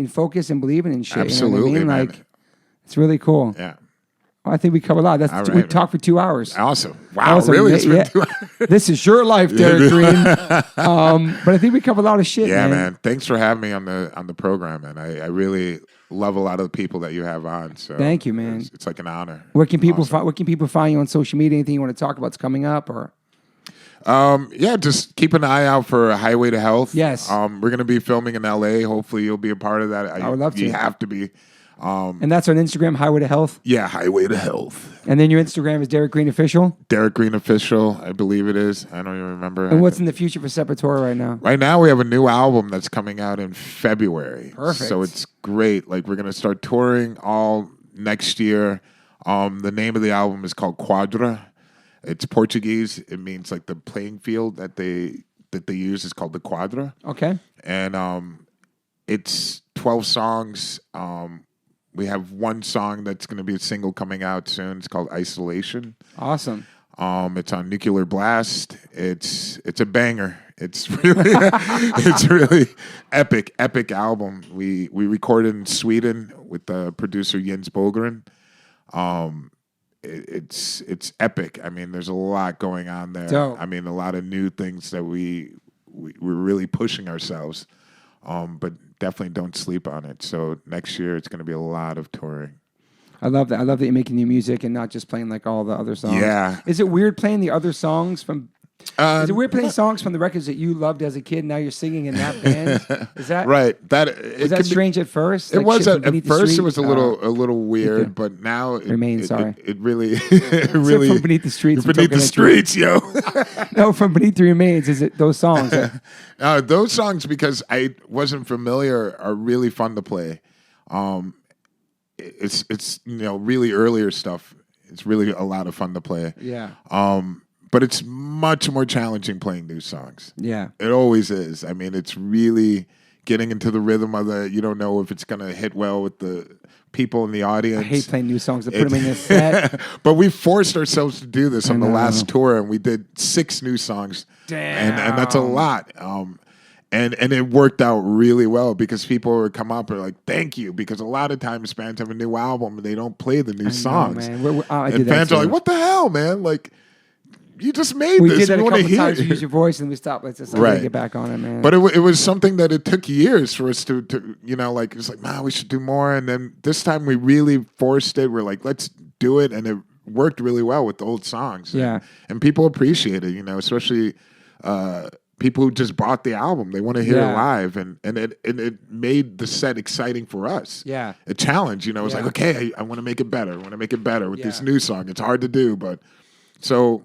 focused and believing in shit.
Absolutely,
you know what I mean? Like it's really cool.
Yeah.
Well, I think we covered a lot. We talked for 2 hours.
Awesome. Wow, really? It's been 2 hours.
This is your life, Derrick Green. But I think we covered a lot of shit.
Yeah, man. Thanks for having me on the program, man. I really love a lot of the people that you have on. So
thank you, man.
It's like an honor.
Where can people find you on social media? Anything you want to talk about that's coming up, or?
Just keep an eye out for Highway to Health.
Yes.
We're gonna be filming in LA. Hopefully, you'll be a part of that.
I would love to.
You have to be.
And that's on Instagram, Highway to Health?
Yeah, Highway to Health.
And then your Instagram is Derrick Green Official?
Derrick Green Official, I believe it is. I don't even remember.
And what's in the future for Sepultura right now?
Right now, we have a new album that's coming out in February.
Perfect.
So it's great. Like, we're going to start touring all next year. The name of the album is called Quadra. It's Portuguese. It means like the playing field that they use is called the Quadra.
Okay.
And it's 12 songs. We have one song that's going to be a single coming out soon. It's called Isolation.
Awesome.
It's on Nuclear Blast. It's a banger. It's really epic album. We recorded in Sweden with the producer Jens Bogren. It's epic. I mean, there's a lot going on there.
Dope.
I mean, a lot of new things that we're really pushing ourselves. But definitely don't sleep on it. So next year it's going to be a lot of touring.
I love that. I love that you're making new music and not just playing like all the other songs.
Yeah.
Is it weird playing the other songs from? Is it weird playing songs from the records that you loved as a kid? And now you're singing in that band. Is that
right?
Was that strange at first?
It
like
was at first. It was a little weird, but now
it really
from
Beneath the Streets.
Beneath the Streets, yo.
No, from Beneath the Remains. Is it those songs?
Those songs, because I wasn't familiar, are really fun to play. It's really earlier stuff. It's really a lot of fun to play.
Yeah.
But it's much more challenging playing new songs.
Yeah.
It always is. I mean, it's really getting into the rhythm of you don't know if it's going to hit well with the people in the audience.
I hate playing new songs to put them in a set.
But we forced ourselves to do this on the last tour, and we did 6 new songs.
Damn.
And that's a lot. And it worked out really well because people would come up and like, thank you. Because a lot of times bands have a new album and they don't play the new songs.
Man.
And fans are like, what the hell, man? Like, you just made
we
this.
We did that
we
a couple times.
You
use your voice, and we stopped. Let's just get back on it, man.
But it was something that it took years for us to like, it's like, we should do more. And then this time we really forced it. We're like, let's do it. And it worked really well with the old songs.
Yeah.
And people appreciate it, especially people who just bought the album. They want to hear it live. And it made the set exciting for us.
Yeah.
A challenge, It was like, okay, I want to make it better. I want to make it better with this new song. It's hard to do, but so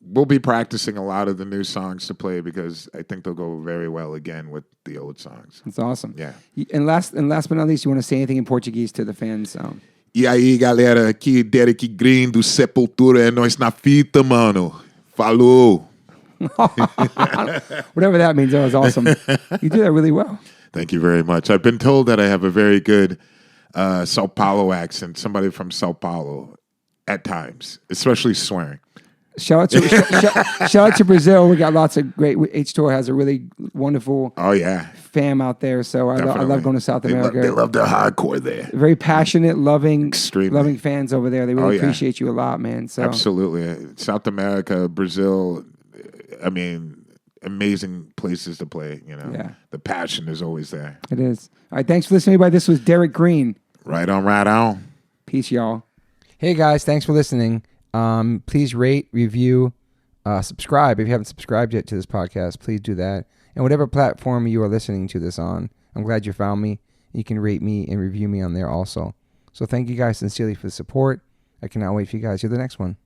we'll be practicing a lot of the new songs to play because I think they'll go very well again with the old songs.
That's awesome.
Yeah.
And last but not least, you want to say anything in Portuguese to the fans?
E aí, galera, aqui Derrick Green do Sepultura, é nós na fita, mano. Falou.
Whatever that means, that was awesome. You did that really well.
Thank you very much. I've been told that I have a very good Sao Paulo accent, somebody from Sao Paulo at times, especially swearing.
Shout out to Brazil. We got lots of great. H-Tour has a really wonderful fam out there. So I love going to South America.
They love the hardcore there.
Very passionate, loving fans over there. They really appreciate you a lot, man. So
absolutely. South America, Brazil, I mean, amazing places to play.
Yeah. The
passion is always there.
It is. All right, thanks for listening, everybody. This was Derrick Green.
Right on.
Peace, y'all. Hey, guys, thanks for listening. Please rate, review, subscribe. If you haven't subscribed yet to this podcast, please do that. And whatever platform you are listening to this on, I'm glad you found me. You can rate me and review me on there also. So thank you guys sincerely for the support. I cannot wait for you guys to hear the next one.